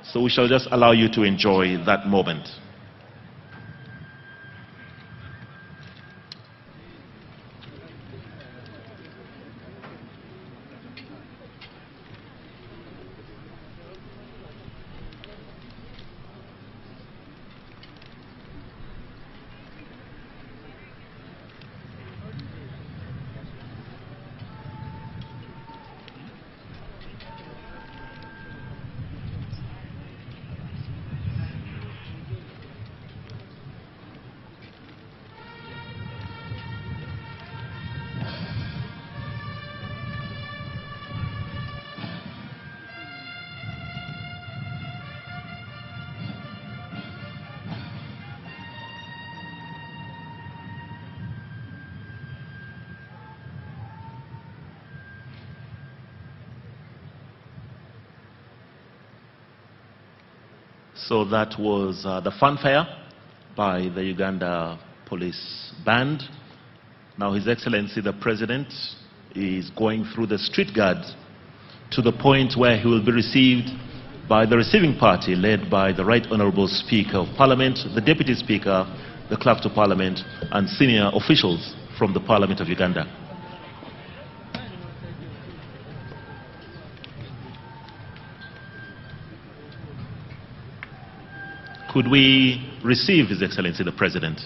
So we shall just allow you to enjoy that moment. So that was the fanfare by the Uganda Police Band. Now His Excellency the President is going through the street guards to the point where he will be received by the receiving party led by the Right Honourable Speaker of Parliament, the Deputy Speaker, the Clerk to Parliament and senior officials from the Parliament of Uganda. Could we receive His Excellency the President?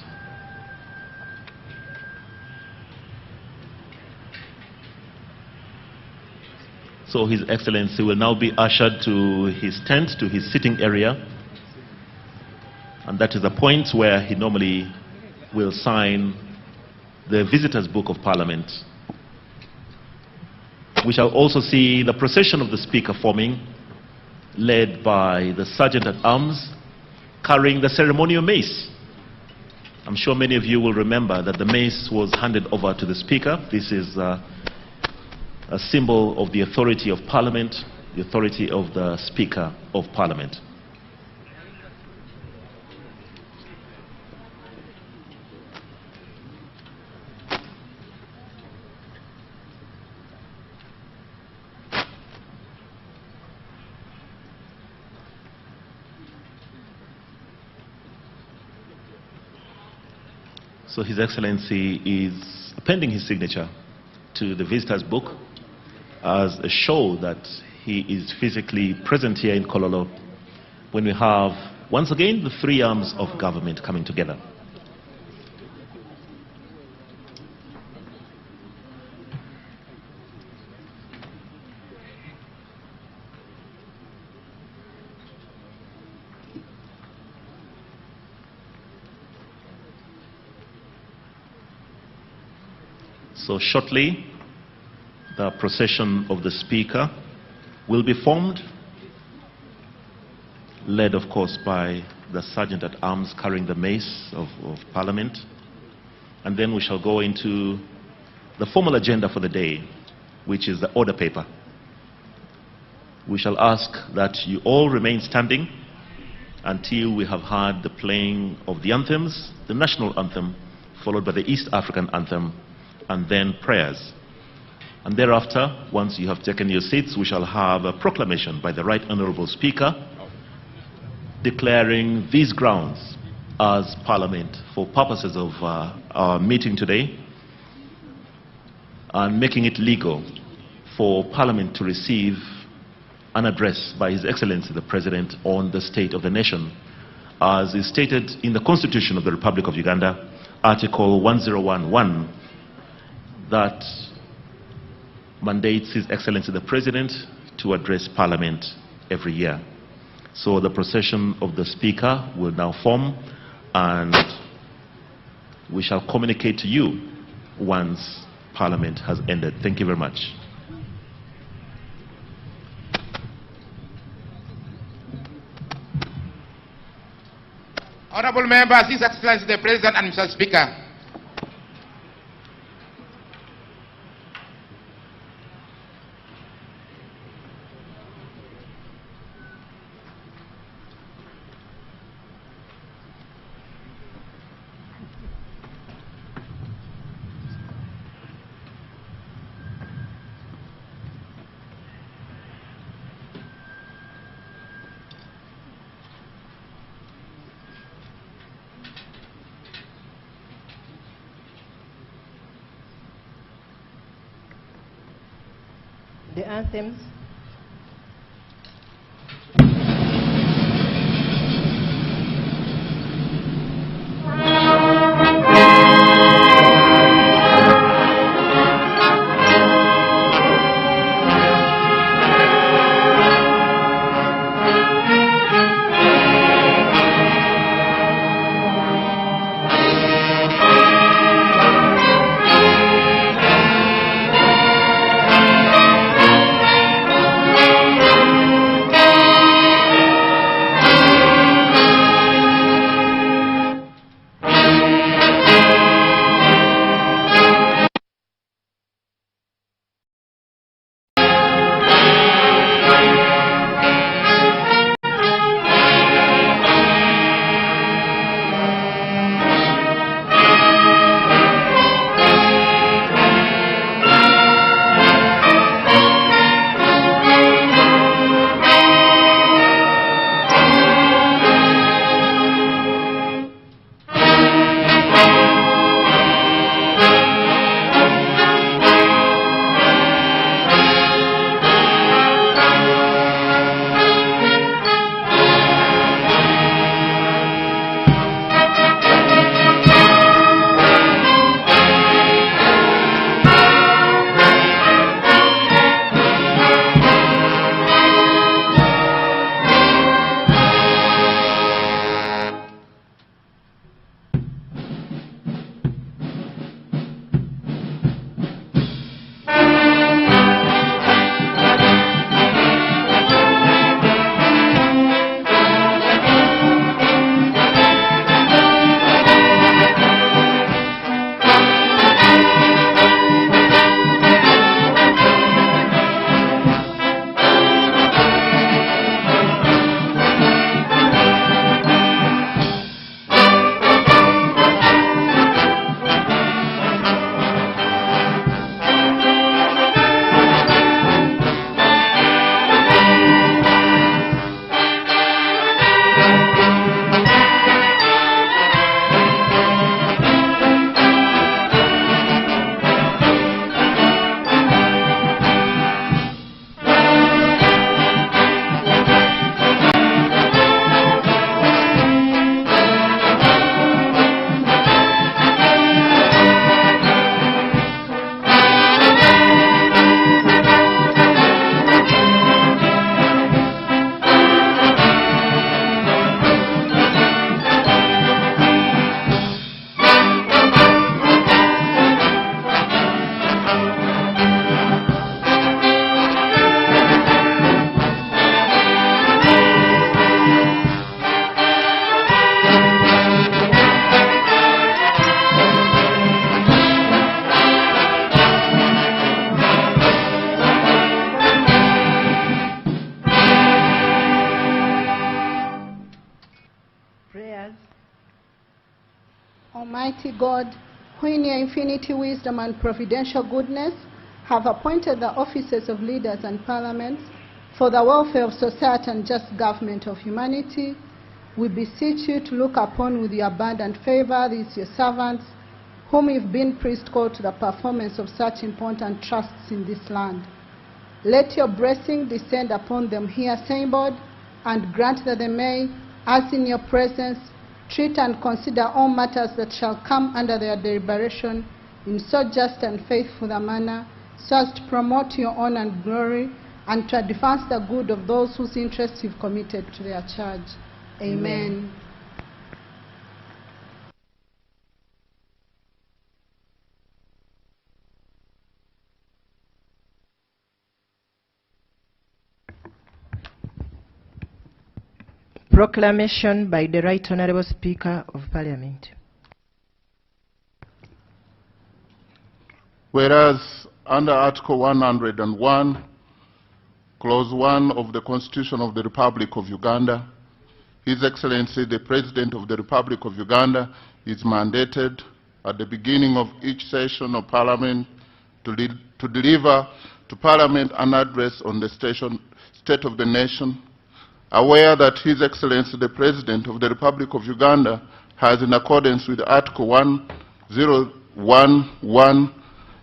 So His Excellency will now be ushered to his tent, to his sitting area. And that is the point where he normally will sign the Visitors' Book of Parliament. We shall also see the procession of the Speaker forming, led by the Sergeant-at-Arms, carrying the ceremonial mace. I'm sure many of you will remember that the mace was handed over to the Speaker. This is a symbol of the authority of Parliament, the authority of the Speaker of Parliament. So His Excellency is appending his signature to the Visitors' Book as a show that he is physically present here in Kololo when we have, once again, the three arms of government coming together. So shortly, the procession of the Speaker will be formed, led of course by the Sergeant-at-Arms carrying the mace of Parliament. And then we shall go into the formal agenda for the day, which is the order paper. We shall ask that you all remain standing until we have heard the playing of the anthems, the national anthem, followed by the East African anthem, and then prayers. And thereafter, once you have taken your seats, we shall have a proclamation by the Right Honourable Speaker declaring these grounds as Parliament for purposes of our meeting today and making it legal for Parliament to receive an address by His Excellency the President on the state of the nation, as is stated in the Constitution of the Republic of Uganda, Article 1011, that mandates His Excellency the President to address Parliament every year. So the procession of the Speaker will now form, and we shall communicate to you once Parliament has ended. Thank you very much. Honorable members, His Excellency the President and Mr. Speaker. the anthems. Almighty God, who in your infinity wisdom and providential goodness have appointed the offices of leaders and parliaments for the welfare of society and just government of humanity, we beseech you to look upon with your abundant favor these your servants, whom you've been prescalled to the performance of such important trusts in this land. Let your blessing descend upon them here assembled, and grant that they may, as in your presence, treat and consider all matters that shall come under their deliberation in so just and faithful a manner, so as to promote your honor and glory, and to advance the good of those whose interests you've committed to their charge. Amen. Proclamation by the Right Honourable Speaker of Parliament. Whereas under Article 101, Clause 1 of the Constitution of the Republic of Uganda, His Excellency the President of the Republic of Uganda is mandated at the beginning of each session of Parliament to deliver to Parliament an address on the state of the nation, aware that His Excellency the President of the Republic of Uganda has, in accordance with Article 1011,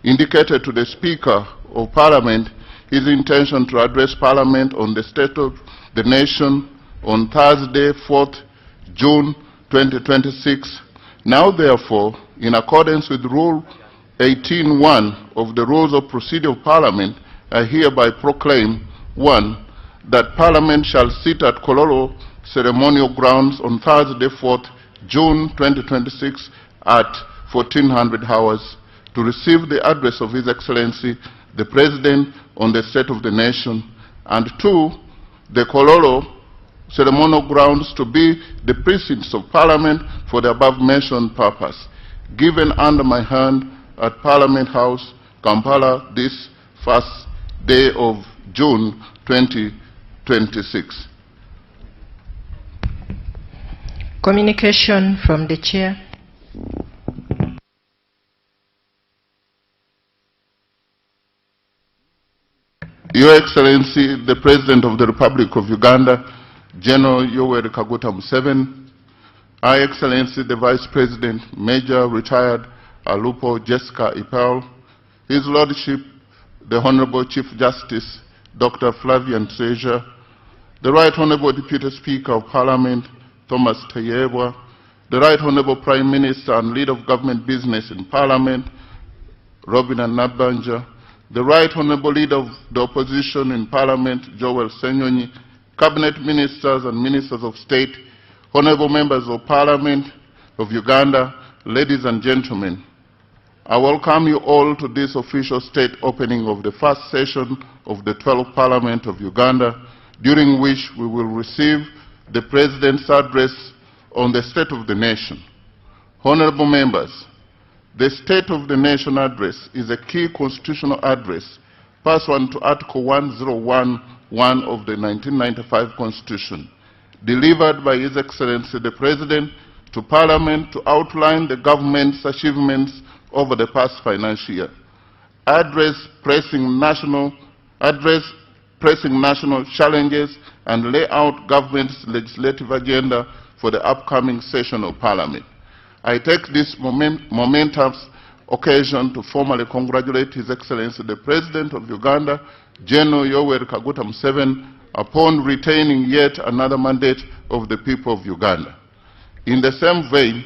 indicated to the Speaker of Parliament his intention to address Parliament on the state of the nation on Thursday, 4th June 2026. Now, therefore, in accordance with Rule 18.1 of the Rules of Procedure of Parliament, I hereby proclaim, 1, that Parliament shall sit at Kololo Ceremonial Grounds on Thursday, 4th June 2026 at 1400 hours to receive the address of His Excellency, the President, on the state of the nation, and 2, the Kololo Ceremonial Grounds to be the precincts of Parliament for the above-mentioned purpose, given under my hand at Parliament House, Kampala, this first day of June 2026. Communication from the Chair. Your Excellency, the President of the Republic of Uganda, General Yoweri Kaguta Museveni, Her Excellency, the Vice President, Major Retired Alupo Jessica Ipel, His Lordship, the Honorable Chief Justice, Dr. Flavian Seja, the Right Honorable Deputy Speaker of Parliament, Thomas Tayebwa, the Right Honorable Prime Minister and Leader of Government Business in Parliament, Robin Nabanja, the Right Honorable Leader of the Opposition in Parliament, Joel Senyonyi, Cabinet Ministers and Ministers of State, Honorable Members of Parliament of Uganda, ladies and gentlemen, I welcome you all to this official state opening of the first session of the 12th Parliament of Uganda, during which we will receive the President's address on the state of the nation. Honorable members, the State of the Nation address is a key constitutional address pursuant to Article 1011 of the 1995 Constitution, delivered by His Excellency the President to Parliament to outline the government's achievements over the past financial year, address pressing national challenges, and lay out government's legislative agenda for the upcoming session of Parliament. I take this momentous occasion to formally congratulate His Excellency the President of Uganda, General Yoweri Kaguta Museveni, upon retaining yet another mandate of the people of Uganda. In the same vein,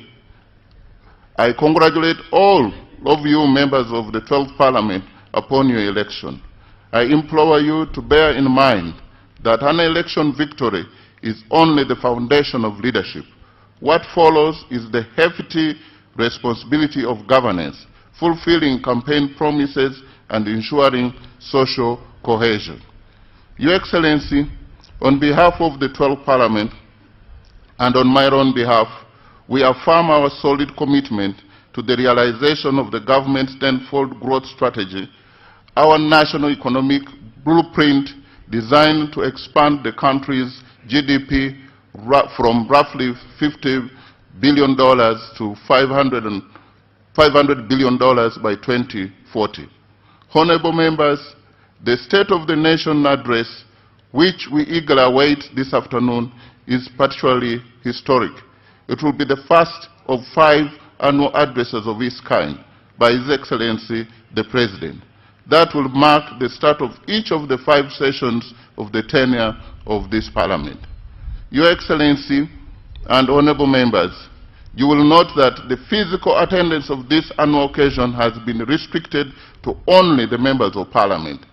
I congratulate all of you members of the 12th Parliament upon your election. I implore you to bear in mind that an election victory is only the foundation of leadership. What follows is the hefty responsibility of governance, fulfilling campaign promises and ensuring social cohesion. Your Excellency, on behalf of the 12th Parliament and on my own behalf, we affirm our solid commitment to the realization of the government's tenfold growth strategy, our national economic blueprint designed to expand the country's GDP from roughly $50 billion to $500 billion by 2040. Honorable members, the State of the Nation address, which we eagerly await this afternoon, is particularly historic. It will be the first of 5 annual addresses of its kind by His Excellency the President. That will mark the start of each of the 5 sessions of the tenure of this Parliament. Your Excellency and honorable members, you will note that the physical attendance of this annual occasion has been restricted to only the members of Parliament,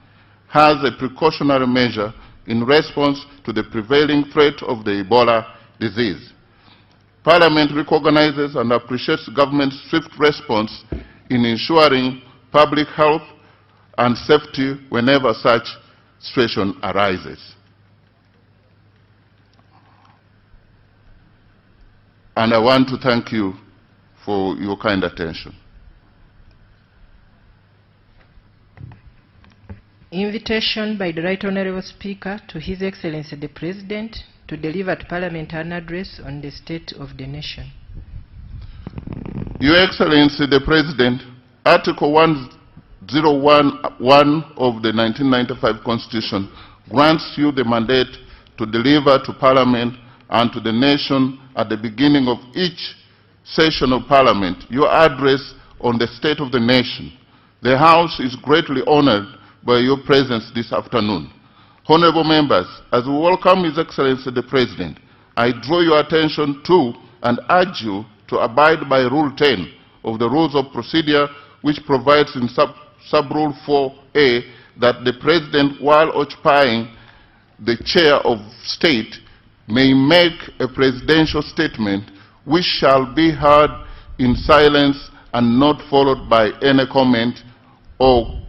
as a precautionary measure in response to the prevailing threat of the Ebola disease. Parliament recognizes and appreciates government's swift response in ensuring public health and safety whenever such situation arises. And I want to thank you for your kind attention. Invitation by the Right Honourable Speaker to His Excellency the President to deliver to Parliament an address on the state of the nation. Your Excellency the President, Article 1011 of the 1995 Constitution grants you the mandate to deliver to Parliament and to the nation at the beginning of each session of Parliament your address on the state of the nation. The House is greatly honored by your presence this afternoon. Honorable members, as we welcome His Excellency the President, I draw your attention to and urge you to abide by Rule 10 of the Rules of Procedure, which provides in Sub-Rule 4A that the President, while occupying the chair of state, may make a presidential statement which shall be heard in silence and not followed by any comment or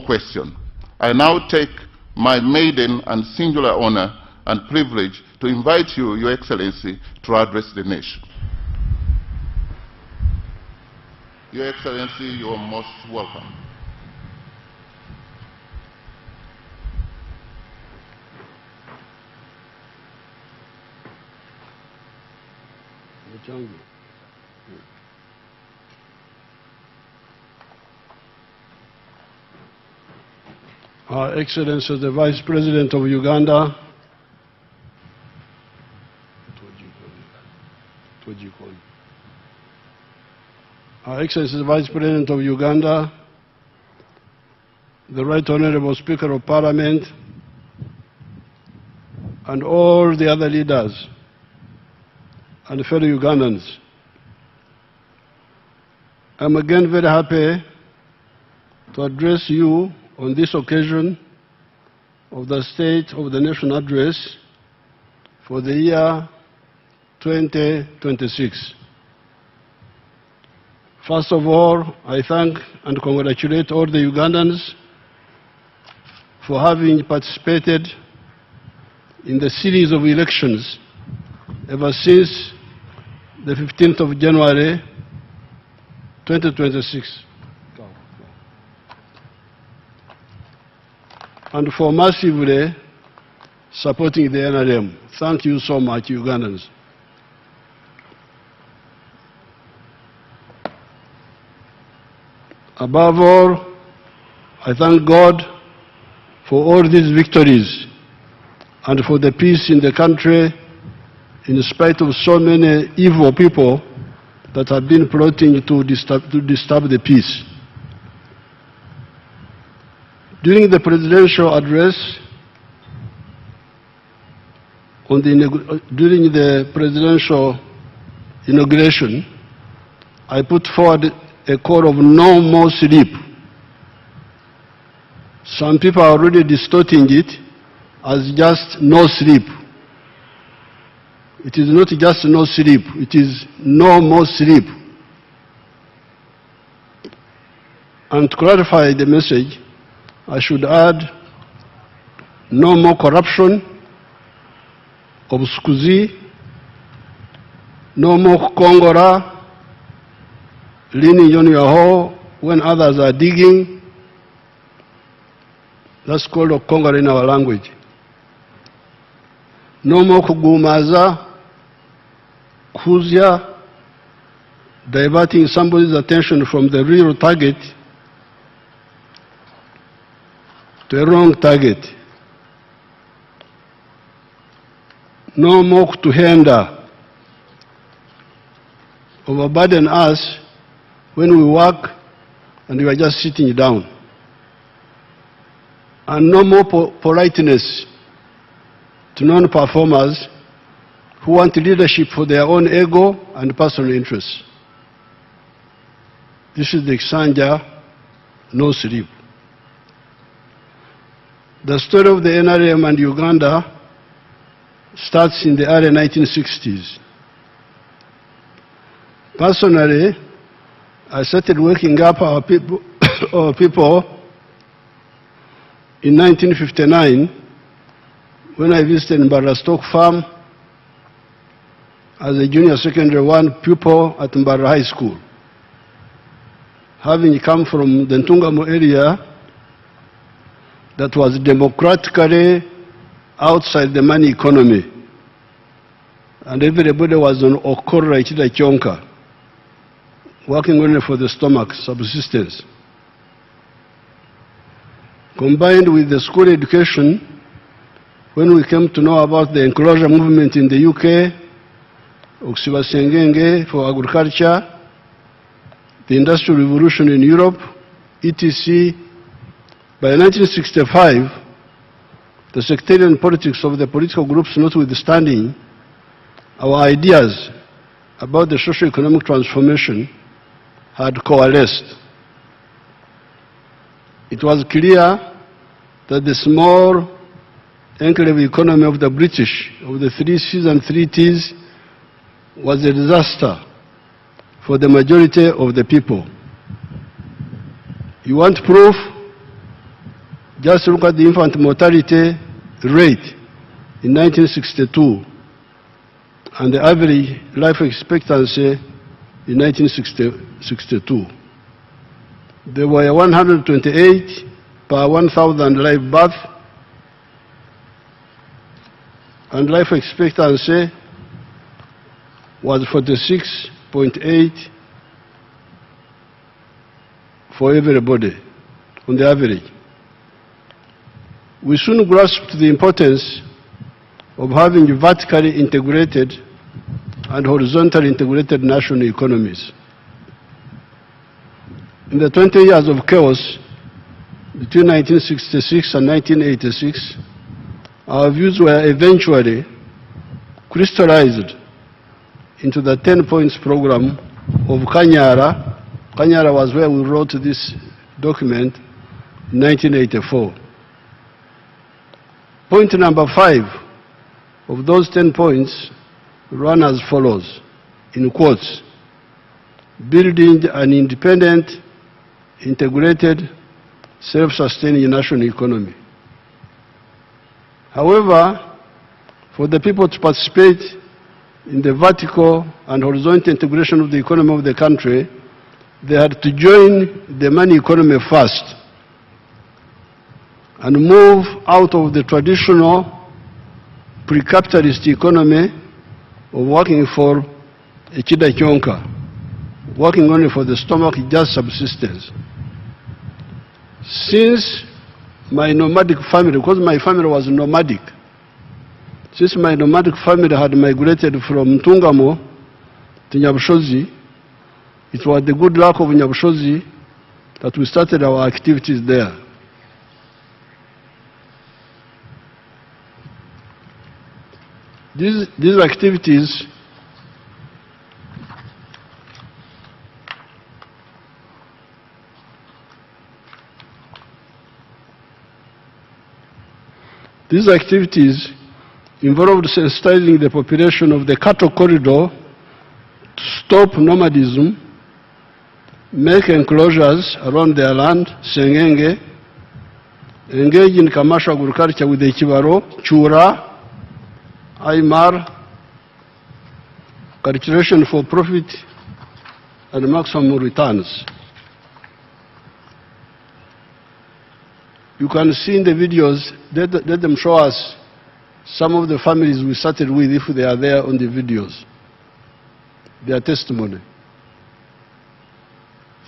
question. I now take my maiden and singular honor and privilege to invite you, Your Excellency, to address the nation. Your Excellency, you are most welcome. Her Excellency the Vice President of Uganda, Her Excellency the Vice President of Uganda, the Right Honorable Speaker of Parliament, and all the other leaders and fellow Ugandans. I'm again very happy to address you on this occasion of the State of the Nation Address for the year 2026. First of all, I thank and congratulate all the Ugandans for having participated in the series of elections ever since the 15th of January 2026. And for massively supporting the NRM. Thank you so much, Ugandans. Above all, I thank God for all these victories and for the peace in the country in spite of so many evil people that have been plotting to disturb the peace. During the presidential address, during the presidential inauguration, I put forward a call of no more sleep. Some people are already distorting it as just no sleep. It is not just no sleep, it is no more sleep. And to clarify the message, I should add no more corruption, obscusi, no more Kongora, leaning on your hoe when others are digging. That's called a Kongora in our language. No more kugumaza, kuzya, diverting somebody's attention from the real target to a wrong target. No more to hinder, overburden us when we work and we are just sitting down. And no more politeness to non-performers who want leadership for their own ego and personal interests. This is the Xanja, no sleep. The story of the NRM and Uganda starts in the early 1960s. Personally, I started working up our people in 1959 when I visited Mbara Stock Farm as a junior secondary 1 pupil at Mbara High School. Having come from the Ntungamo area that was democratically outside the money economy, and everybody was on Okora Ichida Chonka, working only for the stomach, subsistence. Combined with the school education, when we came to know about the enclosure movement in the UK, Oksibasengenge for agriculture, the Industrial Revolution in Europe, etc., By 1965, the sectarian politics of the political groups notwithstanding, our ideas about the socio-economic transformation had coalesced. It was clear that the small enclave economy of the British, of the 3 C's and 3 T's, was a disaster for the majority of the people. You want proof? Just look at the infant mortality rate in 1962 and the average life expectancy in 1962. There were 128 per 1,000 live births, and life expectancy was 46.8 for everybody on the average. We soon grasped the importance of having vertically integrated and horizontally integrated national economies. In the 20 years of chaos between 1966 and 1986, our views were eventually crystallized into the 10 points program of Kanyara. Kanyara was where we wrote this document in 1984. Point number 5 of those 10 points run as follows, in quotes: building an independent, integrated, self-sustaining national economy. However, for the people to participate in the vertical and horizontal integration of the economy of the country, they had to join the money economy first and move out of the traditional pre-capitalist economy of working for a chida chonka, working only for the stomach, just subsistence. Since my nomadic family, because my family was nomadic, since my nomadic family had migrated from Ntungamo to Nyabushozi, it was the good luck of Nyabushozi that we started our activities there. These activities involved sensitizing the population of the cattle corridor to stop nomadism, make enclosures around their land, Sengenge, engage in commercial agriculture with the Kibaro, Chura, Aymar, cultivation for profit and maximum returns. You can see in the videos, let them show us some of the families we started with if they are there on the videos, their testimony.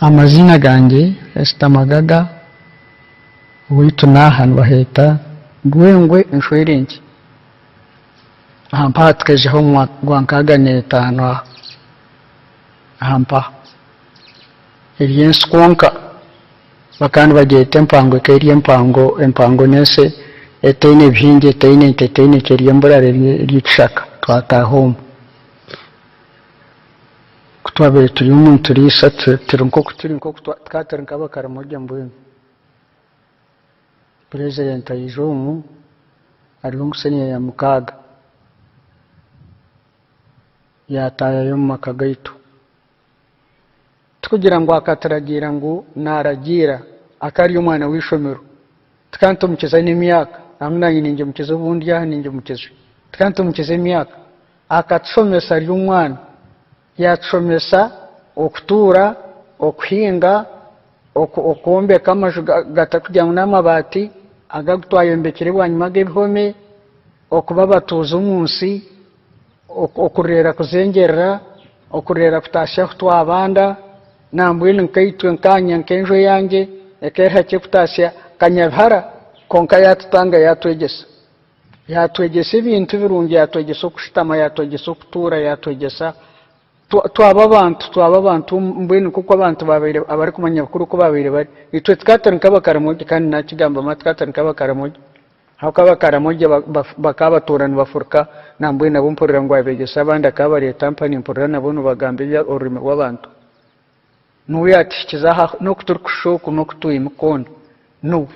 Amazina gange estamagaga wituna baheta gwengwe insurance hampa tkeje ho gwankaga ne tano hampa iriyen skonka bakandi bagete mpango keriye mpango nese etene byinge etene keriye mburare ry'ikishaka twata home kutwabe turi umuntu turisa nko twatera nkabakara mujya mbwe president ayijomu ari ngusenya ya mukaga yataya yo makagaitu tukugira ngo akataragira ngo naragira akari umwana wishomero tkanto mukeza n'imyaka amna yininje mukeza ubundi yahaninje mukeza tkanto mukeza imyaka akatsomesa ari umwana yacomesa okutura okuhinga okuombeka amaju gatakujya n'amabati agagutwayombekere bwanyuma gebihome okubabatuza umunsi okurera kuzengerera okurera kutasha kutwa abanda nambwini nkaitwe nkanya nkenjo yange ekeha cye kutasha kanyabhara konka yatutanga yatwegesa ibintu birungi yatwegesa okushitama yatwegesa okutura yatwegesa twaba abantu mbwenu kuko abantu babire abari kumanya bakuru ko babire bari itwe twatarinka bakaramoje kandi nakigamba matwatarinka bakaramoje hakaba karamoje bakabaturana bafurka nambwe nabo mpurira ngo abegesa abandi akaba leta mpani mpurira nabo nubagambiye urime w'abantu nuyatikiza no kuturkushoku no kutuyimukona no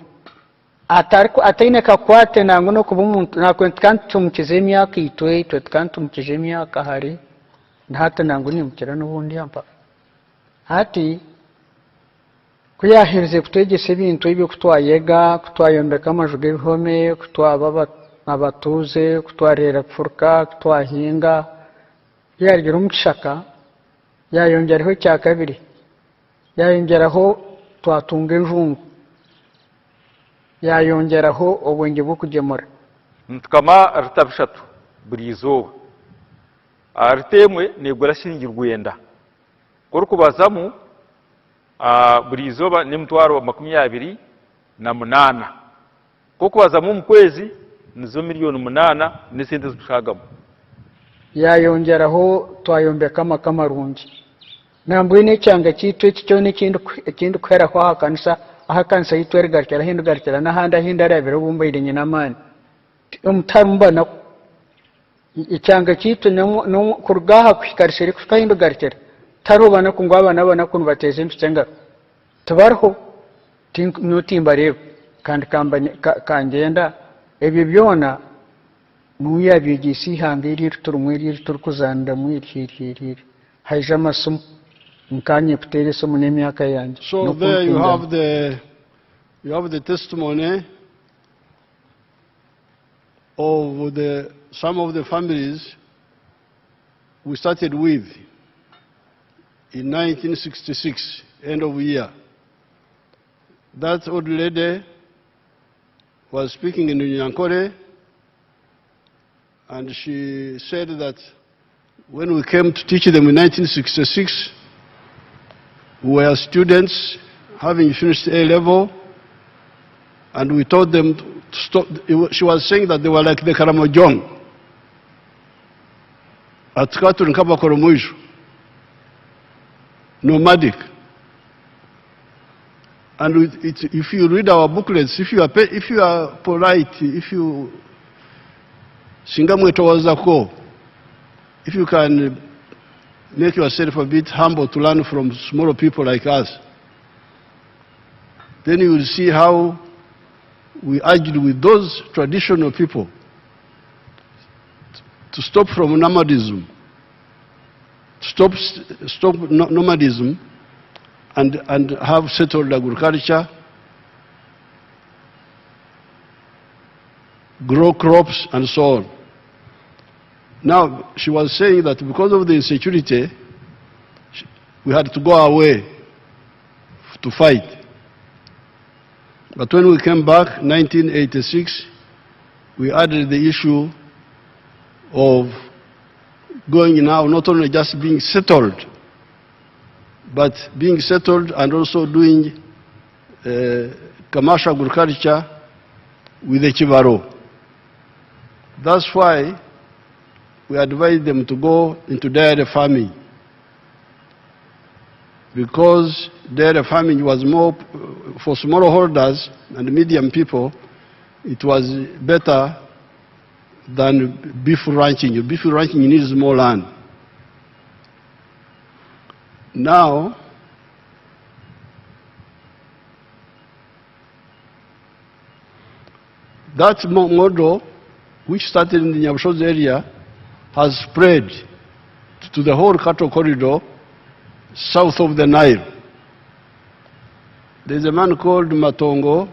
ataine kakwate nango no kuba umuntu nakwentukantumukize imyaka itwe tukantumukize imyaka hari hata nangu ni mukira n'ubundi hapa hati kuyahirize kutegese ibintu ibyo kutwayega kutwayombeka amajuga y'ibihome kutwaba abatuze kutwarera kufurka kutwahinga yargira umukishaka yayongeraho cya kabiri yayongeraho twatunga enjungu yayongeraho ubwenge bwo kugemura ntukama rutabishatu buri izuba aritemwe negura shingirwa yenda kuri kubazamu buri izuba ni mtwaro wa 28 ko kubazamu mu kwezi nizo miliyoni 8 n'isente zishagamo yayongeraho twayombeka amamarungi nambwe ne cyanga cyitwe cyo n'ikindi kwera kwa hakansa yitwe rigarikira hindugarikira n'ahandi ahinda arabira bumbayire nyina mani umutarumbana icyanga cyitwe no kurgaha kwikarishere kukahindugarikira tarubana ko ngwabana bana kuntu bateze impicenga tubarho nutimba rero kandi kangenda ebyo byona nuyabigisi hangiri turumwiri turkuzanda mwiri haija masum nkanye putere so munemyaka yanje. So there you have the testimony of some of the families we started with in 1966, end of year. That old lady was speaking in Nyankore, and she said that when we came to teach them in 1966, we were students having finished A-level, and we told them to stop. She was saying that they were like the Karamojong at Katu and Kabakoromuishu, nomadic. And if you read our booklets, if you are polite, if you singamwe towards if you can make yourself a bit humble to learn from smaller people like us, then you will see how we argued with those traditional people to stop from nomadism, stop nomadism, and have settled agriculture, grow crops, and so on. Now, she was saying that because of the insecurity, we had to go away to fight. But when we came back, 1986, we added the issue of going now not only just being settled, but being settled and also doing commercial agriculture with the Chivaro. That's why we advised them to go into dairy farming, because dairy farming was more for smallholders and medium people. It was better than beef ranching. Beef ranching needs more land. Now, that model, which started in the Nyabushozi area, has spread to the whole cattle corridor south of the Nile. There's a man called Matongo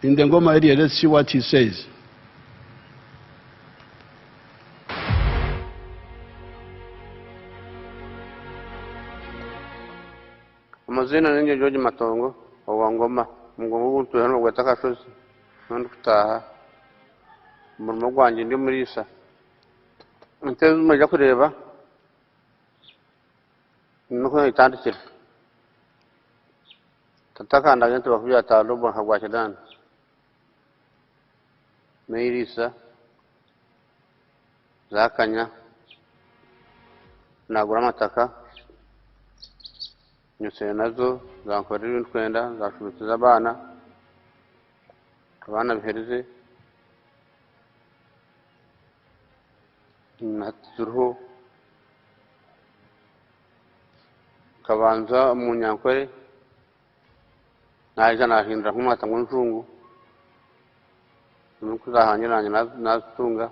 in the Ngoma area. Let's see what he says. Amazina ninge George Matongo wa Ngoma Mungu untu hano gwataka shozi nandi kutaha umurimo gwanje ndi muri isa nteze mujya kureba nuko itandikira tatakanda gento bakubya talobo hagwache dan meirisa zakanya nagura amataka nyusiye nazo zankorera ibintu twenda zashubitiza abana bihereze naturuho kabanza mu nyankore naje nahindura nk'umwata ngo njungu nuko zahangiranye natunga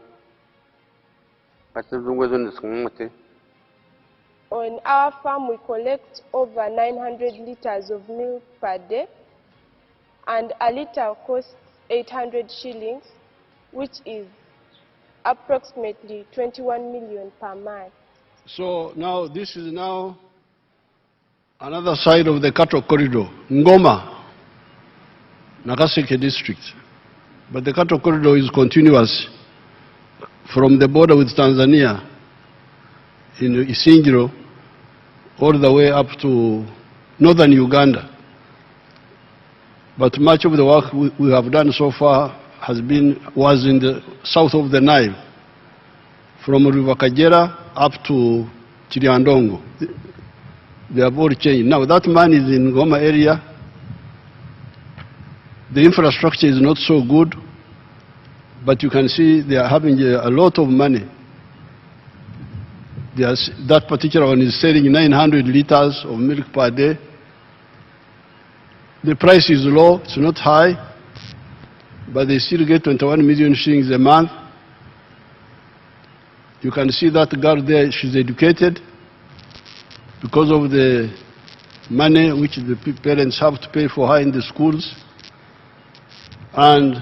batuzungwe zo ndisumute. On our farm, we collect over 900 liters of milk per day, and a liter costs 800 shillings, which is approximately 21 million per month. So now this is now another side of the cattle corridor, Ngoma, Nagaseke district. But the cattle corridor is continuous from the border with Tanzania in Isingiro all the way up to northern Uganda. But much of the work we have done so far was in the south of the Nile, from River Kagera up to Chiriandongo. They have all changed. Now that man is in Goma area. The infrastructure is not so good, but you can see they are having a lot of money. That particular one is selling 900 liters of milk per day. The price is low, it's not high, but they still get 21 million shillings a month. You can see that girl there, she's educated because of the money which the parents have to pay for her in the schools. And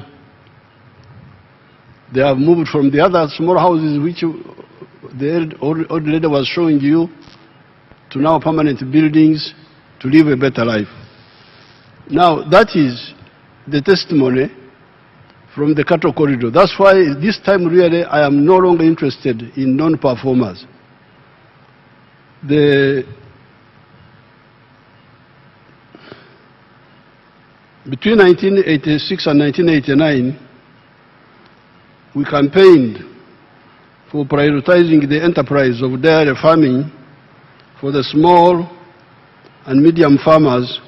they have moved from the other small houses which the old lady was showing you to now permanent buildings to live a better life. Now that is the testimony from the cattle corridor. That's why this time really I am no longer interested in non-performers. Between 1986 and 1989, we campaigned for prioritizing the enterprise of dairy farming for the small and medium farmers,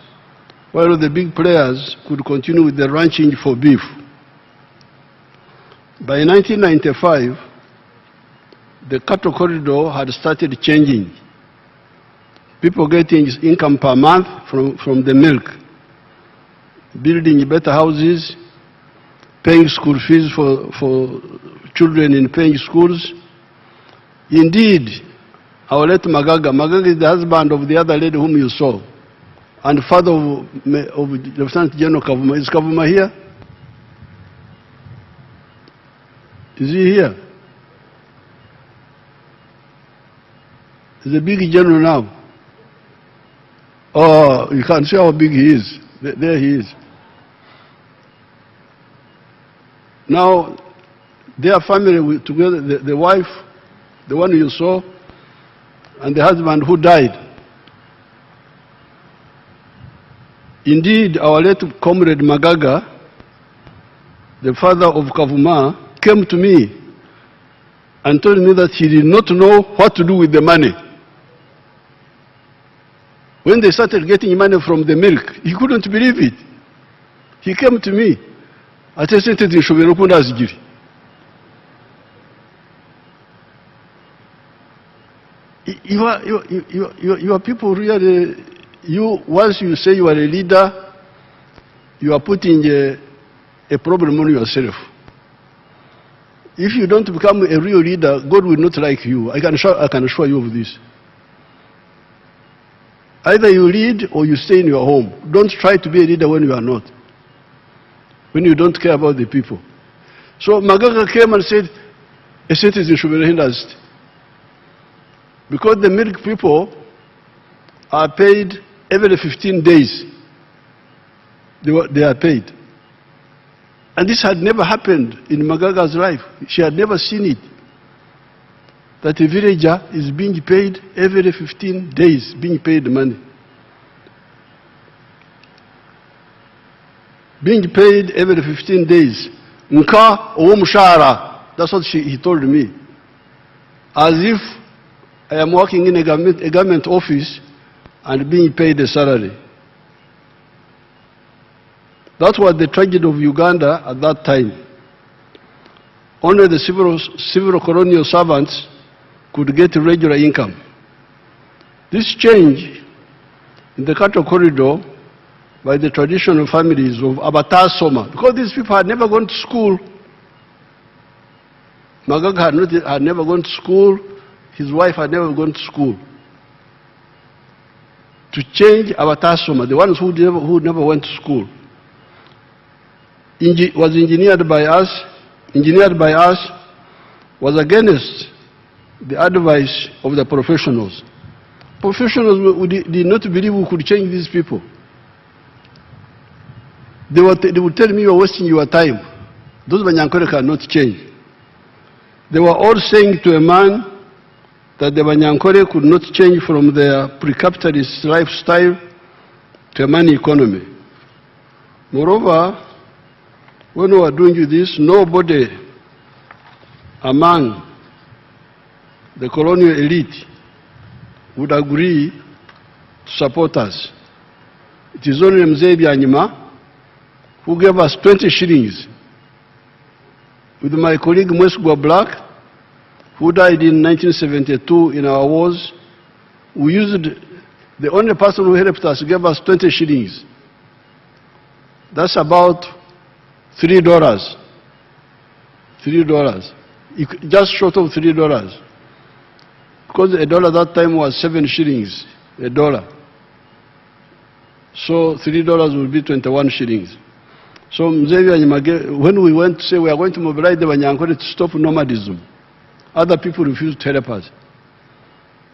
while the big players could continue with the ranching for beef. By 1995, the cattle corridor had started changing. People getting income per month from the milk, building better houses, paying school fees for children in paying schools. Indeed, our late Magaga is the husband of the other lady whom you saw, and father of Lieutenant General Kavuma. Is Kavuma here? Is he here? He's a big general now. Oh, you can see how big he is. There he is. Now, their family together, the wife, the one you saw, and the husband who died. Indeed, our late comrade Magaga, the father of Kavuma, came to me and told me that he did not know what to do with the money. When they started getting money from the milk, he couldn't believe it. He came to me. I said, you are people really, once you say you are a leader, you are putting a problem on yourself. If you don't become a real leader, God will not like you. I can assure you of this. Either you lead or you stay in your home. Don't try to be a leader when you are not, when you don't care about the people. So Magaga came and said, a citizen should be hindered. Because the milk people are paid every 15 days. They are paid. And this had never happened in Magaga's life. She had never seen it. That a villager is being paid every 15 days, being paid money. Being paid every 15 days. Nka o mushara. That's what he told me. As if I am working in a government office and being paid a salary. That was the tragedy of Uganda at that time. Only the civil colonial servants could get regular income. This change in the cattle corridor by the traditional families of Abatar Soma, because these people had never gone to school. Magaga had never gone to school, his wife had never gone to school. To change Abatar Soma, the ones who never went to school, was engineered by us, was against the advice of the professionals. Professionals did not believe we could change these people. They would tell me, you are wasting your time. Those Banyankore cannot change. They were all saying to a man that the Banyankore could not change from their pre-capitalist lifestyle to a money economy. Moreover, when we were doing this, nobody among the colonial elite would agree to support us. It is only Mzee Byanyima who gave us 20 shillings. With my colleague Mwesugwa Black, who died in 1972 in our wars, we used, the only person who helped us gave us 20 shillings. That's about $3. Just short of $3. Because a dollar that time was 7 shillings, a dollar. So $3 would be 21 shillings. So when we went to say we are going to mobilize the Banyankore to stop nomadism, other people refused to help us.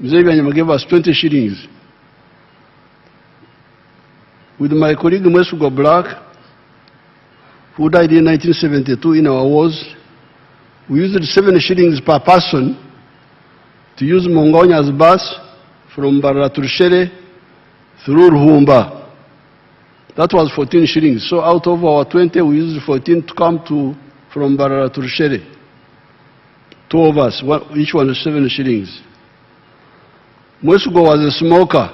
Mzee gave us 20 shillings. With my colleague Mwesugwa Black, who died in 1972 in our wars, we used 7 shillings per person to use Mongonya's bus from Baraturshere through Ruhumba. That was 14 shillings. So out of our 20, we used 14 to come from Baraturshere. 2 of us, each one 7 shillings. Mwesugwa was a smoker.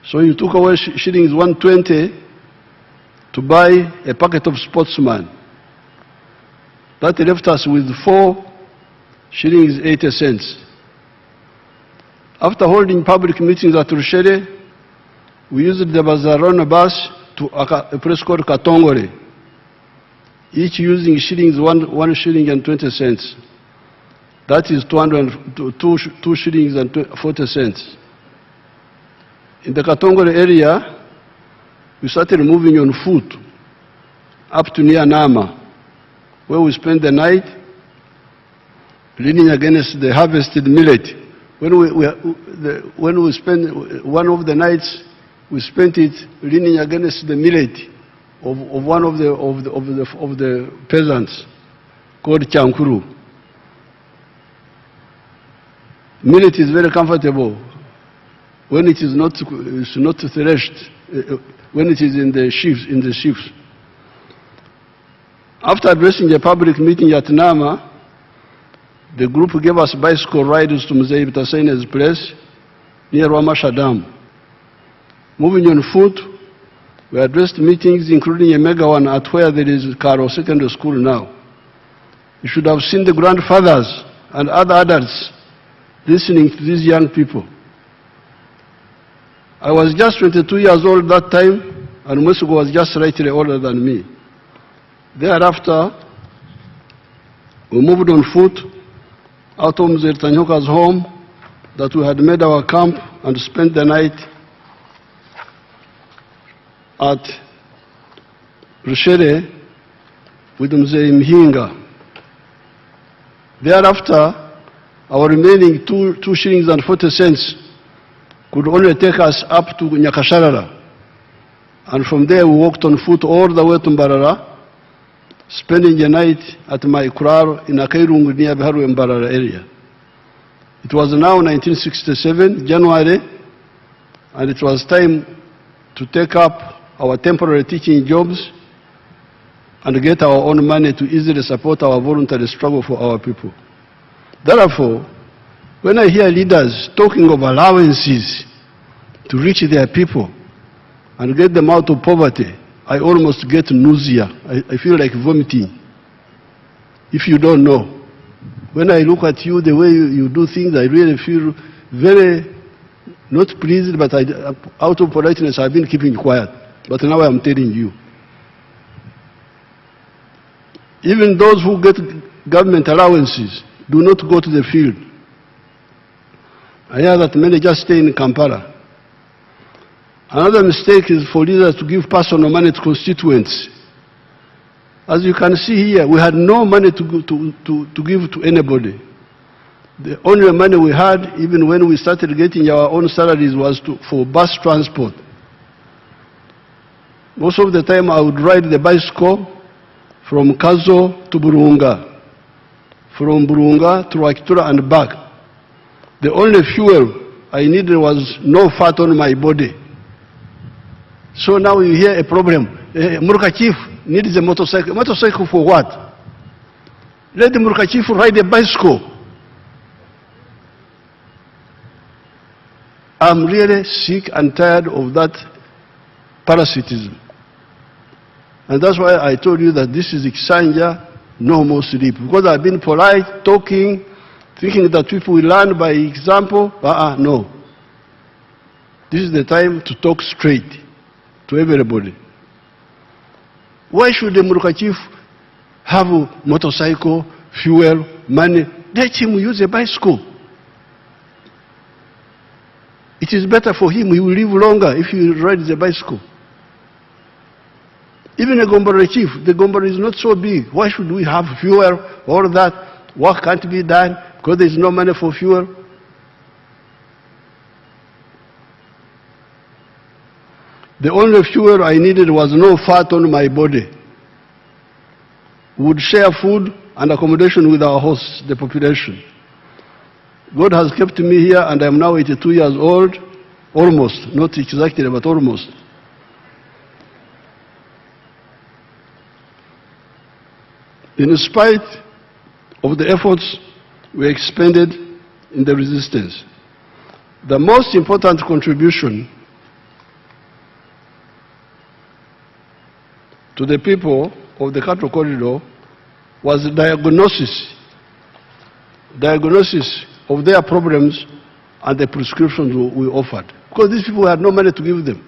So he took away shillings 120 to buy a packet of Sportsman. That left us with 4 shillings 80 cents. After holding public meetings at Rushere, we used the Bazarona bus to a place called Katongore, each using shillings 1 shilling and 20 cents. That is 2 shillings and 40 cents. In the Katongore area, we started moving on foot up to near Nama, where we spent the night leaning against the harvested millet. When we spent one of the nights, we spent it leaning against the millet of one of the peasants called Chankuru. Millet is very comfortable when it is not threshed, when it is in the sheaves. After addressing a public meeting at Nama, the group gave us bicycle rides to Mzee Bitasene's place near Wamasha Dam. Moving on foot, we addressed meetings including a mega one at where there is Karo Secondary School now. You should have seen the grandfathers and other adults listening to these young people. I was just 22 years old that time, and Mwesugwa was just slightly older than me. Thereafter, we moved on foot out of Mzee Tanyoka's home that we had made our camp and spent the night at Rushere with Mzee Mhinga. Thereafter, our remaining 2 shillings and 40 cents could only take us up to Nyakasharara. And from there we walked on foot all the way to Mbarara, spending the night at Maikuraro in Akairungu near Biharu Mbarara area. It was now 1967, January, and it was time to take up our temporary teaching jobs and get our own money to easily support our voluntary struggle for our people. Therefore, When I hear leaders talking of allowances to reach their people and get them out of poverty, I almost get nausea. I feel like vomiting. If you don't know. When I look at you, the way you do things, I really feel very, not pleased, but out of politeness, I've been keeping quiet. But now I'm telling you. Even those who get government allowances do not go to the field. I hear that many just stay in Kampala. Another mistake is for leaders to give personal money to constituents. As you can see here, we had no money to give to anybody. The only money we had, even when we started getting our own salaries, was for bus transport. Most of the time I would ride the bicycle from Kazo to Burunga, from Burunga to Wakitura and back. The only fuel I needed was no fat on my body. So now you hear a problem. Murka chief needs a motorcycle. Motorcycle for what? Let the Murka chief ride a bicycle. I'm really sick and tired of that parasitism. And that's why I told you that this is Kisanja, no more sleep. Because I've been polite, talking, thinking that people will learn by example. No. This is the time to talk straight to everybody. Why should the Muruka chief have a motorcycle, fuel, money? Let him use a bicycle. It is better for him. He will live longer if he rides a bicycle. Even a Gomboro chief, the Gomboro is not so big. Why should we have fuel, all that? Work can't be done because there is no money for fuel. The only fuel I needed was no fat on my body. We would share food and accommodation with our hosts, the population. God has kept me here and I am now 82 years old, almost, not exactly, but almost. In spite of the efforts we expended in the resistance, the most important contribution to the people of the cattle corridor was the diagnosis of their problems and the prescriptions we offered. Because these people had no money to give them.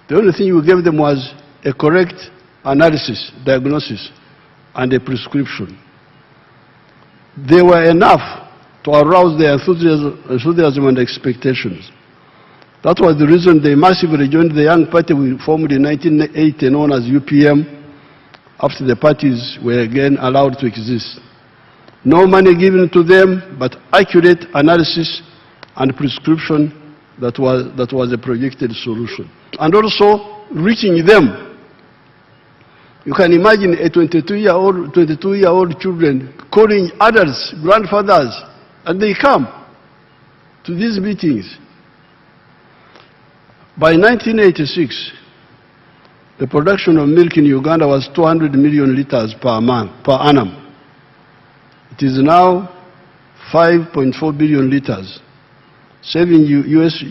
The only thing we gave them was a correct analysis, diagnosis, and a prescription. They were enough to arouse their enthusiasm and expectations. That was the reason they massively joined the young party we formed in 1980, known as UPM, after the parties were again allowed to exist. No money given to them, but accurate analysis and prescription that was a projected solution. And also reaching them. You can imagine a 22-year-old children calling adults, grandfathers, and they come to these meetings. By 1986, the production of milk in Uganda was 200 million liters per annum. It is now 5.4 billion liters, saving US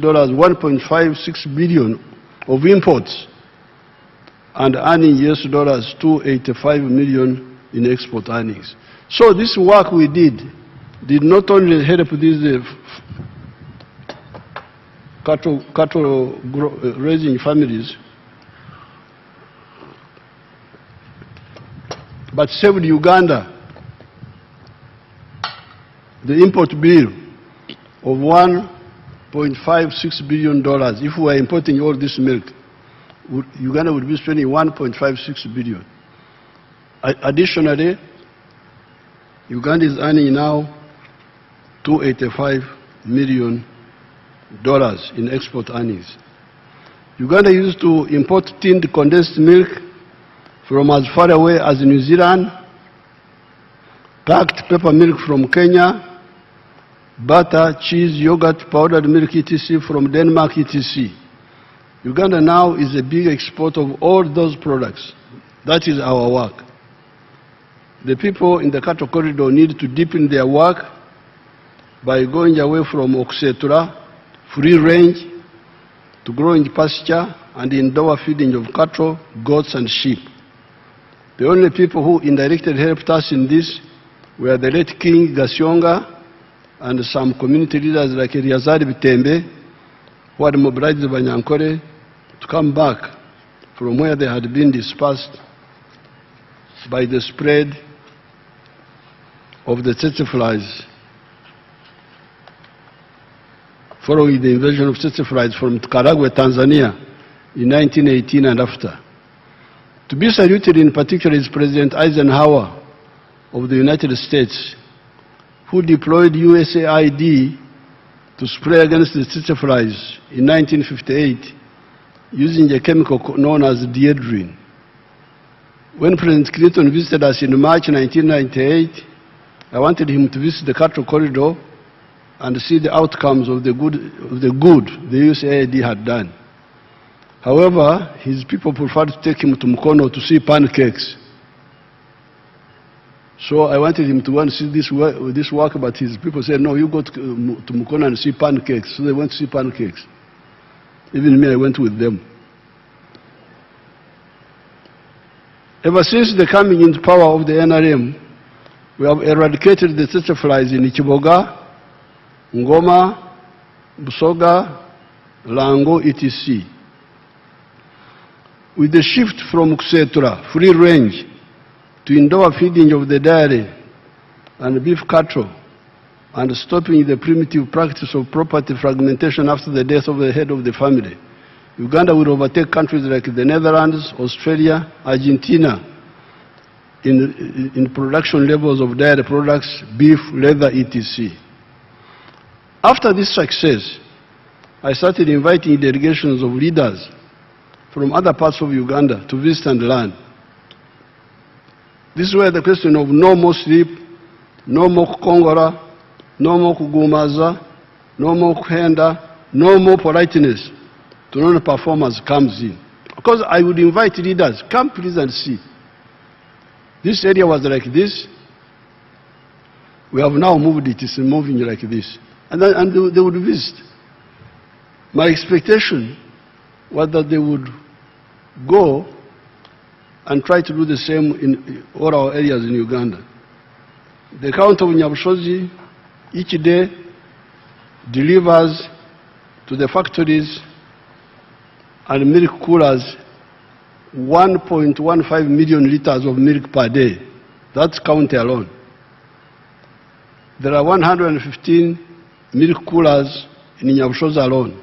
dollars 1.56 billion of imports and earning US dollars 285 million in export earnings. So this work we did not only help these cattle raising families, but saved Uganda the import bill of $1.56 billion. If we are importing all this milk, Uganda would be spending $1.56 billion. Additionally, Uganda is earning now $285 million in export earnings. Uganda used to import tinned condensed milk from as far away as New Zealand, packed pepper milk from Kenya, butter, cheese, yogurt, powdered milk, etc. from Denmark, etc. Uganda now is a big exporter of all those products. That is our work. The people in the cattle corridor need to deepen their work by going away from Oksetura, free range, to growing pasture and indoor feeding of cattle, goats and sheep. The only people who indirectly helped us in this were the late King Gasyonga and some community leaders like Eliazari Bitembe, who had mobilized the Banyankore to come back from where they had been dispersed by the spread of the tsetse flies, following the invasion of tsetse flies from Karagwe, Tanzania in 1918 and after. To be saluted in particular is President Eisenhower of the United States, who deployed USAID to spray against the tsetse flies in 1958 using a chemical known as diedrine. When President Clinton visited us in March 1998, I wanted him to visit the cattle corridor and see the outcomes of the good the USAID had done. However, his people preferred to take him to Mukono to see pancakes. So I wanted him to go and see this work, but his people said, no, you go to Mukono and see pancakes. So they went to see pancakes. Even me, I went with them. Ever since the coming into power of the NRM, we have eradicated the tsetse flies in Ichiboga, Ngoma, Busoga, Lango, etc. With the shift from Kusetura, free range, to indoor feeding of the dairy and beef cattle, and stopping the primitive practice of property fragmentation after the death of the head of the family, Uganda will overtake countries like the Netherlands, Australia, Argentina in production levels of dairy products, beef, leather, etc. After this success, I started inviting delegations of leaders from other parts of Uganda to visit and learn. This is where the question of no more sleep, no more kukongora, no more kugumaza, no more kuhenda, no more politeness to non-performers comes in. Because I would invite leaders, come please and see. This area was like this. We have now moved it, it's moving like this. And they would visit. My expectation was that they would go and try to do the same in all our areas in Uganda. The county of Nyabushozi each day delivers to the factories and milk coolers 1.15 million liters of milk per day. That's county alone. There are 115 milk coolers in Nyabushozi alone,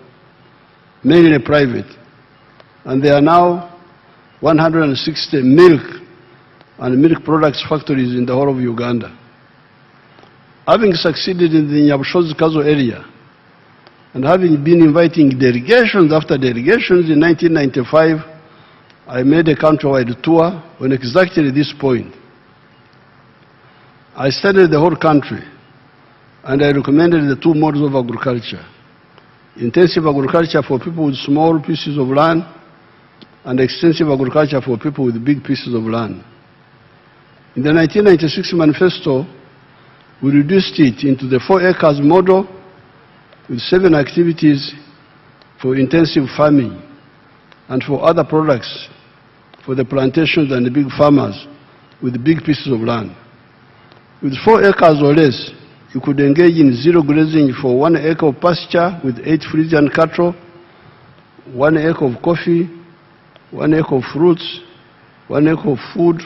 mainly private. And there are now 160 milk and milk products factories in the whole of Uganda. Having succeeded in the Nyabushozi-Kazo area, and having been inviting delegations after delegations in 1995, I made a countrywide tour on exactly this point. I studied the whole country, and I recommended the two modes of agriculture. Intensive agriculture for people with small pieces of land, and extensive agriculture for people with big pieces of land. In the 1996 manifesto, we reduced it into the 4 acres model with 7 activities for intensive farming and for other products for the plantations and the big farmers with big pieces of land. With 4 acres or less, you could engage in zero grazing for 1 acre of pasture with 8 Frisian cattle, 1 acre of coffee, 1 acre of fruits, 1 acre of food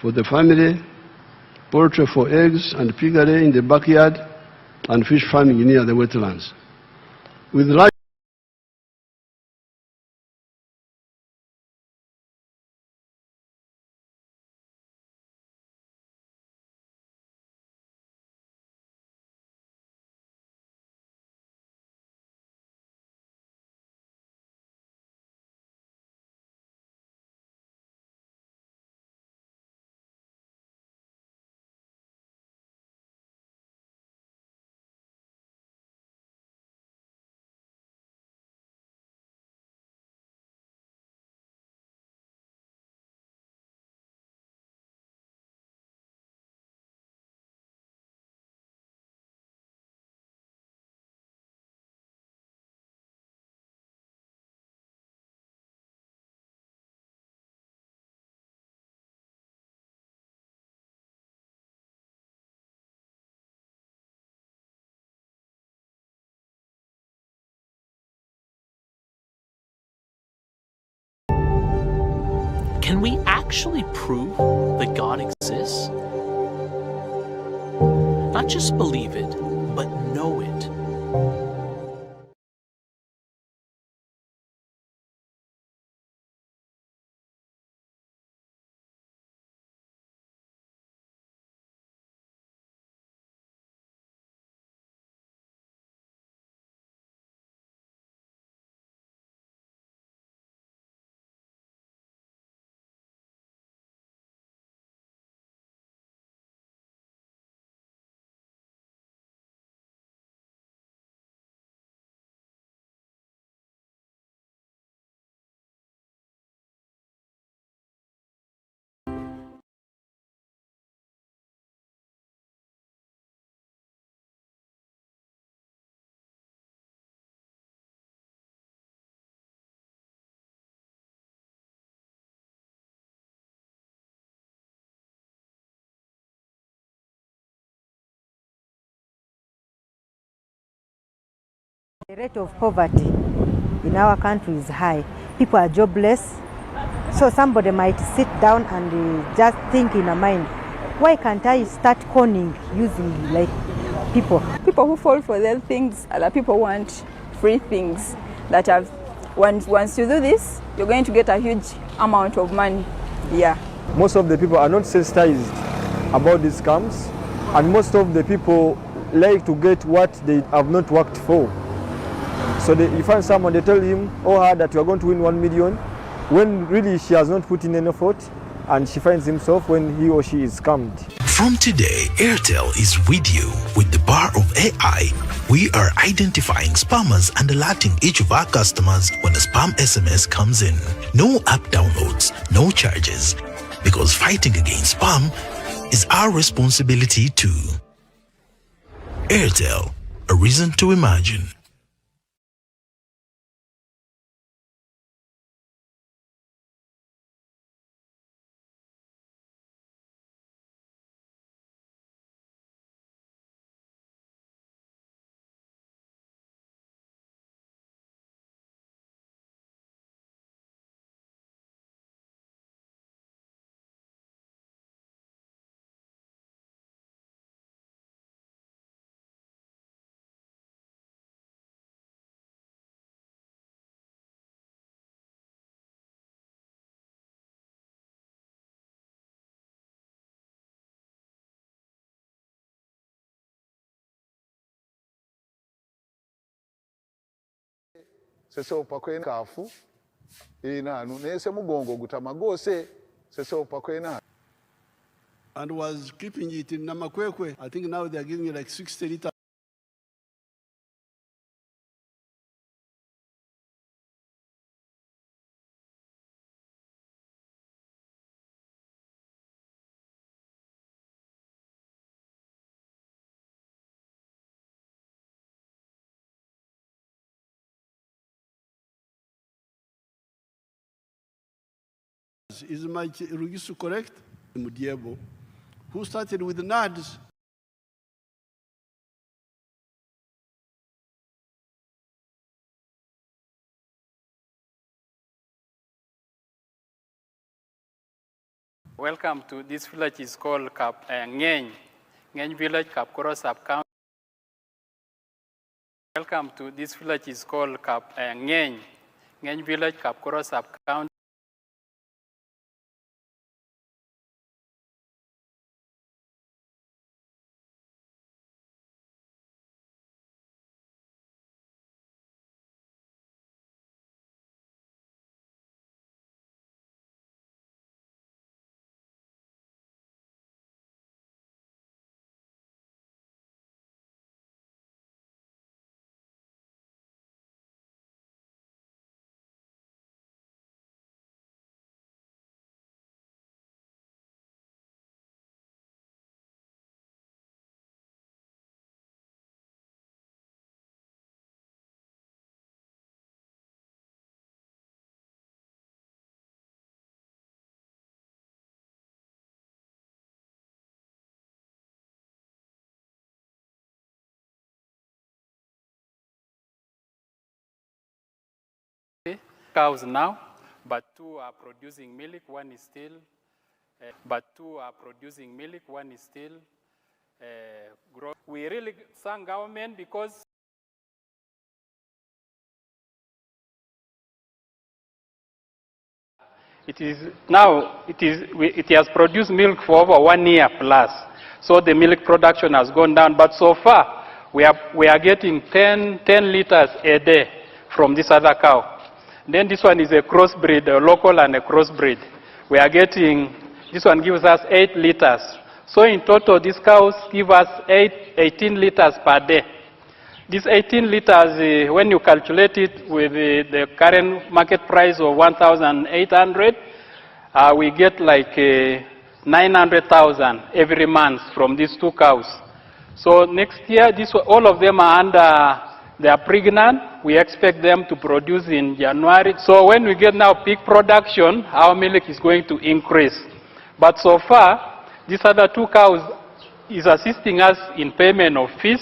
for the family, poultry for eggs and piggery in the backyard, and fish farming near the wetlands. With large Can we actually prove that God exists? Not just believe it, but know it. The rate of poverty in our country is high. People are jobless. So somebody might sit down and just think in a mind, why can't I start conning using like people? People who fall for their things, other people want free things that have, once you do this, you're going to get a huge amount of money. Yeah. Most of the people are not sensitized about these scams, and most of the people like to get what they have not worked for. So you find someone, they tell him or her that you are going to win 1 million, when really she has not put in any effort, and she finds himself when he or she is scammed. From today, Airtel is with you. With the power of AI, we are identifying spammers and alerting each of our customers when a spam SMS comes in. No app downloads, no charges, because fighting against spam is our responsibility too. Airtel, a reason to imagine. Sese opakwe kafu inanu nese mugongo gutamagose sese opakwe na and was keeping it in Namakwekwe. I think now they are giving you like 60 liters. Is my Rugisu correct? Mudiebo, who started with the NADS. Welcome to this village is called Ngeny village, Kapkoro sub-county. Welcome to this village is called Ngeny village, Kapkoro sub-county. Cows now, but 2 are producing milk, one is still, growing. We really thank government because it has produced milk for over 1 year plus. So the milk production has gone down, but so far we are getting 10 liters a day from this other cow. Then this one is a crossbreed, a local and a crossbreed. We are getting, this one gives us 8 liters. So in total, these cows give us 18 liters per day. These 18 liters, when you calculate it with the current market price of 1,800, we get like 900,000 every month from these 2 cows. So next year, all of them are under, they are pregnant. We expect them to produce in January. So when we get now peak production, our milk is going to increase. But so far, these other 2 cows is assisting us in payment of fees,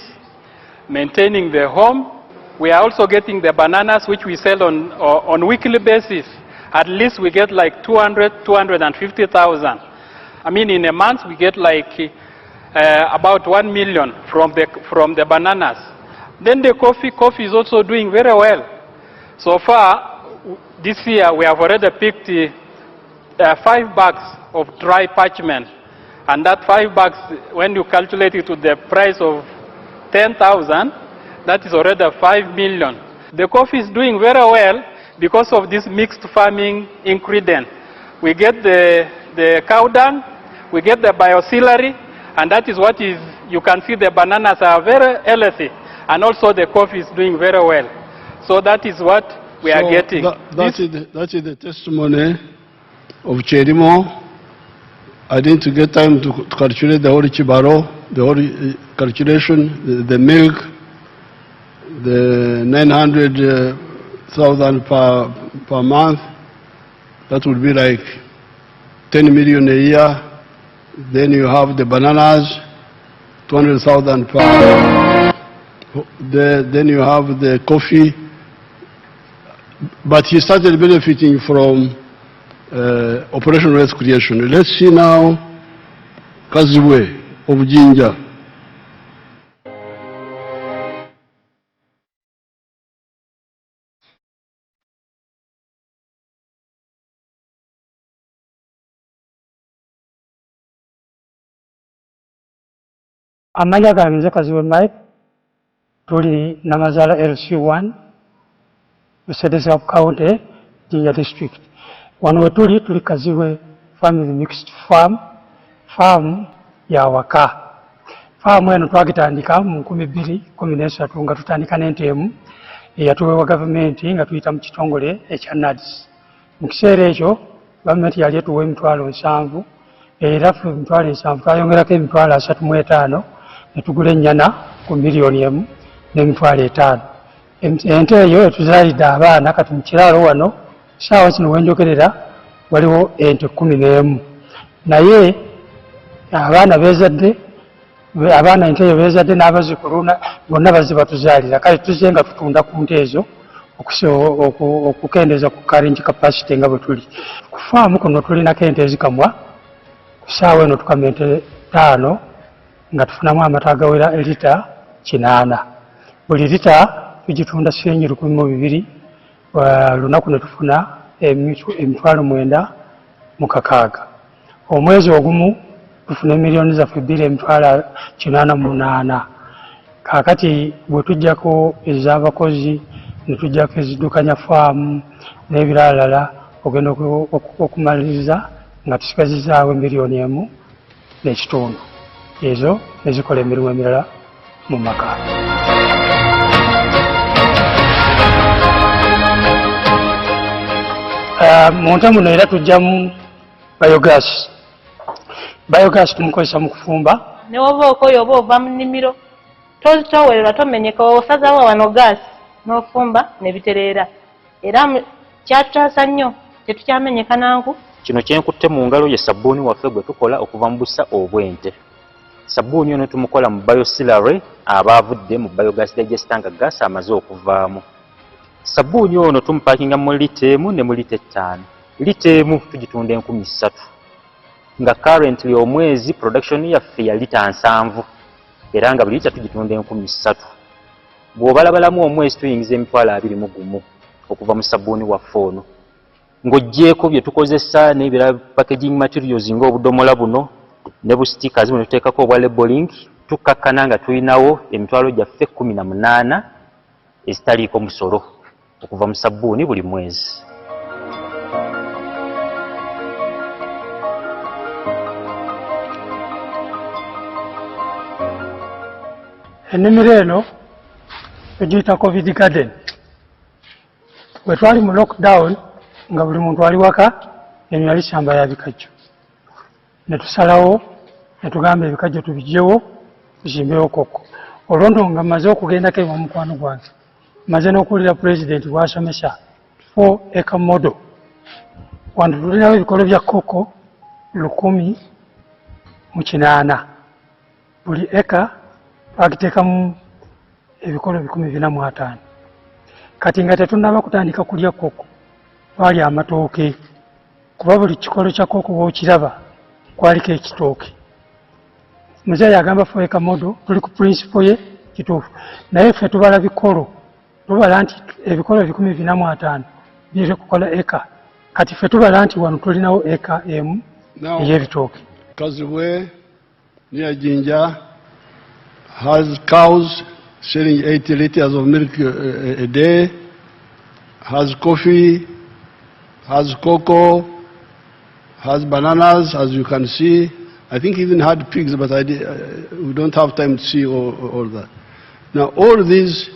maintaining the home. We are also getting the bananas, which we sell on weekly basis. At least we get like 250,000. I mean, in a month we get like about 1 million from the bananas. Then the coffee is also doing very well. So far, this year we have already picked 5 bags of dry parchment. And that 5 bags, when you calculate it to the price of 10,000, that is already 5 million. The coffee is doing very well because of this mixed farming ingredient. We get the cow dung, we get the bioauxiliary, and that is what is, you can see the bananas are very healthy, and also the coffee is doing very well. So that is what we are getting. That is the testimony of Cherimo. I didn't get time to calculate the whole Chibaro, the whole calculation, the milk, the 900,000 per month. That would be like 10 million a year. Then you have the bananas, 200,000 per. Then you have the coffee. But he started benefiting from Operation Wealth Creation. Let's see now Kaziwe of Jinja. Amanya ganze Kaziwe Mike, tuli Namazala LC1, Mercedes of County, Jinja District. Wano tuli Kaziwe Family Mixed Farm ya waka. Farm eno twagitandika mu 2013 nga tutandika n'entemu eyatuweebwa gavumenti nga tuyita mu kitongole ekya NADS. Mu kiseera ekyo gavumenti yali etuwa emitwalo 7 era emitwalo 7 twayongerako emitwalo 35 ne tugula ennyana ku miliyoni 1 n'emitwalo 5. Ente eyo etuzaalidde abaana kati mu kiraalo wano saawa kino wenjogerera waliwo ente 11 naye abaana bezadde abaana ente eyo bezadde n'abazikulu bonna bazze batuzaalira kale tuzze nga tutunda ku nte ezo okukendeeza ku carrying capacity nga bwe tuli ku faamu kuno tulinako ente ezikamwa ku saawa eno tukama ente 5 nga tufunamu amata agawera lita 8. Buli lita tugitunda shilingi 1200 lunaku ne tufuna emitwalo 9 mu 6. Omwezi ogumu tufuna miliyoni zaffe 2 emitwalo 88. Kaakati bwe tujjako ez'abakozi ne tujjako ezidukanya faamu n'ebiralala ogenda okumaliriza nga tusigazizaawo miliyoni 1 n'ekitundu. Ezo ezikola emirimu emirala mu maka. Mu nte muno era tujjamu biogas. Biogas tumukozesa mu kufumba. Ne woba okoyo oba ova mu nnimiro towererwa tomenyeka osazawo wano gaasi n'ofumba ne bitereera. Era kyatutaasa nnyo tetukyamenyeka nangu. Kino kyenkutte mu ngalo ye sabbuuni waffe gwe tukola okuva mu busa obw'ente. Sabbuuni ono tumukola mu bioauxiliary abaavudde mu biogas digester nga gaasi amaze okuvaamu. Sabbuuni ono tumupakinga mu lita 1 ne mu lita 5. lita emu tugitunda 3,000 nga currently omwezi production yaffe ya lita 7 era nga buli lita tugitunda 3,000. Bw'obalabalamu omwezi tuyingiza 21,000 okuva mu sabbuuni waffe ono. Ng'oggyeko bye tukozesa n'ebirala packaging materials ng'obudomola buno ne bu stickers buno tuteekako obwa labeling, tukkakkana nga tulinawo emitwalo gyaffe 18 ezitaliiko musolo okuva mu sabbuuni buli mwezi. Ennimiro eno egiyita COVID garden. Bwe twali mu lockdown nga buli muntu ali waka, eno yali ssamba ya bikajjo. Ne tusalawo ne tugamba ebikajjo tubigyewo tuzimbewo koko. Olwo nga mmaze okugendako ewa mukwano gwange, mmaze n'okuwulira pulezidenti bw'asomesa 4 acre model. Wano tulinawo ebikolo bya koko 1,800. Buli eka twagiteekamu ebikolo 450. Kati nga tetunnaba kutandika kulya koko, twali amatooke, kuba buli kikolo kya koko bw'okiraba kwaliko ekitooke. Muzeeyi agamba 4 acre model, tuli ku principle ye kituufu. Naye ffe tubala bikolo, tubala nti ebikolo 450 biri kukola eka. Kati ffe tubala nti wano tulinawo eka emu ey'ebitooke. Kazibwe near Jinja has cows selling 80 liters of milk a day, has coffee, has cocoa, has bananas, as you can see. I think he even had pigs, but we don't have time to see all that. Now, all these,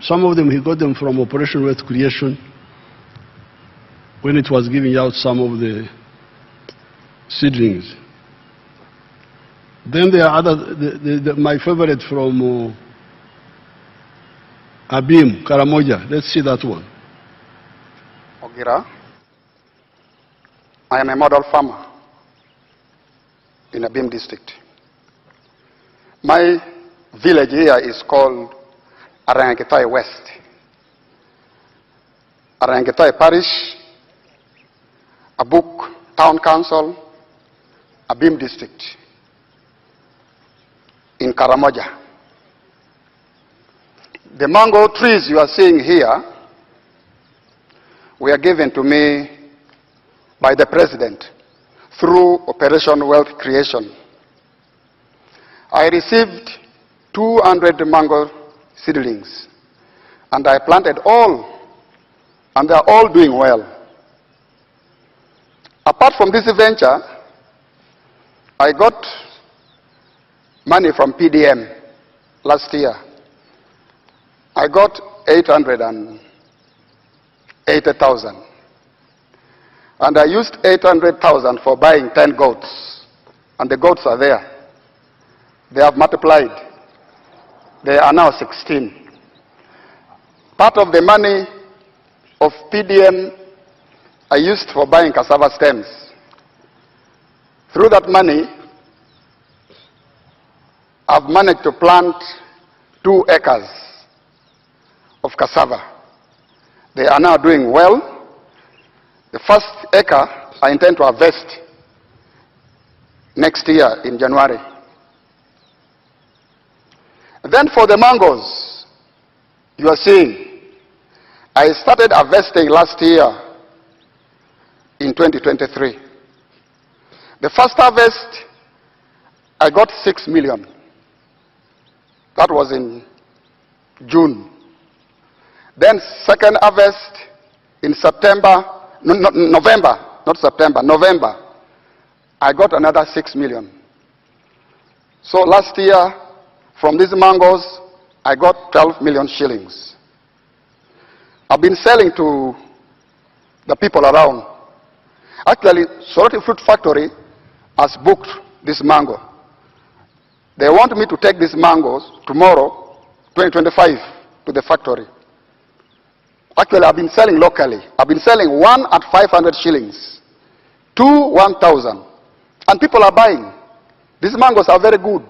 some of them, he got them from Operation Wealth Creation when it was giving out some of the seedlings. Then there are other, my favorite from Abim, Karamoja. Let's see that one. Ogira. I am a model farmer in Abim district. My village here is called Arangetai West. Arangetai Parish, Abuk Town Council, Abim district in Karamoja. The mango trees you are seeing here were given to me by the President through Operation Wealth Creation. I received 200 mango seedlings and I planted all, and they are all doing well. Apart from this venture, I got money from PDM last year. I got 880,000. And I used 800,000 for buying 10 goats. And the goats are there. They have multiplied. They are now 16. Part of the money of PDM I used for buying cassava stems. Through that money, I've managed to plant 2 acres of cassava. They are now doing well. The first acre I intend to harvest next year in January. Then for the mangoes, you are seeing, I started harvesting last year in 2023. The first harvest, I got 6 million. That was in June. Then second harvest in November, I got another 6 million. So last year, from these mangoes, I got 12 million shillings. I've been selling to the people around. Actually, Soroti Fruit Factory has booked this mango. They want me to take these mangoes tomorrow, 2025, to the factory. Actually, I've been selling locally. I've been selling 1 at 500 shillings, 2 1,000. And people are buying. These mangoes are very good.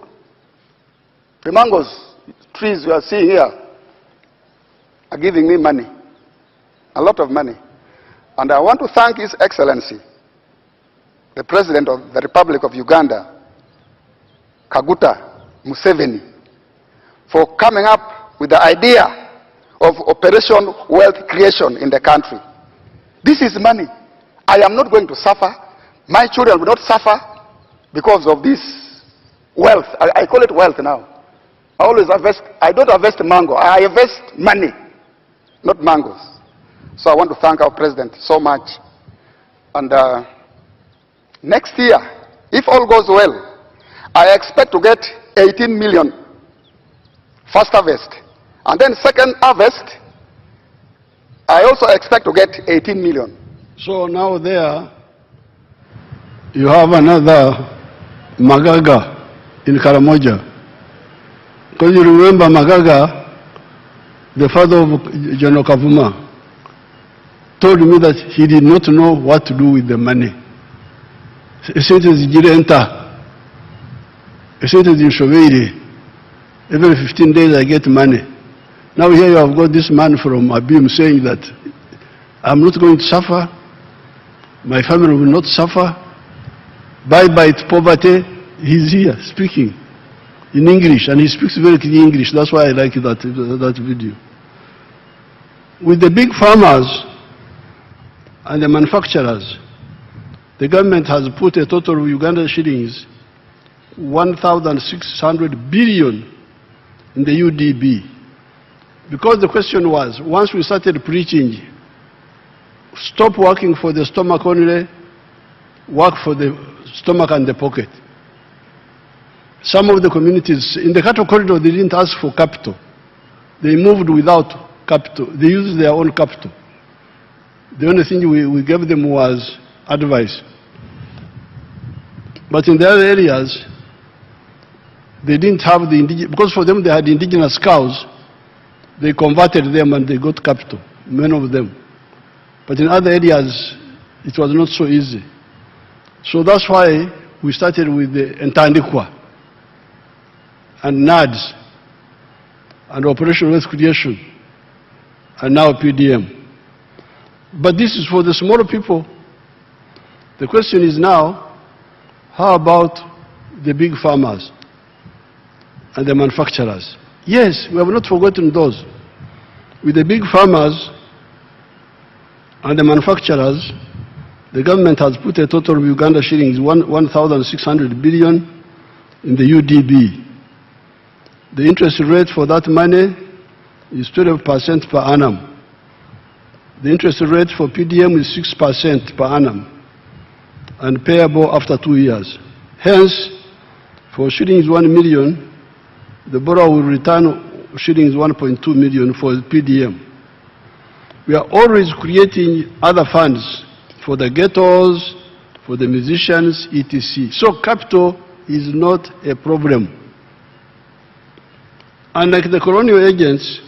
The mangoes, trees you are seeing here, are giving me money, a lot of money. And I want to thank His Excellency, the President of the Republic of Uganda, Kaguta Museveni, for coming up with the idea of Operation Wealth Creation in the country. This is money. I am not going to suffer. My children will not suffer because of this wealth. I call it wealth now. I always harvest. I don't harvest mango. I harvest money, not mangoes. So I want to thank our President so much. And next year, if all goes well, I expect to get 18 million first harvest. And then second harvest, I also expect to get 18 million. So now there, you have another Magaga in Karamoja. Because you remember Magaga, the father of General Kavuma, told me that he did not know what to do with the money. He said to the he said to the every 15 days I get money. Now here you have got this man from Abim saying that I'm not going to suffer, my family will not suffer, bye-bye to poverty. He's here speaking in English, and he speaks very clear English. That's why I like that video. With the big farmers and the manufacturers, the government has put a total of Uganda shillings 1,600 billion in the UDB. Because the question was, once we started preaching, stop working for the stomach only, work for the stomach and the pocket. Some of the communities, in the cattle corridor, they didn't ask for capital. They moved without capital. They used their own capital. The only thing we gave them was advice. But in the other areas, they didn't have the indigenous, because for them they had indigenous cows, they converted them and they got capital, many of them. But in other areas, it was not so easy. So that's why we started with the Entandikwa and NADS and Operation Wealth Creation and now PDM. But this is for the smaller people. The question is now, how about the big farmers and the manufacturers? Yes, we have not forgotten those. With the big farmers and the manufacturers, the government has put a total of Uganda shillings 1,600 billion in the UDB. The interest rate for that money is 12% per annum. The interest rate for PDM is 6% per annum and payable after 2 years. Hence, for shillings 1 million, the borrower will return shillings 1.2 million for PDM. We are always creating other funds for the ghettos, for the musicians, etc. So capital is not a problem. Unlike the colonial agents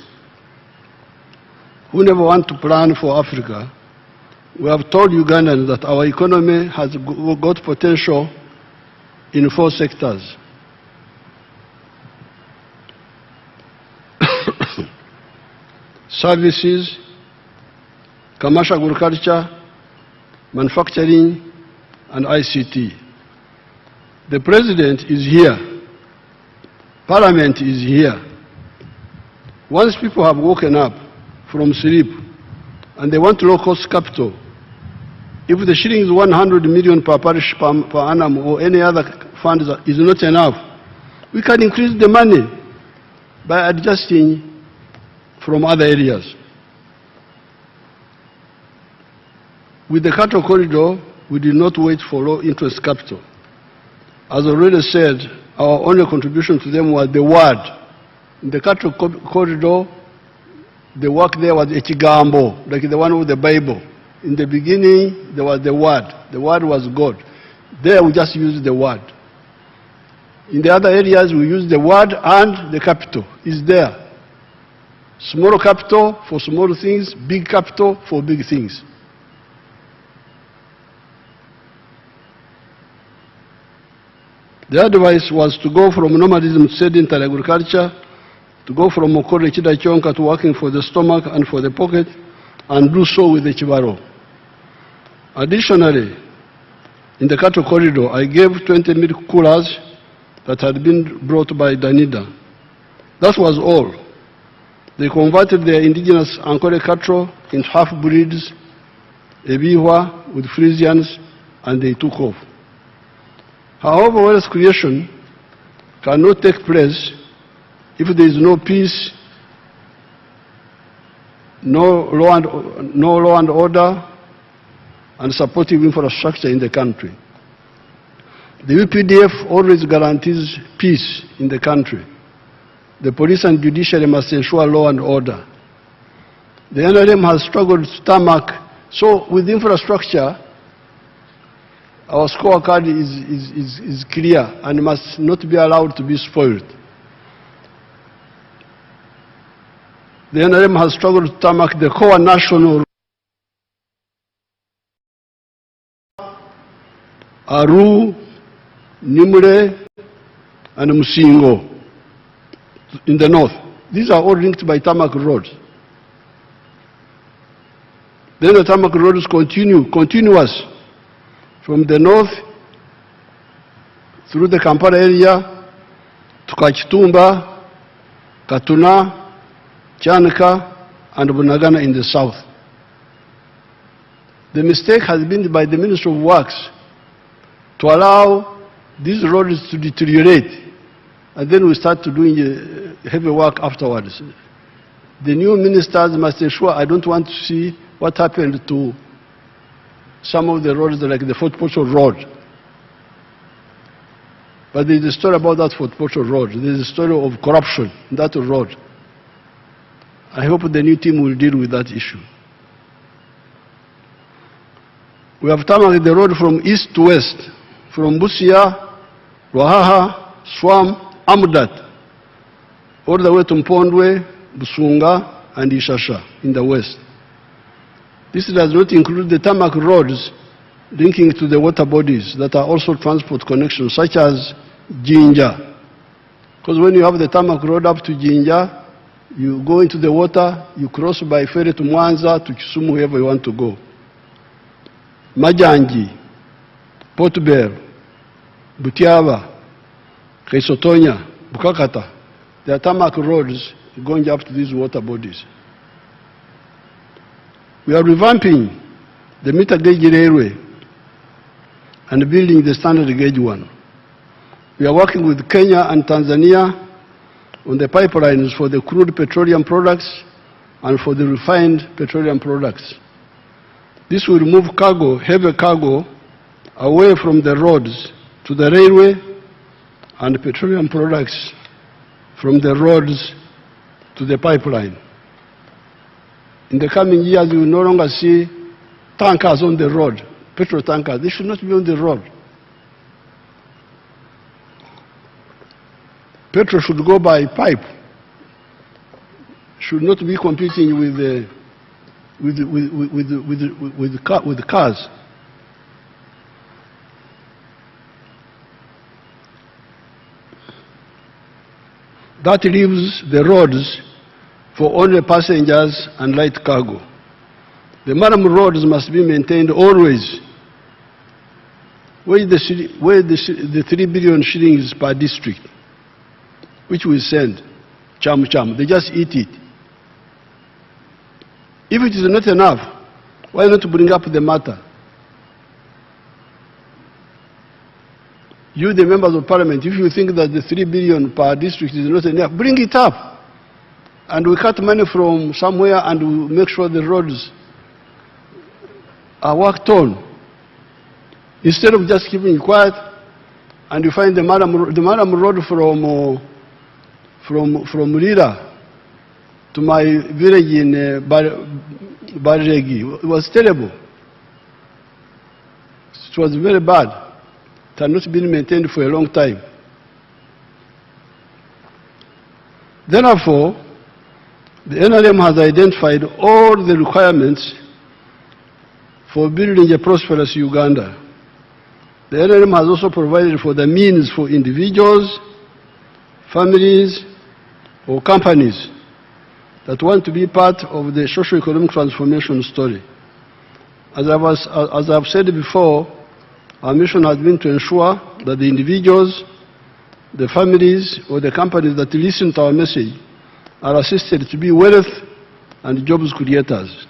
who never want to plan for Africa, we have told Ugandans that our economy has got potential in 4 sectors. Services, commercial agriculture, manufacturing, and ICT. The President is here. Parliament is here. Once people have woken up from sleep and they want low-cost capital, if the shillings 100 million per parish per annum or any other fund is not enough, we can increase the money by adjusting from other areas. With the cattle corridor, we did not wait for low-interest capital. As already said, our only contribution to them was the word. In the cattle corridor, the work there was echigambo, like the one with the Bible. In the beginning, there was the word. The word was God. There we just used the word. In the other areas, we use the word and the capital is there. Small capital for small things, big capital for big things. The advice was to go from nomadism to sedentary agriculture, to go from Okore Chida Chonka to working for the stomach and for the pocket, and do so with the Chibaro. Additionally, in the cattle corridor, I gave 20 milk coolers that had been brought by Danida. That was all. They converted their indigenous Ankole cattle into half-breeds, Ebiwa with Frisians, and they took off. However, wealth creation cannot take place if there is no peace, no law and order, and supportive infrastructure in the country. The UPDF always guarantees peace in the country. The police and judiciary must ensure law and order. The NRM has struggled to tarmac, so with infrastructure, our scorecard is clear and must not be allowed to be spoiled. The NRM has struggled to tarmac the core national Aru, Nimure, and Musingo in the north. These are all linked by tarmac roads. Then the tarmac roads continuous from the north through the Kampala area to Kachitumba, Katuna, Chanaka, and Bunagana in the south. The mistake has been by the Ministry of Works to allow these roads to deteriorate, and then we start to doing heavy work afterwards. The new ministers must ensure, I don't want to see what happened to some of the roads like the Fort Portal Road. But there is a story about that Fort Portal Road. There is a story of corruption in that road. I hope the new team will deal with that issue. We have tarmacked the road from east to west, from Busia, Ruahaha, Swam, Amudat, all the way to Mpondwe, Busunga, and Ishasha in the west. This does not include the tarmac roads linking to the water bodies that are also transport connections, such as Jinja. Because when you have the tarmac road up to Jinja, you go into the water, you cross by ferry to Mwanza, to Kisumu, wherever you want to go. Majanji, Port Bell, Butiaba, Kaisotonya, Bukakata, there are tarmac roads going up to these water bodies. We are revamping the meter gauge railway and building the standard gauge one. We are working with Kenya and Tanzania on the pipelines for the crude petroleum products and for the refined petroleum products. This will move cargo, heavy cargo, away from the roads to the railway, and petroleum products from the roads to the pipeline. In the coming years, you will no longer see tankers on the road, petrol tankers. They should not be on the road. Petrol should go by pipe, should not be competing with cars. That leaves the roads for only passengers and light cargo. The Maram roads must be maintained always. Where the 3 billion shillings per district, which we send, cham, they just eat it. If it is not enough, why not bring up the matter? You, the members of parliament, if you think that the 3 billion per district is not enough, bring it up. And we cut money from somewhere and we make sure the roads are worked on. Instead of just keeping quiet, and you find the Maram road from Lira to my village in Barregi. It was terrible. It was very bad. It had not been maintained for a long time. Therefore, the NRM has identified all the requirements for building a prosperous Uganda. The NRM has also provided for the means for individuals, families, or companies that want to be part of the socio-economic transformation story. As I've said before, our mission has been to ensure that the individuals, the families, or the companies that listen to our message are assisted to be wealth and jobs creators.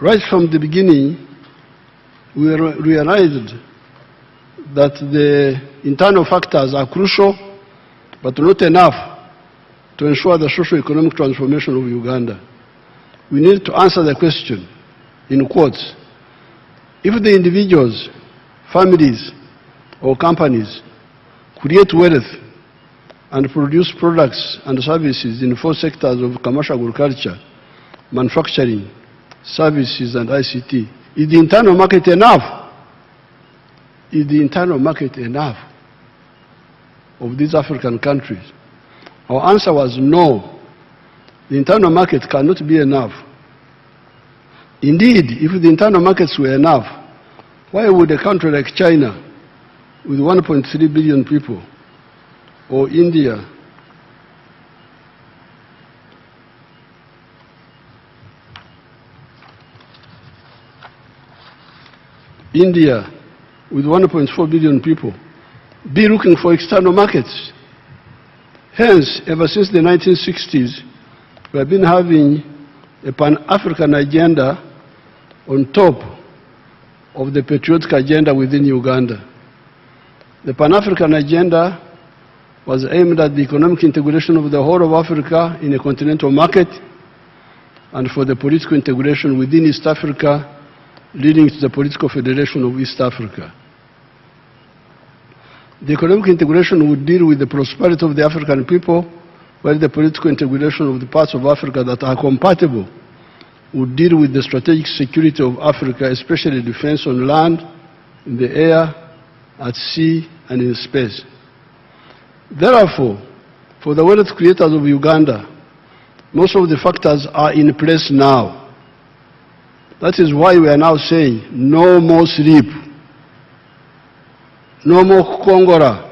Right from the beginning, we realized that the internal factors are crucial, but not enough to ensure the socio-economic transformation of Uganda. We need to answer the question, in quotes, if the individuals, families, or companies create wealth and produce products and services in 4 sectors of commercial agriculture, manufacturing, services, and ICT, is the internal market enough? Is the internal market enough of these African countries? Our answer was no. The internal market cannot be enough. Indeed, if the internal markets were enough, why would a country like China, with 1.3 billion people, or India, with 1.4 billion people, be looking for external markets? Hence, ever since the 1960s, we have been having a Pan-African agenda on top of the patriotic agenda within Uganda. The Pan-African agenda was aimed at the economic integration of the whole of Africa in a continental market and for the political integration within East Africa, leading to the political federation of East Africa. The economic integration would deal with the prosperity of the African people, while the political integration of the parts of Africa that are compatible would deal with the strategic security of Africa, especially defense on land, in the air, at sea, and in space. Therefore, for the wealth creators of Uganda, most of the factors are in place now. That is why we are now saying no more sleep, no more kukongora,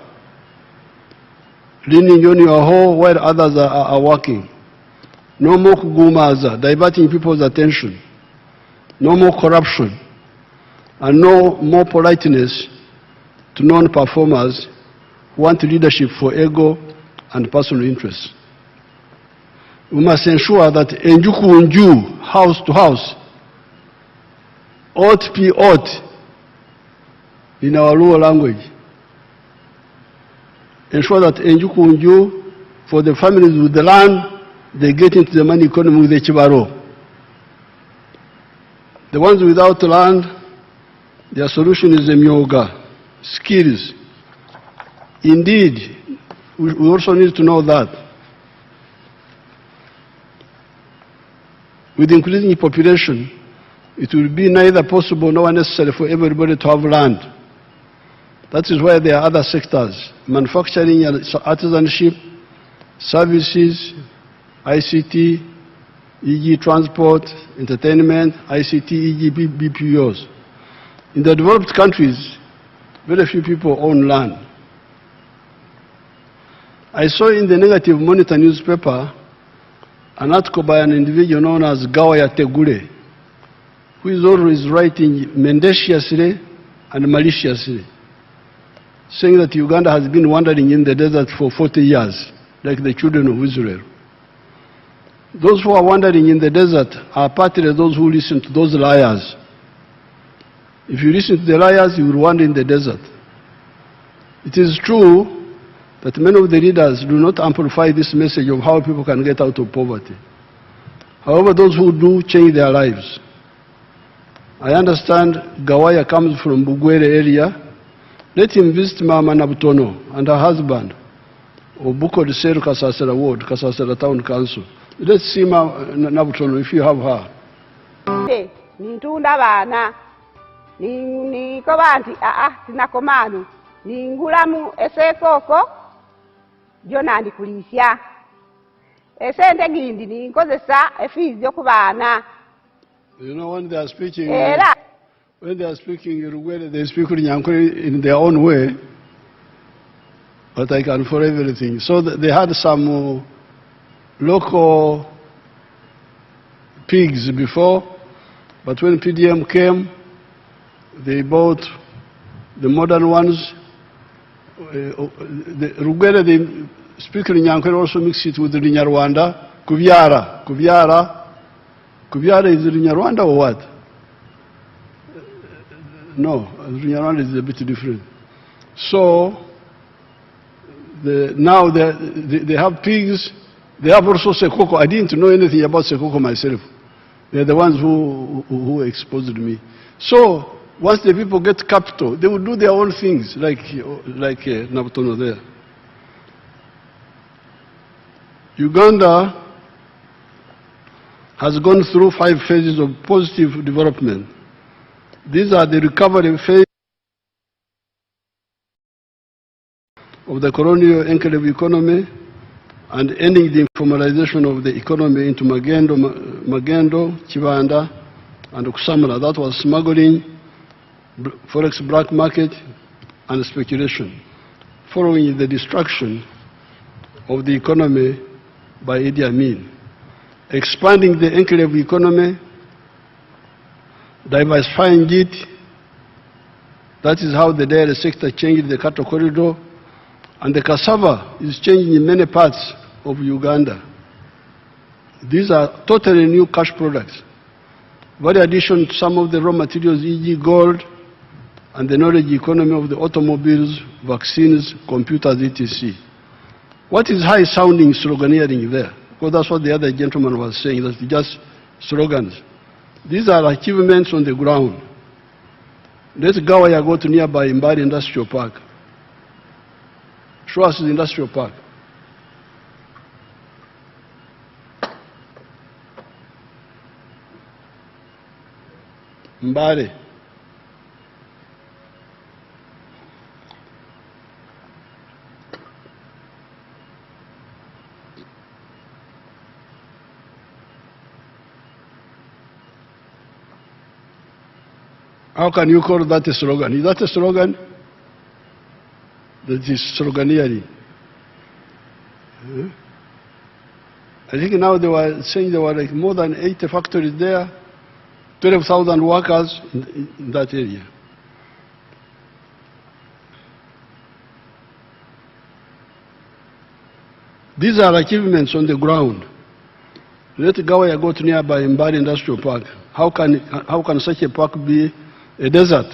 leaning on your hoe while others are working. No more kugumaza, diverting people's attention. No more corruption. And no more politeness to non-performers who want leadership for ego and personal interests. We must ensure that enjuku unju, house to house, ought be ought in our Luo language. Ensure that enjuku unju, for the families with the land, they get into the money economy with the chibaro. The ones without land, their solution is the myoga, skills. Indeed, we also need to know that with increasing population, it will be neither possible nor necessary for everybody to have land. That is why there are other sectors, manufacturing and artisanship, services, ICT, e.g. transport, entertainment, ICT, e.g. BPOs. In the developed countries, very few people own land. I saw in the Negative Monitor newspaper an article by an individual known as Gawaya Tegule, who is always writing mendaciously and maliciously, saying that Uganda has been wandering in the desert for 40 years, like the children of Israel. Those who are wandering in the desert are partly those who listen to those liars. If you listen to the liars, you will wander in the desert. It is true that many of the leaders do not amplify this message of how people can get out of poverty. However, those who do change their lives. I understand Gawaya comes from Bugwere area. Let him visit Mama Nabutono and her husband, Obuko de Seru Kasasera Ward, Kasasera Town Council. Let's see Nabutono if you have her. Nintunda bana niko banti sinakomanu ningulamu esekoko jona ndikulisya esente gindi ninkozesa efizi yo kubana. You know, when they are speaking Uruguay, they speak in their own way, but I can follow everything. So they had some local pigs before. But when PDM came, they bought the modern ones. The Rugwera, they speak Runyankore, also mix it with the Nyarwanda. Kubyara. Kubyara is the Nyarwanda or what? No, Nyarwanda is a bit different. So, now they have pigs. They have also Sekoko. I didn't know anything about Sekoko myself. They're the ones who exposed me. So, once the people get capital, they will do their own things, like Nabatono there. Uganda has gone through 5 phases of positive development. These are the recovery phase of the colonial enclave economy and ending the informalization of the economy into Magendo, Chibanda, and Kusamala. That was smuggling, forex black market, and speculation, following the destruction of the economy by Idi Amin. Expanding the enclave economy, diversifying it. That is how the dairy sector changed the cattle corridor, and the cassava is changing in many parts of Uganda. These are totally new cash products. Very addition to some of the raw materials, e.g. gold, and the knowledge economy of the automobiles, vaccines, computers, etc. What is high-sounding sloganeering there? Because that's what the other gentleman was saying, that's just slogans. These are achievements on the ground. Let's go where you go to nearby Mbari Industrial Park. Show us the industrial park. Mbari. How can you call that a slogan? Is that a slogan? That is sloganeering. I think now they were saying there were like more than 80 factories there, 12,000 workers in that area. These are achievements on the ground. Let Gawaya go to nearby Mbari Industrial Park. How can such a park be a desert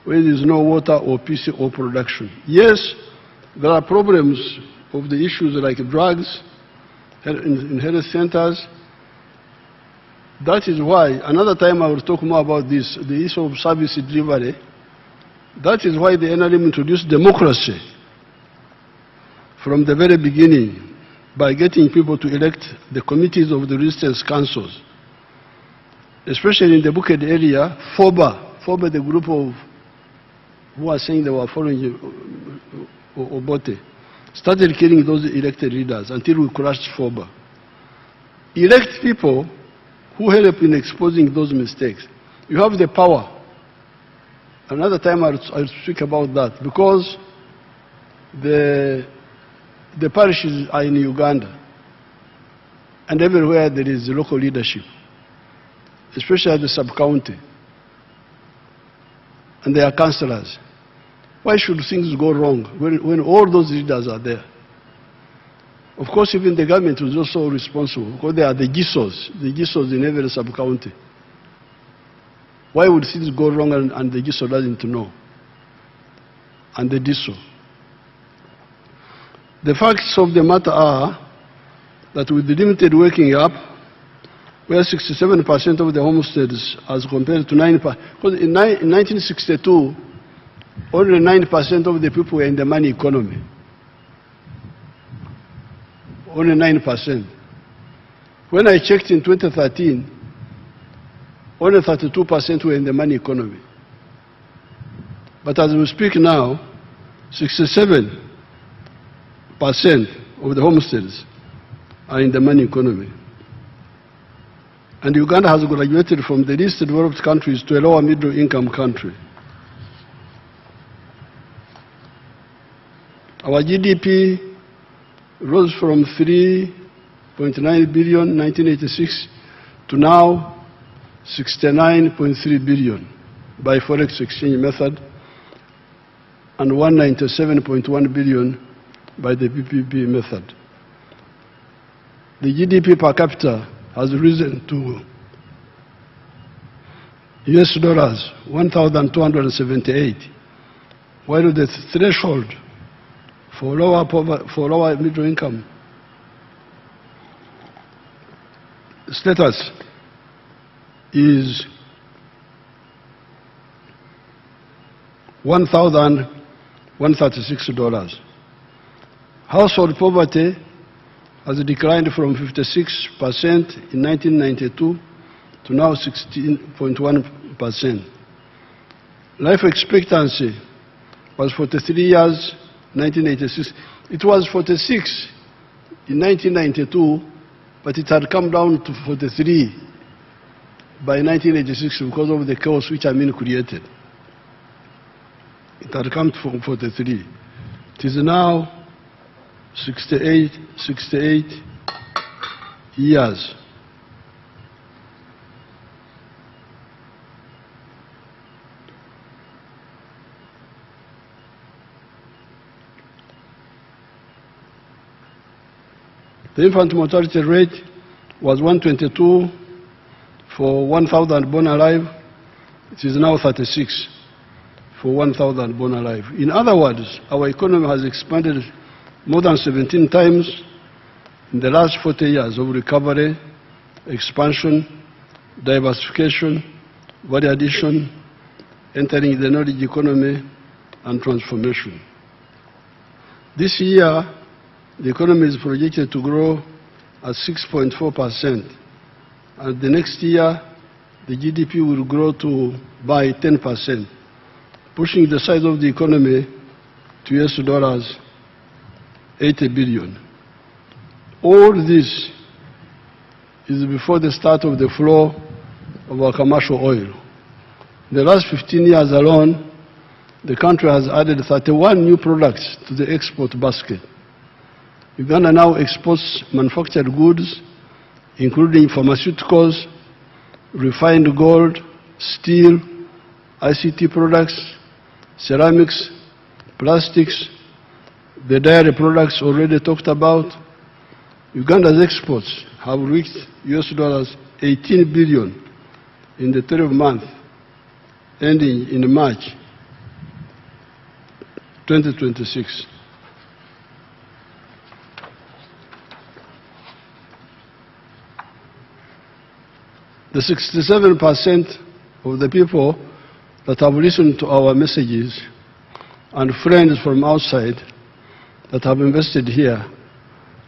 where there is no water or peace or production? Yes, there are problems of the issues like drugs in health centers. That is why, another time I will talk more about this, the issue of service delivery. That is why the NRM introduced democracy from the very beginning by getting people to elect the committees of the resistance councils. Especially in the Buked area, FOBA, the group of who are saying they were following Obote, started killing those elected leaders until we crushed FOBA. Elect people who help in exposing those mistakes. You have the power. Another time I'll speak about that, because the parishes are in Uganda, and everywhere there is local leadership, especially at the sub-county, and they are councillors. Why should things go wrong when all those leaders are there? Of course, even the government is also responsible, because they are the GISOs in every sub-county. Why would things go wrong and the GISO doesn't know? And the DISO. The facts of the matter are that with the limited waking up, where 67% of the homesteads as compared to 9%, because in 1962, only 9% of the people were in the money economy. Only 9%. When I checked in 2013, only 32% were in the money economy. But as we speak now, 67% of the homesteads are in the money economy. And Uganda has graduated from the least developed countries to a lower middle income country. Our GDP rose from 3.9 billion in 1986 to now 69.3 billion by forex exchange method, and 197.1 billion by the PPP method. The GDP per capita has risen to US dollars 1,278, while the threshold for lower middle income status is $1,136. Household poverty has declined from 56% in 1992 to now 16.1%. Life expectancy was 43 years in 1986. It was 46 in 1992, but it had come down to 43 by 1986 because of the chaos which Amin created. It had come to 43. It is now 68 years. The infant mortality rate was 122 for 1,000 born alive. It is now 36 for 1,000 born alive. In other words, our economy has expanded more than 17 times in the last 40 years of recovery, expansion, diversification, value addition, entering the knowledge economy, and transformation. This year, the economy is projected to grow at 6.4%, and the next year, the GDP will grow by 10%, pushing the size of the economy to US dollars 80 billion. All this is before the start of the flow of our commercial oil. In the last 15 years alone, the country has added 31 new products to the export basket. Uganda now exports manufactured goods, including pharmaceuticals, refined gold, steel, ICT products, ceramics, plastics, the dairy products already talked about. Uganda's exports have reached US dollars 18 billion in the 12 months ending in March 2026. The 67% of the people that have listened to our messages and friends from outside that have invested here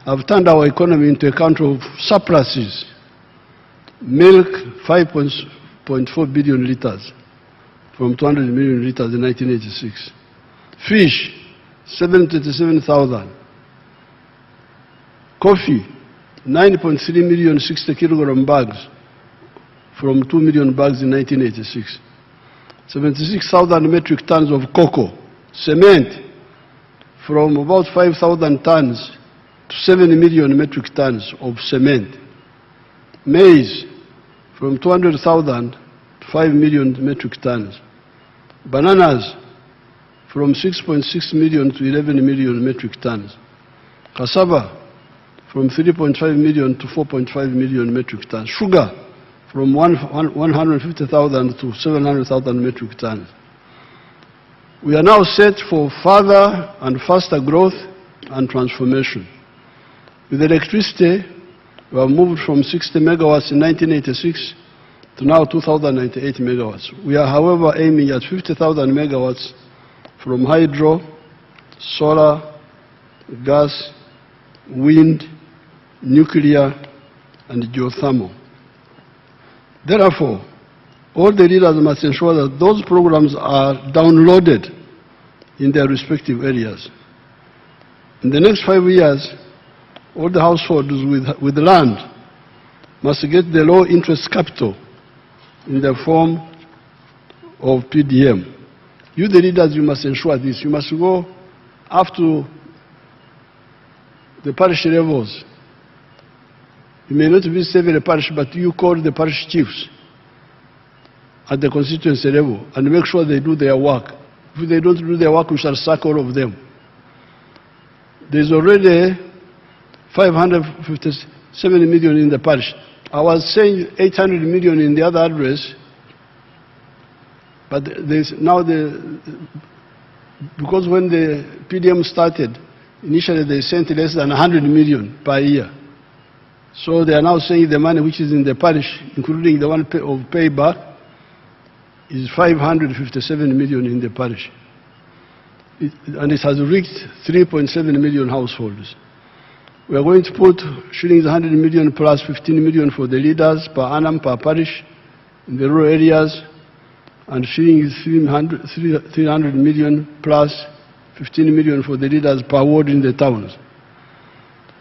have turned our economy into a country of surpluses. Milk, 5.4 billion liters from 200 million liters in 1986. Fish, 727,000. Coffee, 9.3 million 60 kilogram bags from 2 million bags in 1986. 76,000 metric tons of cocoa. Cement, from about 5,000 tons to 7 million metric tons of cement. Maize, from 200,000 to 5 million metric tons. Bananas, from 6.6 million to 11 million metric tons. Cassava, from 3.5 million to 4.5 million metric tons. Sugar, from 150,000 to 700,000 metric tons. We are now set for further and faster growth and transformation. With electricity, we have moved from 60 megawatts in 1986 to now 2,098 megawatts. We are, however, aiming at 50,000 megawatts from hydro, solar, gas, wind, nuclear, and geothermal. Therefore, all the leaders must ensure that those programs are downloaded in their respective areas. In the next 5 years, all the households with land must get the low interest capital in the form of PDM. You, the leaders, you must ensure this. You must go up to the parish levels. You may not visit every parish, but you call the parish chiefs at the constituency level and make sure they do their work. If they don't do their work, we shall sack all of them. There's already 557 million in the parish. I was saying 800 million in the other address, but there's now because when the PDM started, initially they sent less than 100 million per year. So they are now saying the money which is in the parish, including the one of payback, is 557 million in the parish. And it has reached 3.7 million households. We are going to put shillings 100 million plus 15 million for the leaders per annum per parish in the rural areas, and shillings 300 million plus 15 million for the leaders per ward in the towns.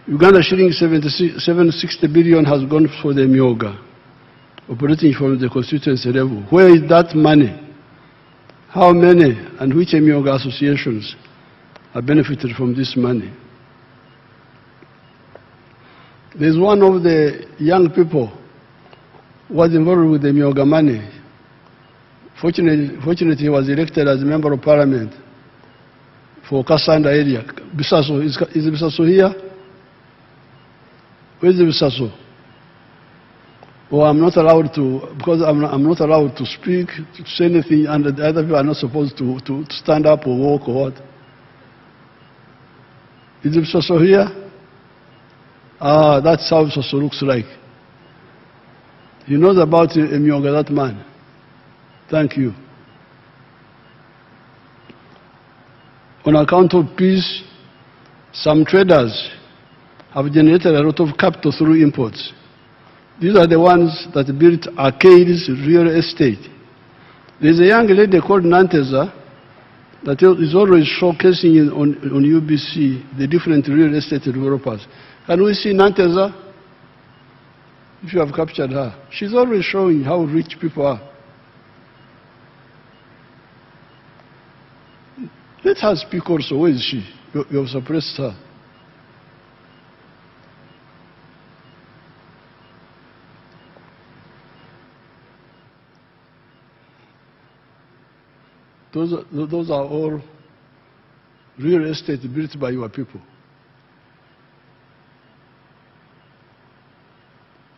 Uganda shillings 760 billion has gone for the Myoga, operating from the constituency level. Where is that money? How many and which Myoga associations have benefited from this money? There's one of the young people who was involved with the Myoga money. Fortunately, he was elected as a member of parliament for Kasanda area. Bisaso, is Bisaso here? Where is the Bisaso? Oh, I'm not allowed to, because I'm not allowed to speak, to say anything, and the other people are not supposed to stand up or walk or what. Is the Bisaso here? Ah, that's how Bisaso looks like. He knows about Myoga, that man. Thank you. On account of peace, some traders have generated a lot of capital through imports. These are the ones that built Arcade's real estate. There's a young lady called Nanteza that is always showcasing on UBC the different real estate developers. Can we see Nanteza? If you have captured her. She's always showing how rich people are. Let her speak also. Where is she? You have suppressed her. Those are all real estate built by your people.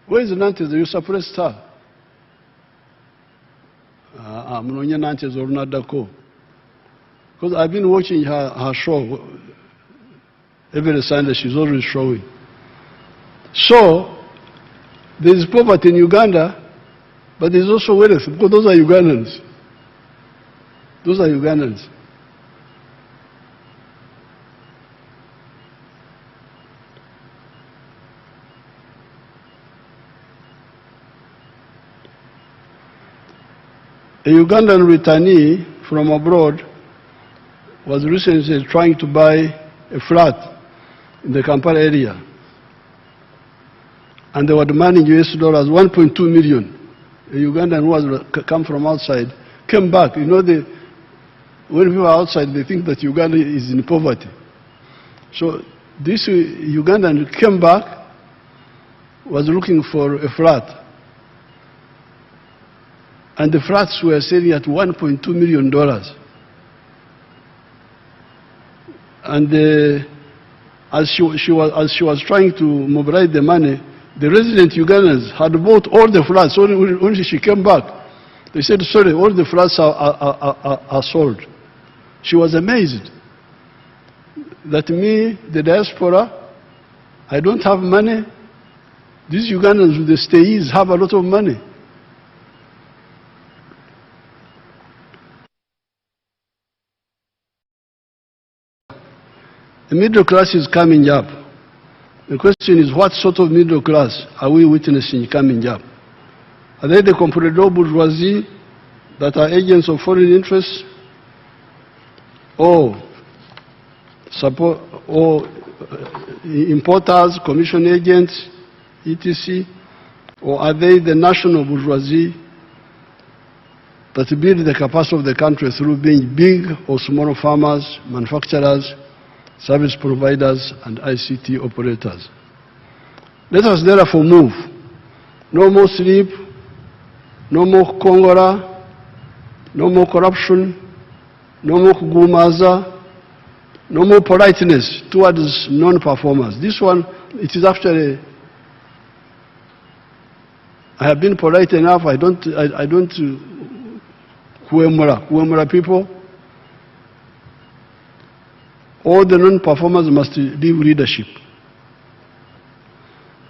Where is Nantes? You suppressed her. I'm not Nantes or Nadako. Because I've been watching her show every Sunday. She's always showing. So there is poverty in Uganda, but there's also wealth, because those are Ugandans. Those are Ugandans. A Ugandan returnee from abroad was recently trying to buy a flat in the Kampala area. And they were demanding US dollars 1.2 million. A Ugandan who has come from outside came back. You know, when people are outside, they think that Uganda is in poverty. So this Ugandan came back, was looking for a flat. And the flats were selling at $1.2 million. And as she was trying to mobilize the money, the resident Ugandans had bought all the flats. Only she came back, they said, sorry, all the flats are sold. She was amazed that me, the diaspora, I don't have money. These Ugandans with the stayees have a lot of money. The middle class is coming up. The question is, what sort of middle class are we witnessing coming up? Are they the comprador bourgeoisie that are agents of foreign interests? Or importers, commission agents, etc.? Or are they the national bourgeoisie that build the capacity of the country through being big or small farmers, manufacturers, service providers, and ICT operators? Let us therefore move. No more sleep, no more Kongora, no more corruption, no more kugumaza, no more politeness towards non-performers. This one, it is actually, I have been polite enough. I don't kuemura people. All the non-performers must leave leadership.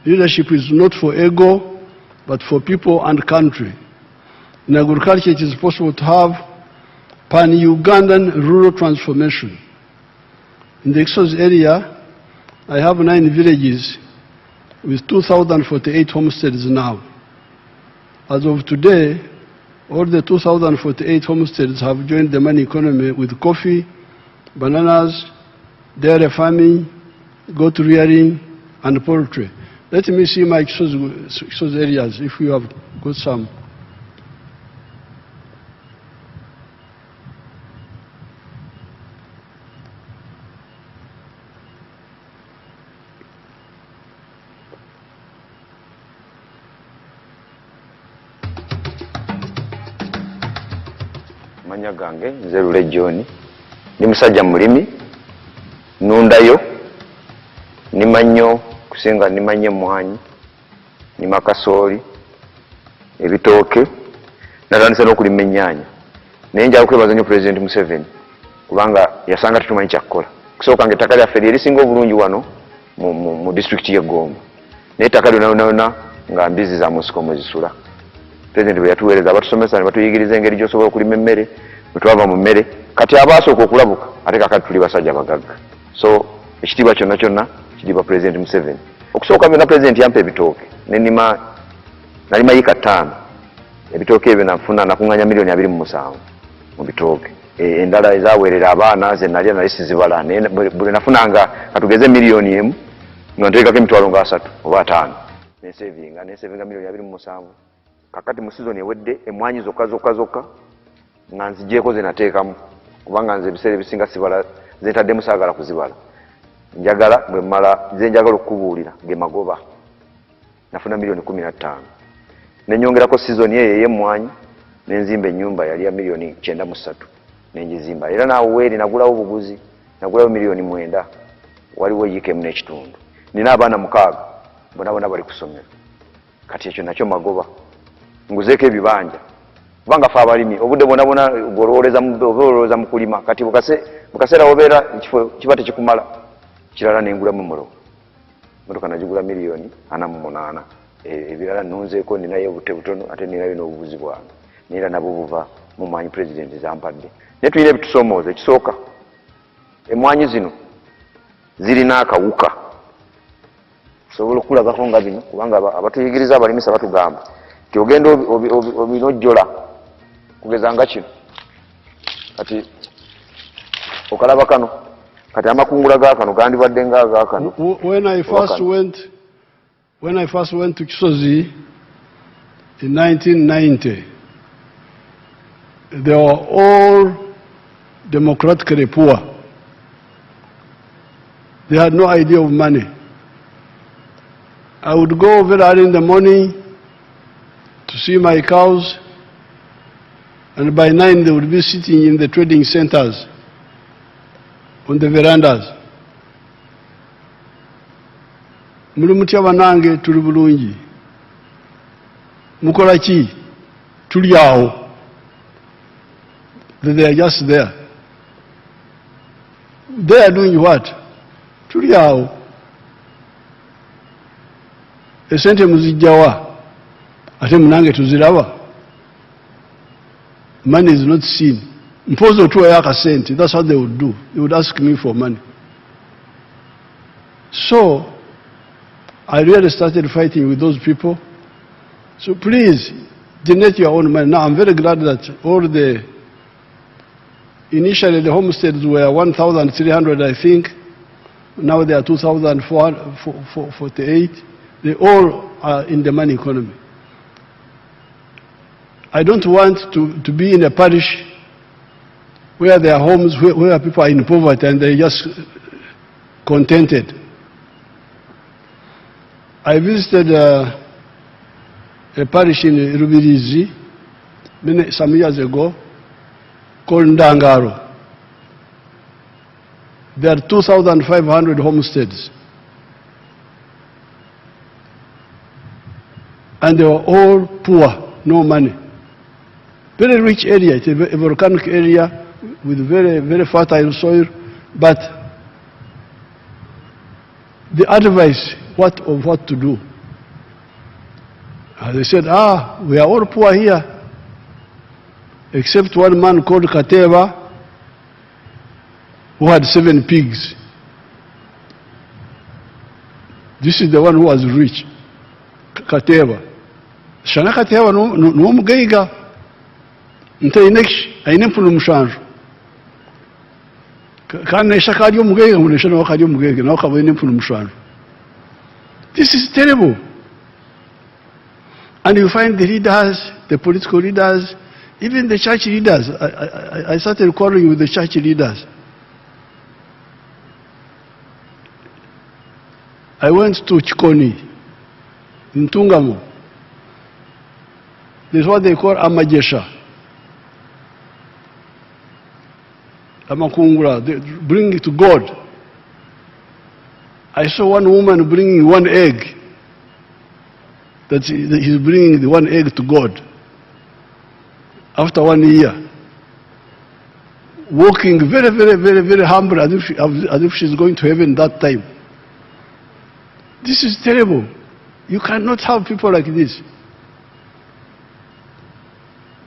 Leadership is not for ego, but for people and country. In agriculture, it is possible to have pan-Ugandan rural transformation. In the Exos area, I have 9 villages with 2,048 homesteads now. As of today, all the 2,048 homesteads have joined the money economy with coffee, bananas, dairy farming, goat rearing, and poultry. Let me see my Exos areas, if you have got some. Manya gange nzerule John ni musajja mulimi nundayo nimanyo kusinga nimanye mwanyi ni makasoli ebitooke natandise n'okulima ennyaanya naye njala kwebaza nnyo President Museveni kubanga yasanga tetumanyi kyakukola. Kusooka nga ettaka lyaffe lyerisinga obulungi wano mu disitulikiti y'e Gombo naye ettaka lyonna nga mbizi za musiko mwe zisula. President bwe yatuweereza abatusomesa ne batuyigiriza engeri gy'osobola okulima emmere bwe twava mu mmere kati abaasooka okulabuka ate kakati tuli basajja bagagga. So ekitiibwa kyonna kyonna kitiibwa President Museveni. Okusooka byonna President yampa ebitooke nalima yiika 5 ebitooke ebyo nakuŋŋanya $227 mu bitooke. Endala ezaweerera abaana ze nalya nali sizibala naye buli nafunanga katugeze $1,000,000 nga nteekako emitwalo nga 3 oba 5 nesevinga $227. Kakati mu season ewedde emwanyi zokka nga nzigyeko ze nateekamu kubanga nze ebiseera ebisinga sibala zentaddemu saagala kuzibala. Njagala bwe mmala ze njagala okukubuulira ge magoba nafuna $15,000,000 nenyongerako season eyo ey'emmwanyi nenzimba ennyumba yali ya $903 nenjizimba era naawe weeri nagulawo buguzi nagulawo $9,000,000 waliwo yiika emu n'ekitundu. Nina abaana 6 bonna bali ku ssomero kati ekyo nakyo magoba nguzeeko ebibanja kubanga fe abalimi obudde bwonna olowooza mu kulima kati bukaseera wobeera ekifo kiba tekikumala kirala nengulamu mulo motoka nagigula $48,000 ebirala nunzeeko ninayo obute butono ate ninayo n'obubuzi bwange neera nabo buva mu mwanyi President zampadde. Naye tulina ebitusoomooza. Ekisooka emmwanyi zino zirina akawuka sobola okulabako nga bino kubanga abatuyigiriza abalimisa batugamba nti ogenda obinojjola kugeza nga kino kati okalaba kano kati amakungula gaakano gandibadde nga agaakano. When I first went to Kisozi in 1990, they were all democratically poor. They had no idea of money. I would go very early in the morning to see my cows, and by 9 they would be sitting in the trading centers on the verandas. Muli mutya banange tuli bulungi mukola ki tuli awo. They are just there. They are doing what? Tuli awo. Esente muzijjawa ate munange tuziraba. Money is not seen. Mpozo otuwayo akasente. That's what they would do. They would ask me for money. So I really started fighting with those people. So please generate your own money. Now I'm very glad that initially the homesteads were 1,300, I think. Now they are 2,448. They all are in the money economy. I don't want to be in a parish where there are homes where people are in poverty and they're just contented. I visited a parish in Rubirizi some years ago. called Ndangaro. There are 2,500 homesteads. And they were all poor, no money. Very rich area, it's a volcanic area with very, very fertile soil, but the advice what to do. They said, we are all poor here, except one man called Kateba, who had 7 pigs. This is the one who was rich, Kateba. Shana Kateba no mugeiga. Nte inekshi, ainempulu mshanju. Kana ishaka aliyo mugeiga, muneshana waka aliyo mugeiga, na waka ainempulu mshanju. This is terrible. And you find the leaders, the political leaders, even the church leaders. I started quarreling with the church leaders. I went to Chikoni, in Tungamo. This is what they call Amajesha. Amakungura, they bring it to God. I saw one woman bringing 1 egg. That he's bringing the 1 egg to God. After 1 year. Walking very, very, very, very humble as if she's going to heaven that time. This is terrible. You cannot have people like this.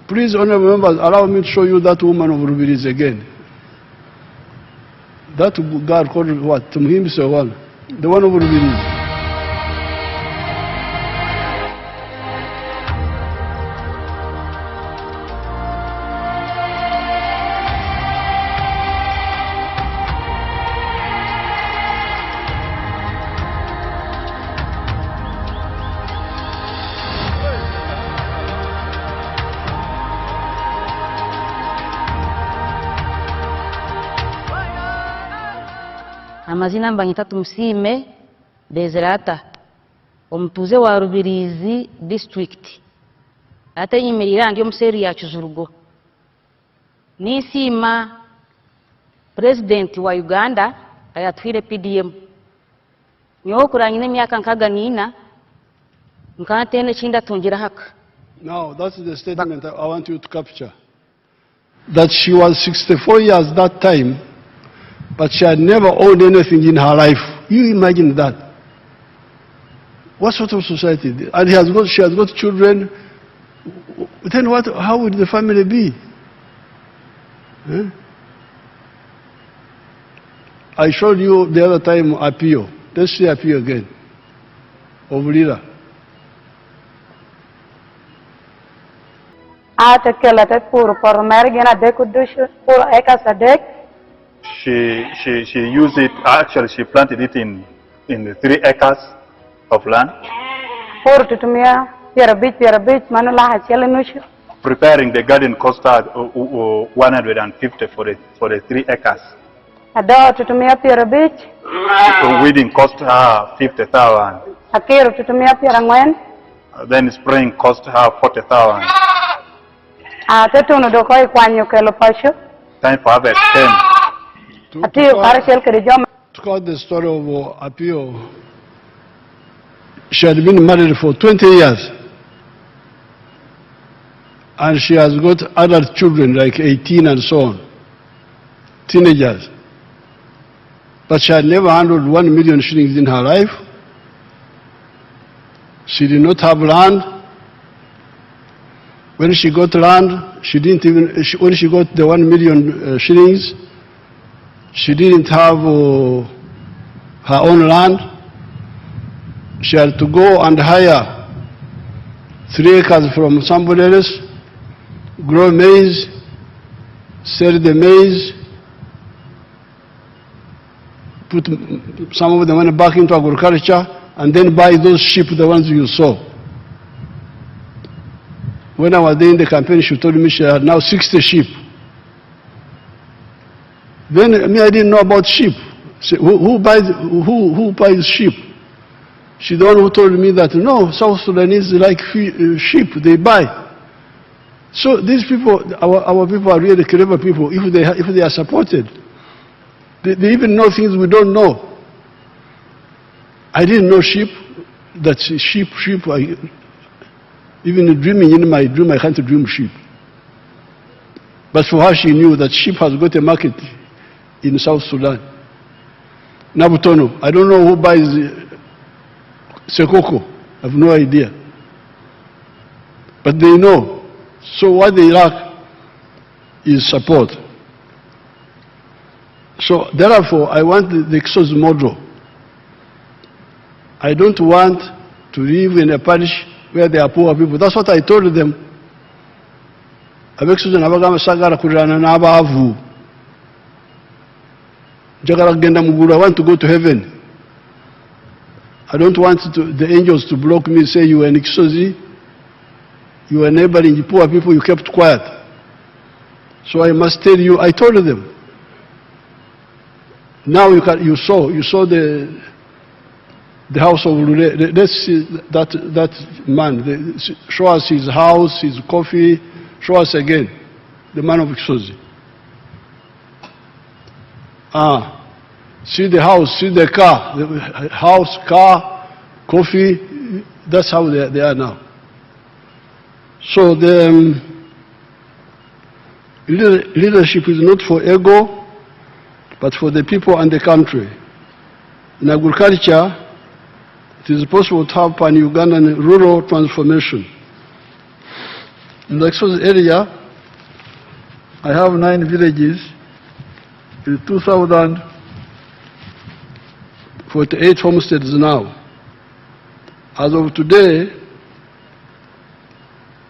Please, honorable members, allow me to show you that woman of Rubiris again. That God called what? Tumhim Sawal. The one of Rubiris. Amazina mbanyita Tumusime Dezerata omutuze wa Rubirizi district ate nyimirira ndi omuseri ya Kizurugo nisima president wa Uganda ayatwire PDM nyo kurangine myaka nkaga nina nkatene chinda tungira haka. Now that's the statement I want you to capture, that she was 64 years that time, but she had never owned anything in her life. You imagine that. What sort of society? And she has got children. Then what? How would the family be? I showed you the other time Appeal. Let's see Appeal again. Ovulira. She used it, actually she planted it in 3 acres of land. Preparing the garden cost her 150 for the 3 acres. Weeding cost her 50,000. Then spraying cost her 40,000. Time for harvest came. To cut the story of Apio, she had been married for 20 years. And she has got adult children, like 18 and so on, teenagers. But she had never handled 1 million shillings in her life. She did not have land. When she got land, she didn't even, when she got the 1 million shillings, she didn't have her own land. She had to go and hire 3 acres from somebody else, grow maize, sell the maize, put some of the money back into agriculture, and then buy those sheep, the ones you saw. When I was there in the campaign, she told me she had now 60 sheep. Then I didn't know about sheep. So who buys sheep? She's the one who told me that no, South Sudanese like sheep, they buy. So these people, our people are really clever people if they are supported. They even know things we don't know. I didn't know sheep, even dreaming in my dream, I can't dream sheep. But for her, she knew that sheep has got a market in South Sudan. Nabutono, I don't know who buys Sekoko, I have no idea. But they know. So what they lack is support. So therefore, I want the Exos model. I don't want to live in a parish where there are poor people. That's what I told them. Abexos nabagamba sagala kulirana n'abavu. Njagala kugenda mu ggulu. I want to go to heaven. I don't want the angels to block me, say you are an Exosi, you are neighboring the poor people, you kept quiet. So I must tell you, I told them. Now you saw the house of Lule. Let's see that man. Show us his house, his coffee. Show us again, the man of Exosi. See the house, see the car, the house, car, coffee. That's how they are now. So the leadership is not for ego, but for the people and the country. In agriculture, it is possible to have pan-Ugandan rural transformation. In the Exos area, I have 9 villages with 2,048 homesteads now. As of today,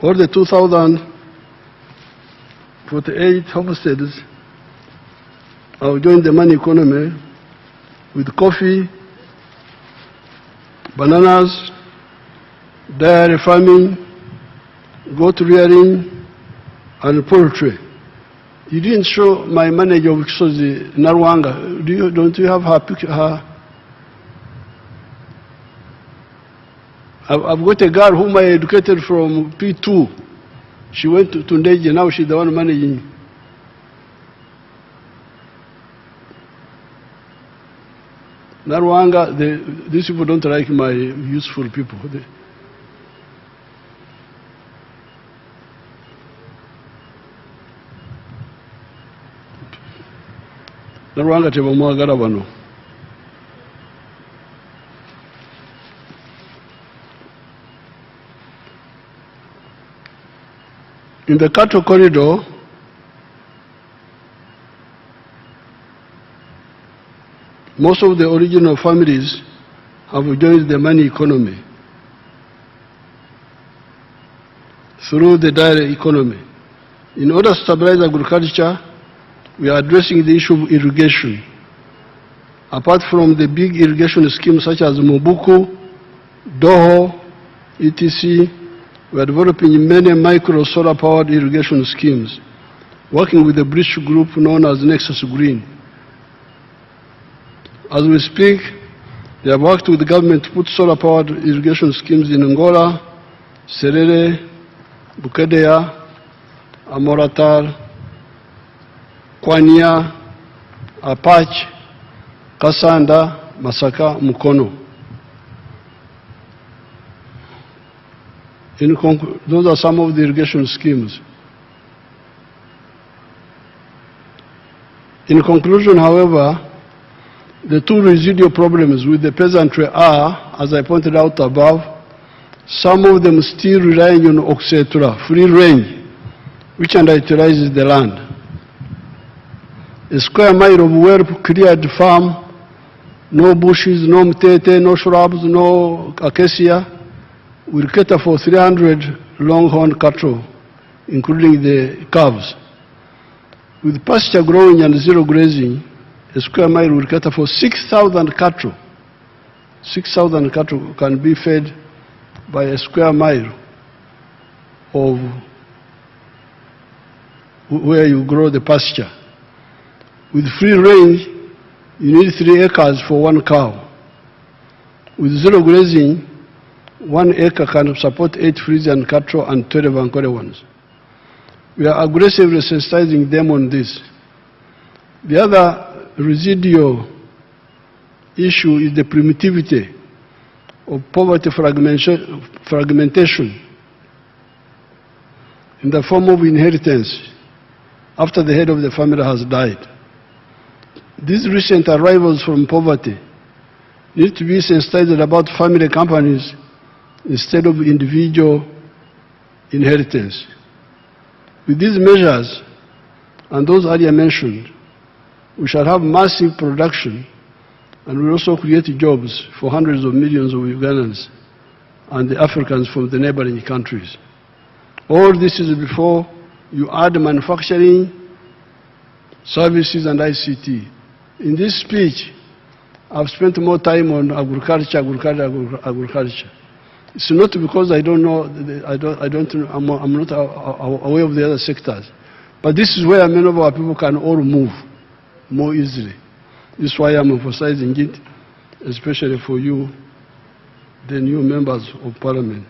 all the 2,048 homesteads have joined the money economy with coffee, bananas, dairy farming, goat rearing, and poultry. You didn't show my manager of Exosi, Narwanga. Don't you have her picture? I've got a girl whom I educated from P2. She went to Ndeje, now she's the one managing. Narwanga, these people don't like my useful people. Narwanga tebamwagala bano. In the cattle corridor, most of the original families have joined the money economy through the dairy economy. In order to stabilize agriculture, we are addressing the issue of irrigation. Apart from the big irrigation schemes such as Mobuku, Doho, etc., we are developing many micro solar powered irrigation schemes, working with the British group known as Nexus Green. As we speak, they have worked with the government to put solar powered irrigation schemes in Angola, Serere, Bukedea, Amoratar, Kwanya, Apache, Kasanda, Masaka, Mukono. Those are some of the irrigation schemes. In conclusion, however, the two residual problems with the peasantry are, as I pointed out above, some of them still relying on oxetra, free range, which underutilizes the land. A square mile of well-cleared farm, no bushes, no mtete, no shrubs, no acacia, will cater for 300 longhorn cattle, including the calves. With pasture growing and zero grazing, a square mile will cater for 6,000 cattle. 6,000 cattle can be fed by a square mile of where you grow the pasture. With free range, you need 3 acres for 1 cow. With zero grazing, 1 acre can support 8 Frisian cattle and 12 Ankole ones. We are aggressively sensitizing them on this. The other residual issue is the primitivity of poverty fragmentation in the form of inheritance after the head of the family has died. These recent arrivals from poverty need to be sensitized about family companies instead of individual inheritance. With these measures and those earlier mentioned, we shall have massive production and will also create jobs for hundreds of millions of Ugandans and the Africans from the neighboring countries. All this is before you add manufacturing, services and ICT. In this speech, I've spent more time on agriculture. It's not because I don't know, I'm not aware of the other sectors. But this is where many of our people can all move more easily. This is why I'm emphasizing it, especially for you, the new members of parliament.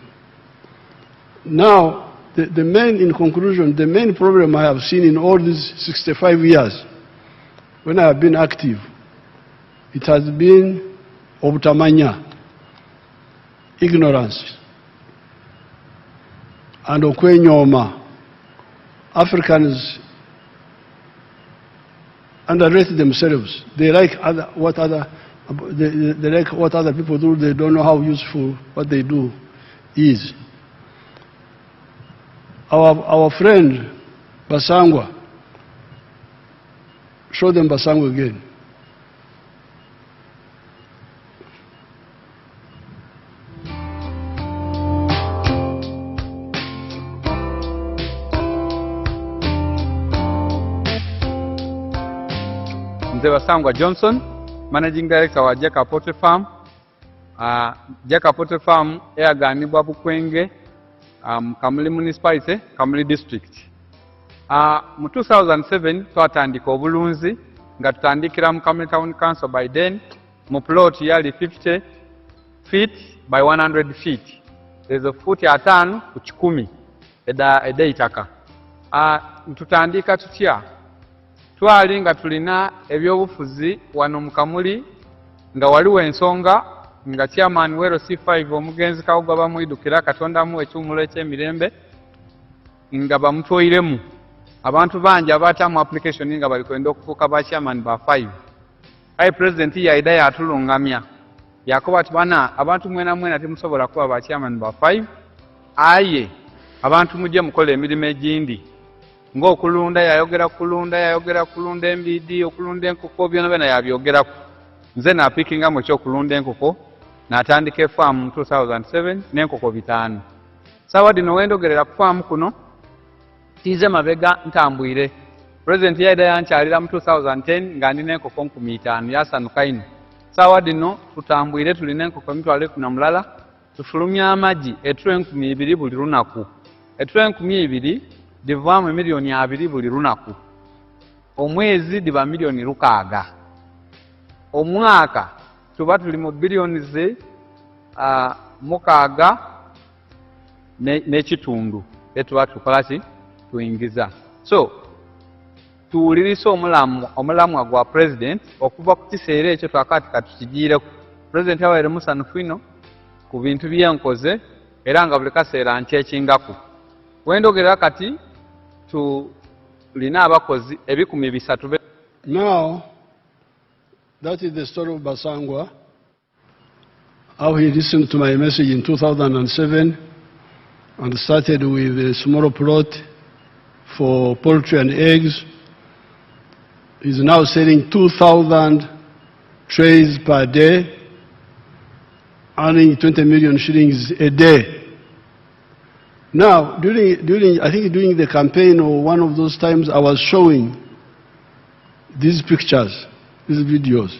Now, in conclusion, the main problem I have seen in all these 65 years, when I have been active, it has been obutamanya, ignorance, and okwenyoma. Africans underrate themselves. They like what other people do. They don't know how useful what they do is. Our friend Basangwa, show them Basangwa again. Basangwa Johnson, Managing Director wa Jeka Poultry Farm. Jeka Poultry Farm eyaganibwa Bukwenge, Kamuli Municipality, Kamuli District. Mu 2007 twatandika obulunzi nga tutandikira mu Kamuli Town Council by then mu plot yali 50 feet by 100 feet. There's a foot atano ku 10 eda itaka. Tutandika tutya twali nga tulina ebyobufuzi wano mu Kamuli nga waliwo ensonga nga chairman wero C5 omugenzi Kawuga bamwidukira Katonda mu ekyumulo eky'emirembe nga bamutoyiremu abantu bangi abatamu application nga bali kwenda okufuuka ba chairman ba 5. Ayi president yaida yatulungamya yakoba ati bana abantu mwena temusobola kuba ba chairman ba 5 aye abantu mujje mukola emirimu egindi ng'okulunda yayogera kulunda embidi okulunda enkoko byonna yabyogeraku. Nze napikinga mu ekyokulunda enkoko n'atandika efaamu mu 2007 n'enkoko 5. Sawa dino wendogerera ku faamu kuno tize mabega ntambwire. President yaida yankyalira mu 2010 nga ndina enkoko 5,000 yasanuka ino. Sawa dino tutambwire tulina enkoko 1,000 tufulumya amagi etule 2,000 buli lunaku. Etule 2,000 divaamu milioni 2 buli lunaku. Omwezi diba milioni 6. Omwaka tuba tuli mu bilioni ze 6 n'ekitundu etuba tukolaki tuyingiza. So tuwulirisa omulamwa gwa president okuva ku kiseera ekyo twakati katukigiireku. President yawaire musanufu ino ku bintu byenkoze era nga buli kaseera nkyekingaku. Wendogerera kati tulina abakozi 300. Now, that is the story of Basangwa, how he listened to my message in 2007 and started with a small plot for poultry and eggs. He's now selling 2,000 trays per day, earning 20 million shillings a day. Now, I think during the campaign or one of those times, I was showing these pictures, these videos.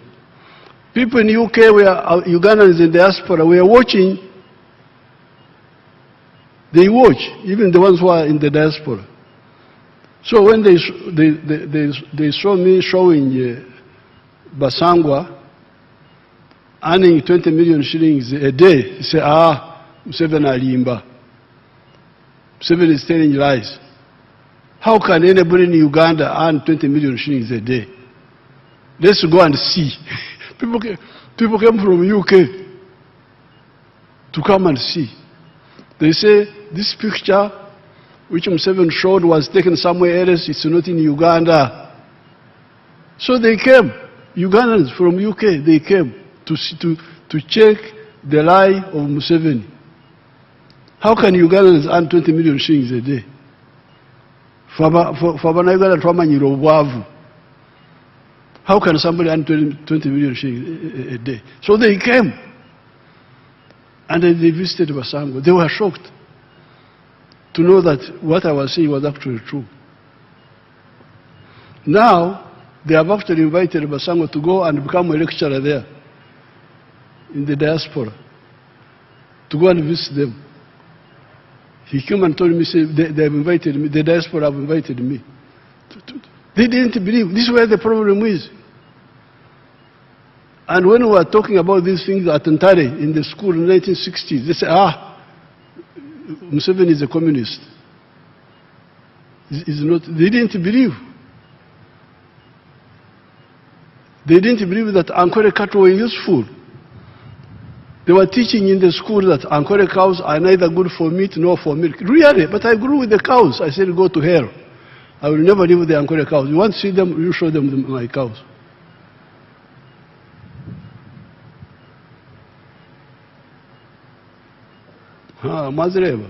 People in the UK, Ugandans in diaspora, were watching. They watch, even the ones who are in the diaspora. So when they saw me showing Basangwa earning 20 million shillings a day, they say, Museveni alimba. Museveni is telling lies. How can anybody in Uganda earn 20 million shillings a day? Let's go and see. People came from UK to come and see. They say this picture which Museveni showed was taken somewhere else, it's not in Uganda. So they came, Ugandans from UK, they came to check the lie of Museveni. How can Ugandans earn 20 million shillings a day? How can somebody earn 20 million shillings a day? So they came. And then they visited Basango. They were shocked to know that what I was saying was actually true. Now, they have actually invited Basango to go and become a lecturer there in the diaspora, to go and visit them. He came and told me, they have invited me, the diaspora have invited me. They didn't believe. This is where the problem is. And when we were talking about these things at Ntare in the school in the 1960s, they said, Museveni is a communist. He's not. They didn't believe. They didn't believe that Ankole cattle were useful. They were teaching in the school that Ankole cows are neither good for meat nor for milk. Really? But I grew with the cows. I said, go to hell. I will never live with the Ankole cows. You want to see them, you show them my cows. Mazreba.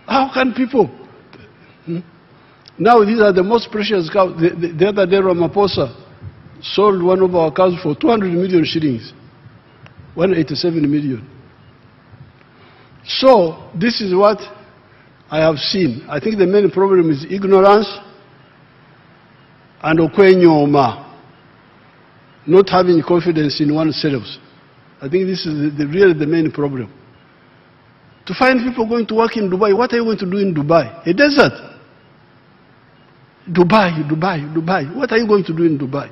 How can people? Now these are the most precious cows. The other day Ramaphosa sold one of our cows for 200 million shillings. 187 million. So this is what I have seen. I think the main problem is ignorance and okwenyoma, not having confidence in oneself. I think this is really the main problem. To find people going to work in Dubai, what are you going to do in Dubai? A desert. Dubai. What are you going to do in Dubai?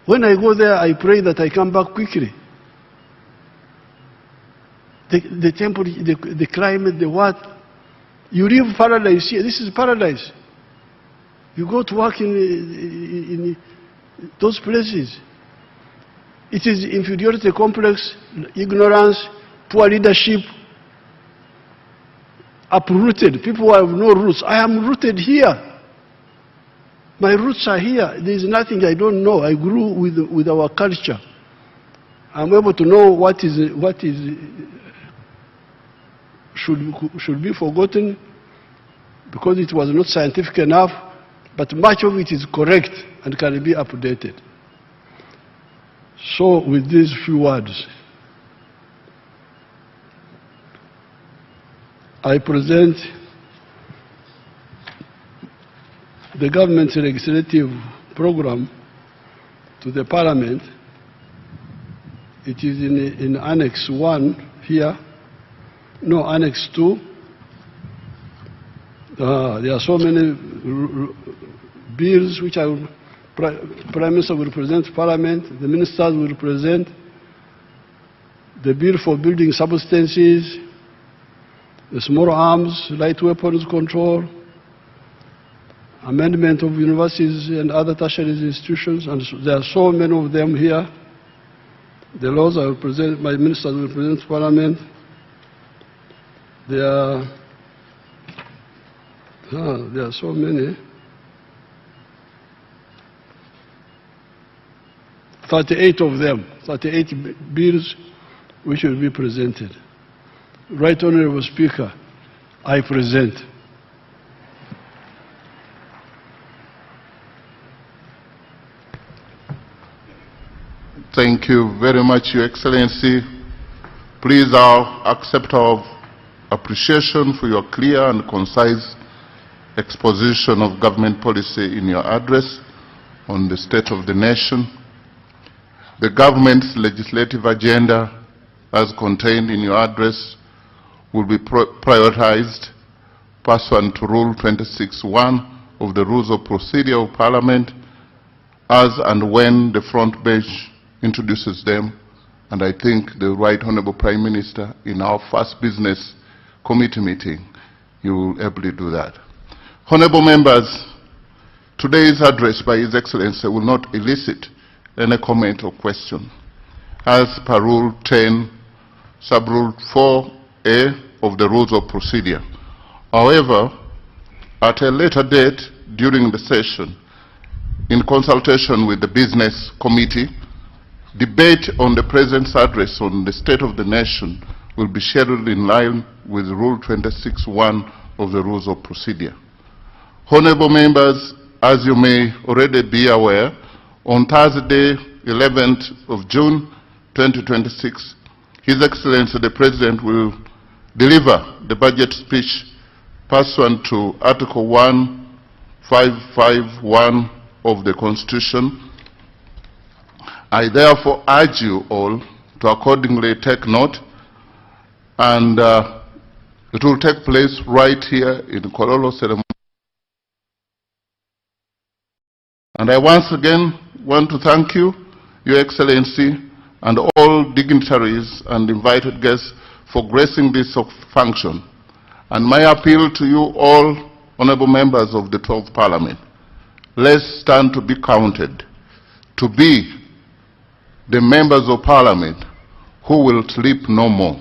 When I go there, I pray that I come back quickly. The temperature, the climate, the what. You live paradise here. This is paradise. You go to work in those places. It is inferiority complex, ignorance, poor leadership, uprooted. People have no roots. I am rooted here. My roots are here. There is nothing I don't know. I grew with our culture. I'm able to know what should be forgotten because it was not scientific enough, but much of it is correct and can be updated. So with these few words, I present the government's legislative program to the Parliament. It is in Annex 1 here. No, Annex 2. There are so many bills which Prime Minister will present to Parliament, the ministers will present the bill for building substances, the small arms, light weapons control, amendment of universities and other tertiary institutions, and there are so many of them here. The laws I will present, my ministers will present to Parliament. There are so many. 38 of them, 38 bills which will be presented. Right Honorable Speaker, I present. Thank you very much, Your Excellency. Please accept our appreciation for your clear and concise exposition of government policy in your address on the state of the nation. The government's legislative agenda, as contained in your address, will be prioritized pursuant to Rule 26(1) of the Rules of Procedure of Parliament, as and when the front bench introduces them. And I think the Right Honourable Prime Minister, in our first business committee meeting, you will ably do that. Honorable members, today's address by His Excellency will not elicit any comment or question, as per Rule 10, Sub-Rule 4A of the Rules of Procedure. However, at a later date during the session, in consultation with the Business Committee, debate on the President's address on the state of the nation will be scheduled in line with Rule 26(1) of the Rules of Procedure. Honorable members, as you may already be aware, on Thursday, 11th of June 2026, His Excellency the President will deliver the budget speech pursuant to Article 1551 of the Constitution. I therefore urge you all to accordingly take note, and it will take place right here in Kololo Ceremonial. And I once again want to thank you, Your Excellency, and all dignitaries and invited guests for gracing this function. And my appeal to you all, honorable members of the 12th Parliament, let's stand to be counted, to be the members of Parliament who will sleep no more,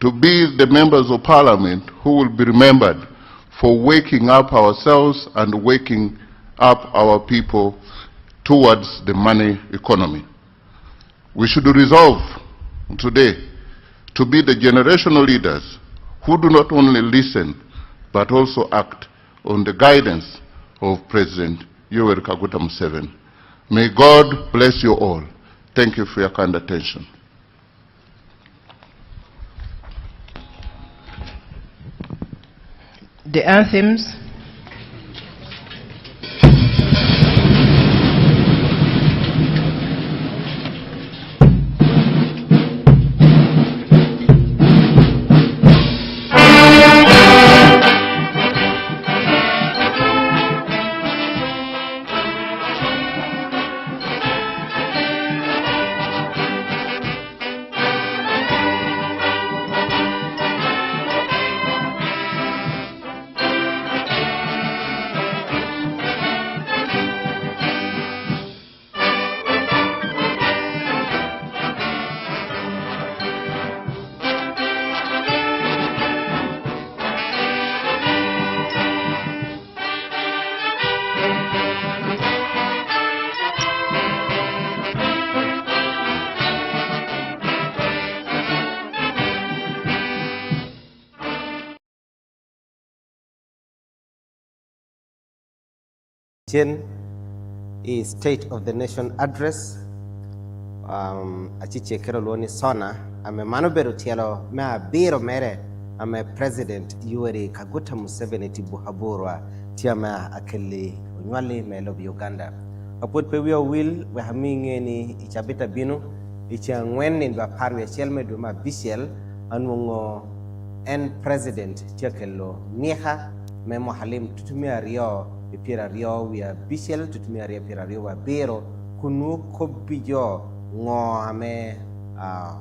to be the members of Parliament who will be remembered for waking up ourselves and waking up our people towards the money economy. We should resolve today to be the generational leaders who do not only listen but also act on the guidance of President Yoweri Kaguta Museveni. May God bless you all. Thank you for your kind attention. The anthems. Is State of the Nation Address. Achiche Keroloni Sona, I'm a Manubero Tielo, Mea Biro Mere, I'm a President Yoweri Kaguta Museveni Tibuhaburwa, Tiama Akeli, Unwali, Melo Uganda. Aput Pewio will, we have any Ichabita Bino, Ichangwen in the Parwe Chelme Duma Bishel, Anungo, and President Tiakelo, Nieha, Memo Halim Tutumia Rio. Pira rio wia bishel tutumia ria pira rio wa bero kunu kobijo ngo ame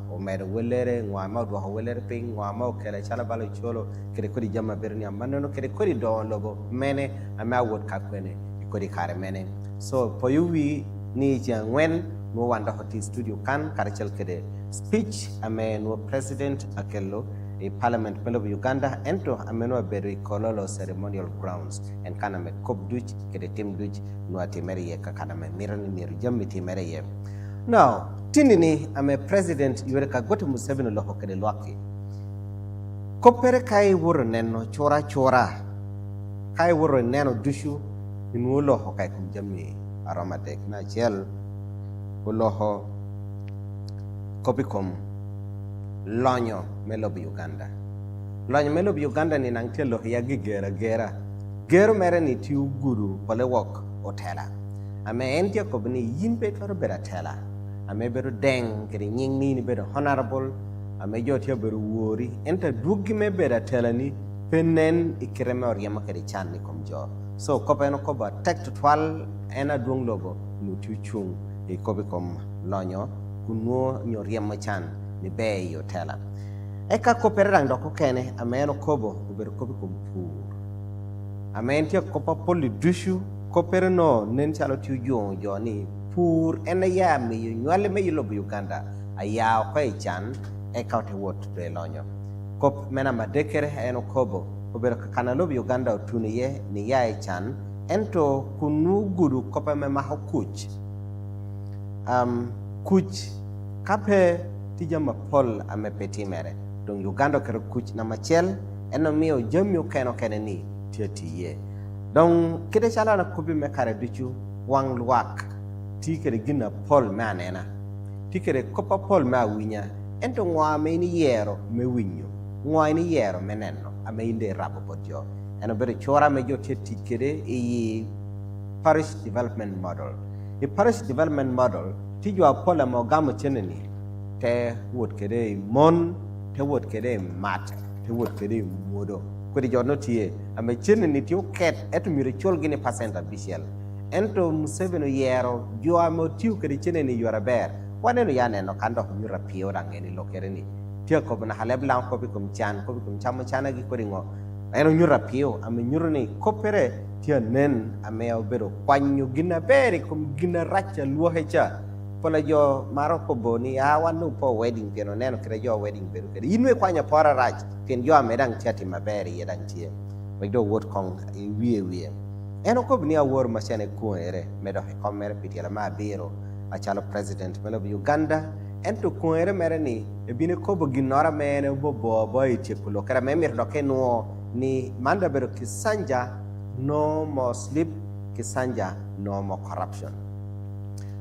omer welere ngo ama do welere ping ngo ama kele chala balo cholo kere kodi jama berni amano kere kodi do logo mene ama wot kakwene kodi kare mene so for you we ni jangwen no wanda hoti studio kan karachel kede speech ame no president akello a parliament fellow of Uganda ento ameno beru Kololo Ceremonial Grounds and kana me kop duch kede tim duch no atimeriye ka kana me mirani miru jammi timeriye now tinini ame president Yoweri Kaguta Museveni lo hokede lwaki kopere kai wuro neno chora kai wuro neno dushu inulo hokai kum jammi aromatek na chel uloho kopikom Lonyo Melob Uganda. Lonyo Melob Uganda ni nang telo yagi gera. Gero mere ni tiu guru pole wok otela. Ame entia kobni yimpe toro bera tela. Ame beru deng kiri nying ni beru honorable. Ame jotia beru wori. Enta dugi me bera tela ni penen ikireme oriama kiri chan ni komjo. So kopa eno koba tek to 12 ena duong logo nutiu chung kobi kom lonyo kunuo nyoriama chan ni bay yo tela. eka kopere rang doko kene ameno kobo ubero kobi kumpur amen tia kopa poli dushu kopere no nen chalo tiu jo ni pur ena ya mi nywale me yulo Uganda aya ko ichan eka te wot to lonyo kop mena madekere eno kobo ubero kana lo Uganda otuniye ni ya ichan ento kunu gudu kopa me mahokuch kuch kape tija mapol ame peti mere dong Uganda kero kuch na machel eno mio jamio keno keneni tiye dong kide chala na kubi me kare duchu wang luak ti kere gina pol manena ti kere kopa pol ma winya ento ngwa me ni yero me winyo ngwa ni yero meneno ame inde rabo bodjo eno bere chora me jo ti kere parish development model parish development model ti jo pola mo gamo cheneni te wot kede mon te wot kede mat te wot kede modo ko di jono tie ame cheneni ti oket eto mire chol gine percent official ento Museveni yero jo amo tiu kede cheneni yora ber waneno yane no kando nyura pio rangeni lokereni ti ko na halebla ko bi kum chan ko bi kum chamo chana gi ko ringo eno nyura pio ame nyurni kopere ti nen ame obero kwanyu gina beri kum gina racha luohecha pola jo maroko boni wanu po wedding piano neno kire jo wedding beru kire inwe kwanya pora rach ken jo amedang chati maberi yedang tie wegdo wot kong wie eno ko bni awor masiane kuere medo komere pitiala ma biro achalo president melo Uganda ento kuere mere ni ebine ko ginora mene bobo itikulo kara memir dokeno ni manda beru kisanja no more sleep kisanja no more corruption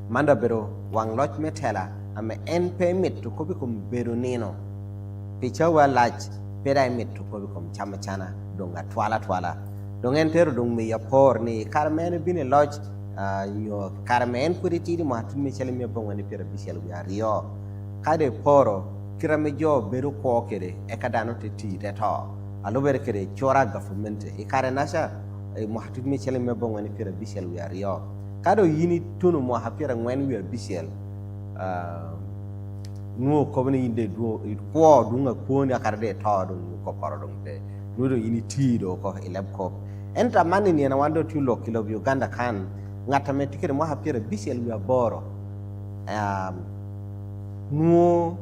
manda bero wang loch metela ame en permit to kobi kum bero nino picha wa lach pera emit to kobi kum chama chana donga twala dongen tero dong me ya por ni karmen bine loch yo karmen puriti mo hatun me chele me bongani pera bishel wi ario kade poro kirame jo bero ko kere e kadano te ti de to alo bere kere chora government e kare nasha mo hatun me chele me bongani pera bishel wi ario kado yini tunu mo hapira ngwen wi bishel nuo ko bani inde duo ko dunga ko ni akarde to dum ko paro dum te nudo yini ti do ko elab ko enta mani ni na wando tulo kilo Uganda kan ngata metikere mo hapira bishel wi boro nuo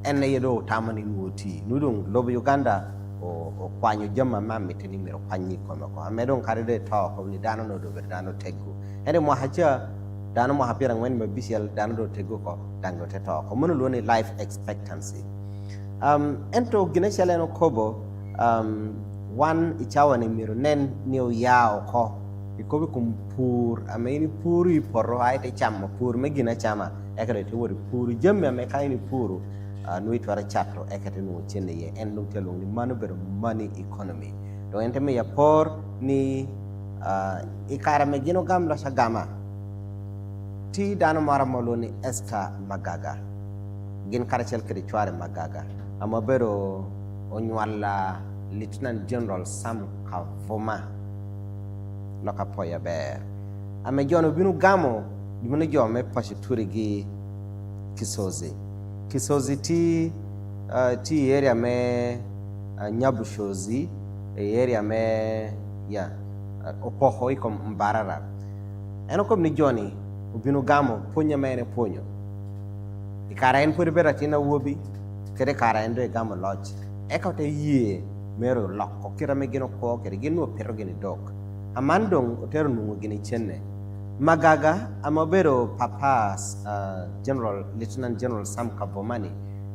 ene yedo tamani nuo ti nudo lo Uganda o kwanyo jama mammi teni mero kwanyi ko amedon karde to ko ni dano no do dano teggo ene mo hacha dano mo hapira ngwen be bishel dano do tego ko dango te to ko mono loni life expectancy ento gineshale no kobo one ichawa ne miro nen niu yao ko ikobi kumpur ameni puri porro aite chama pur me gina chama ekare te wori pur jemme me kaini puru nui twara chatro ekate no chene ye en lung telung ni manu ber money economy do ente me ya por ni ikara me gino gam la sagama ti dano mara moloni esta magaga gin karachel kedi chware magaga amabero onywala lieutenant general Sam Kavoma loka poya ber ame jono binu gamo binu jo me pashiture gi kisozi ti area me nyabushozi area me ya opoho iko mbarara eno kom ni joni ubinu gamo punya mene punyo ikara en puri bera tina wobi kere kara endo e gamo lodge eka te yie mero lokko kira me gino ko kere gino pero gini dok amandong otero nungu gini chenne magaga amabero papas lieutenant general Sam Kabomani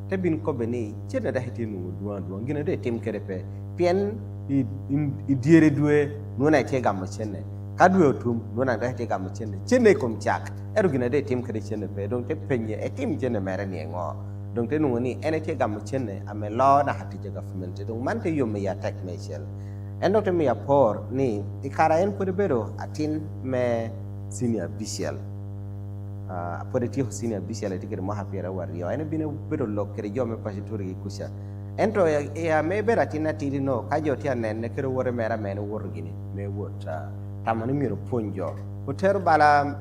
te bin ko beni chenne da hiti nungu duan gino de tim kere pe pien i diere due nuna te gamo chenne kadwe otum nuna da hiti gamo chenne kom chak eru gino de tim kere chenne pe dong te penye e tim chenne mere ni ngo dong te nungu ni ene te gamo chenne ame lo na hati je government dong mante yo me ya tek mechel endo te me ya por ni ikara en pore bero atin me senior bishel pore ti senior bishel te kere mo hapira wario ene bine bero lo kere yo me pasituri kusha ento ya me bera tina tiri no kajo ti anen ne kere wore mera men wor gini me wota tamani miro ponjo hoter bala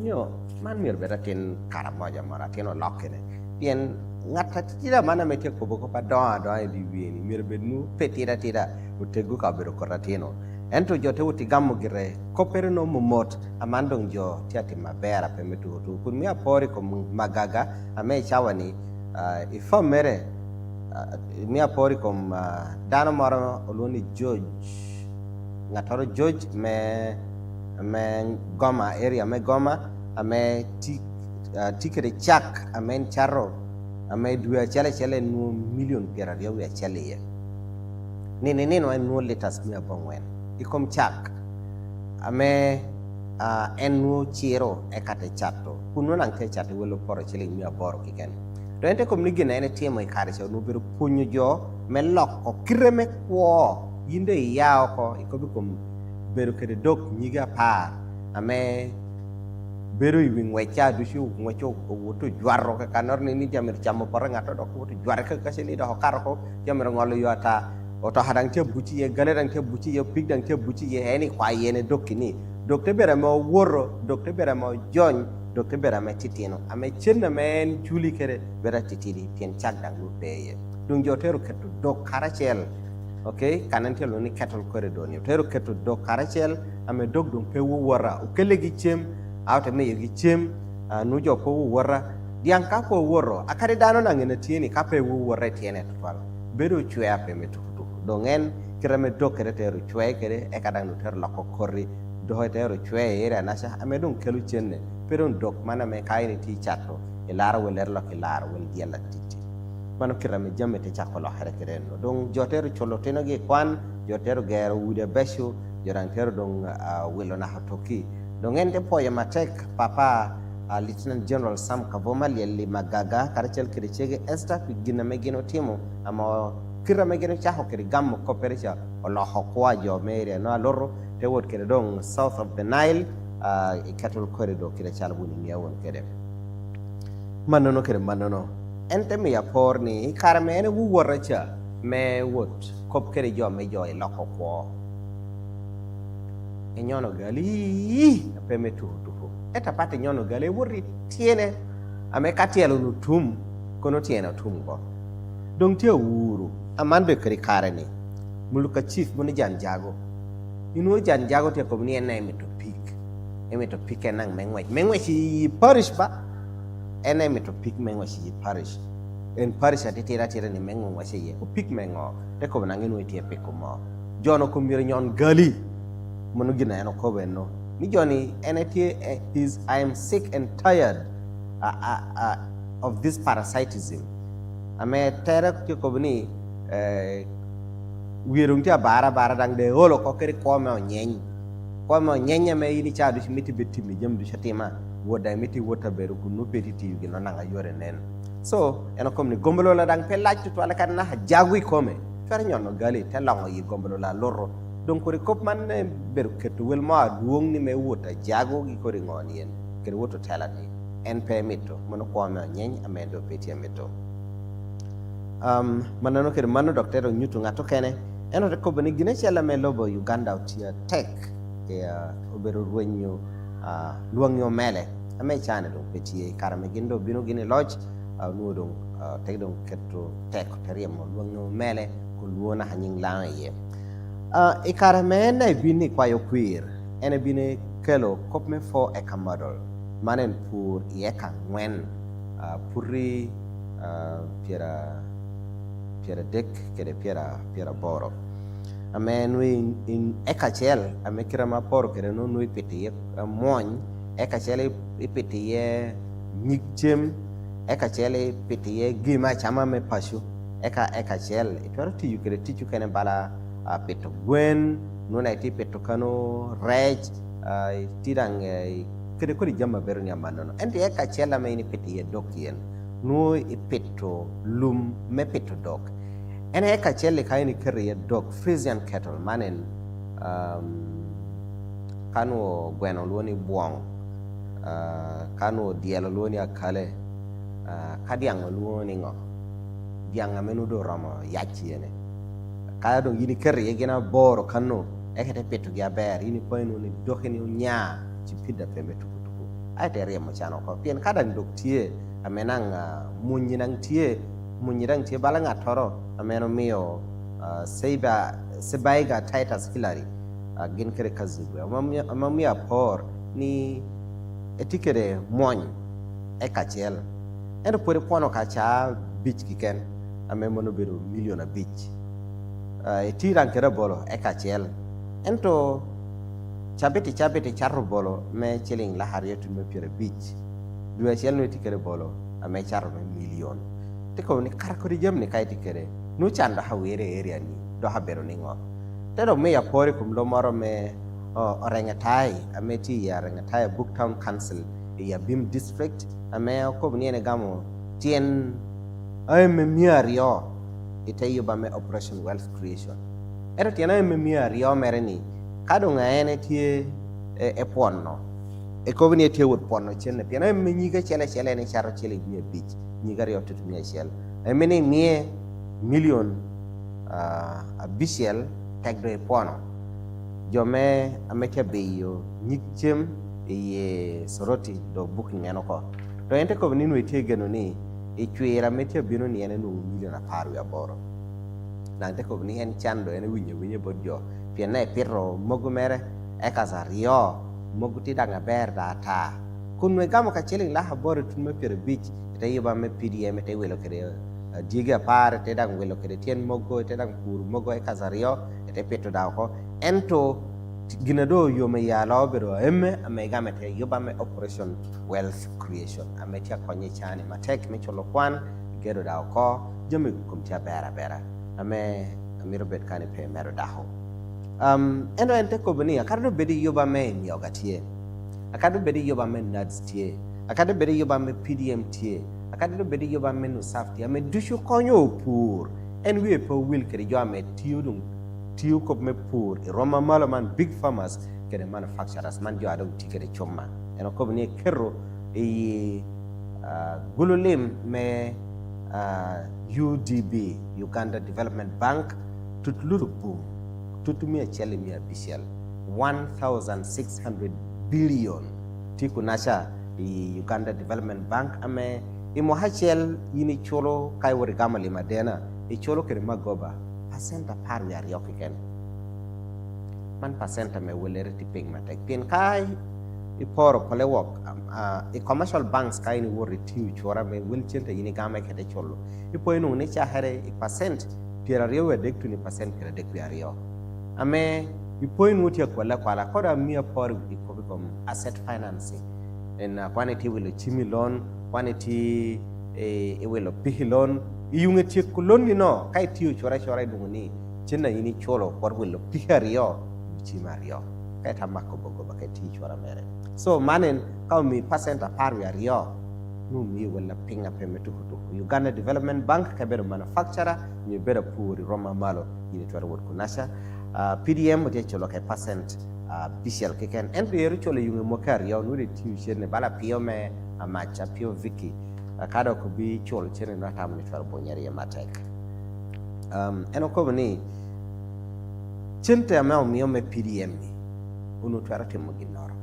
nyo man mir bera tin karamoja mara tino lokene bien ngata tira mana mete ko boko pa do di wieni mir benu petira tira utegu ka bero koratino ento jote uti gammo gire kopere no momot amandong jo tiati mabera pe metu tu kun mi apori ko magaga ame chawani ifo mere mi apori ko dano maro oloni George ngatoro George me Goma area me Goma ame tikere chak amen charro ame dua chale no million pera dia we chale ye ni no en no letas mi abongwen ikom chak ame en no chiro e kate chato kuno nang te chato welo poro chile mi aboro kiken to ente kom ni gina ene timo ikare cho no biro punyo jo me lokko kireme kwo yinde yao ko ikobi kom bero kede dok nyiga pa ame bero iwing wecha dushu ngocho woto jwarro ka kanor ni jamir chamo paranga to dok woto jwar ka kaseli do kar ko jamir ngolo yota oto hadang te buci ye gale dang te buci ye pig dang te buci ye eni kwa yene dokini dokte bera mo woro dokte bera mo jony dokte bera me titino ame chenna men juli kere bera titiri tien chagdang lu peye dung jotero ketu dok karachel okay kanan telo ni kettle corridor ni tero ketu dok karachel ame dok dung pe wora ukelegi chem awte me yegi chem nu jo ko wora diang ka ko woro akade dano nangene tieni ka pe wora tiene twal bedo chwe ape metu dongen kirame dokere teru chwe kere e kadang ter lako korri do teru chwe era nasha ame dong kelu chenne pero dok mana me kaini ti chato e lara weler lo ke lara wel diala titi mano kirame jamme te chako lo hare kereno dong joteru cholo teno ge kwan joteru gero wude beshu joranteru dong welo na hatoki dongen te poya matek papa Lieutenant General Sam Kavoma li magaga karachel kirichege esta pigina megino timo ama kira megeno chaho kiri gammo kopericha olo hokwa jo mere no aloro te wot kere dong south of the Nile cattle corridor kire chalbuni miawon kede manono kere manono ente mi aporni karame ene wu woracha me wot kop kere jo me jo ilo hokwa e nyono gali peme tu eta pate nyono gali wori tiene ame katielo nutum kono tiene tum go dong tie wuru amande kari karani muluka chief muni jan jago inu jan jago te komni ene to pick enang mengwe si parish ba ene to pick mengwe si parish en parish ati tira ni mengwe wa si o pick mengo te ko nang inu tie pick mo jono ko mir nyon gali munu gina eno ko benno mi joni ene tie is I am sick and tired of this parasitism ame terak ke kobni wirung tia bara dang de holo ko kere ko me nyenya me yini chaadu miti betti mi jam du chatima woda miti wota beru ku no petiti yugi no nanga yore nen so eno komni gombolo la dang pelaj to ala kan na jagui kome fer nyono gali te lango yi gombolo la loro donc ko kop man beru ketu wel ma duong ni me wota jago gi ko ngoni en kere woto telani en permito mono ko me nyeny amendo peti amito manano kere mano doctor nyutu ngato kene eno ko bani gine chela me lobo Uganda utia tech ya oberu rwenyo luangyo mele ame chane do peti karame gindo bino gine lodge no do tek do ketto tech terimo luangyo mele ko luona haning la ye e karame na bini kwa yo queer ene bini kelo kopme fo e kamadol manen pour yeka ngwen puri piera dek kede piera boro amen we in ekachel amekira maporo kede no no ipeti moñ ekachel ipeti ye nyichem ekachel ipeti ye gima chama me pashu ekachel itoro tiyu kede tichu kene bala peto gwen no na iti peto kano rej tidang kede kodi jamba beru nyamano enti ekachel ame ini peti ye dokien no ipetto lum me petto dog ene ka chelle kayni kere dog Frisian cattle manen kanu gweno loni buong kanu dielo loni akale kadiang loni ngo diang amenu do ramo yachi ene kaya do yini kere yegena boro kanu ekete petto gya ber yini koyno ni dokhini nya ci pidda pembe tukutuku ay te remo chano ko pien kadang dog tie amenang munyinang tie balanga toro ameno mio sebaiga Titus Hillary gin kere kazigwe amamia por ni etikere moñ ekachel endo pore pono kacha beach kiken amemono bero million a beach etiran kere bolo ekachel ento chabeti charro bolo me cheling la harietu me pere beach dua chel no tikere bolo ame charro me million teko ni karkori jam ni kay tikere no chanda hawere area ni do habero ni ngo tero me ya pore kum lo moro me orengatai ameti ya rengatai Booktown Council ya Bim district ame ko ni ne gamo tien ay me miario itayo ba me operation wealth creation ero tiena me miario mereni kado ngaene tie e ponno e ko ni tie wot ponno chenne tiena me nyiga chele ne charo chele ni beach nyiga rio tutu ni chele e meni mie million a bishel tagdo e ponno jome amete beyo nyichem ye soroti do booking enoko to ente ko ni no tie geno ni e chwera mete bino ni ene no million a paru ya boro na ente ko ni en chando ene winye bodjo piena e pirro mogumere e kazario moguti danga berda ta kunwe gamo ka cheling la haboro tunme pere beach te yoba me PDM te welo kere diga par te dang welo kere tien mogo te dang pur mogo e kazario te peto da ko ento ginado yome ya lobero emme ame gamete yoba me operation wealth creation ame tia konye chani matek me cholo kwan gedo da ko jome kumtia bera ame amirobet kane pe mero daho eno ente ko bani akardo bedi yoba me nyogatie akado bedi yoba me nads tie akado bedi yoba me PDM tie akado bedi yoba me no safety ame dushu konyo pur en we po will kere jo ame tiyu ko me pur roma malaman big farmers kere manufacturers man jo adon tikere chomma eno ko bani kerro e gululim me UDB Uganda Development Bank tutluru boom tutumia chele mia bishel 1,600 billion tiku nasha Uganda Development Bank ame imo hachel yini cholo kai wori gama lima dena cholo kere magoba pasenta paru ya riokiken man pasenta me welere tiping matek pin kai iporo pole wok commercial banks kai ni wori tiu chora me wilchente yini gama kete cholo ipo ino ne cha here percent pira riyo dek tu ni percent kere dek rio ame ipoin wuti kwala koda mia por iko asset financing en quantity will chimi loan quantity e will pihi loan yunge ti kulon ni no kai tiu chora dunguni chinna yini cholo por will pihario chimario kai tamako bogo ba kai ti chora mere so manen ka mi percent apar ya rio no mi wala pinga pemetu Uganda Development Bank kabero manufacturer ni bera puri roma malo yini twara wot kunasha PDM je cholo kai percent bishel keken en be cholo yunge mokar yaw no de tiu chene bala pio me amacha pio viki kada ko bi cholo chene na tamni twar bonyari ya matek eno ko ni chente amao mio me PDM ni unu twara temo ginoro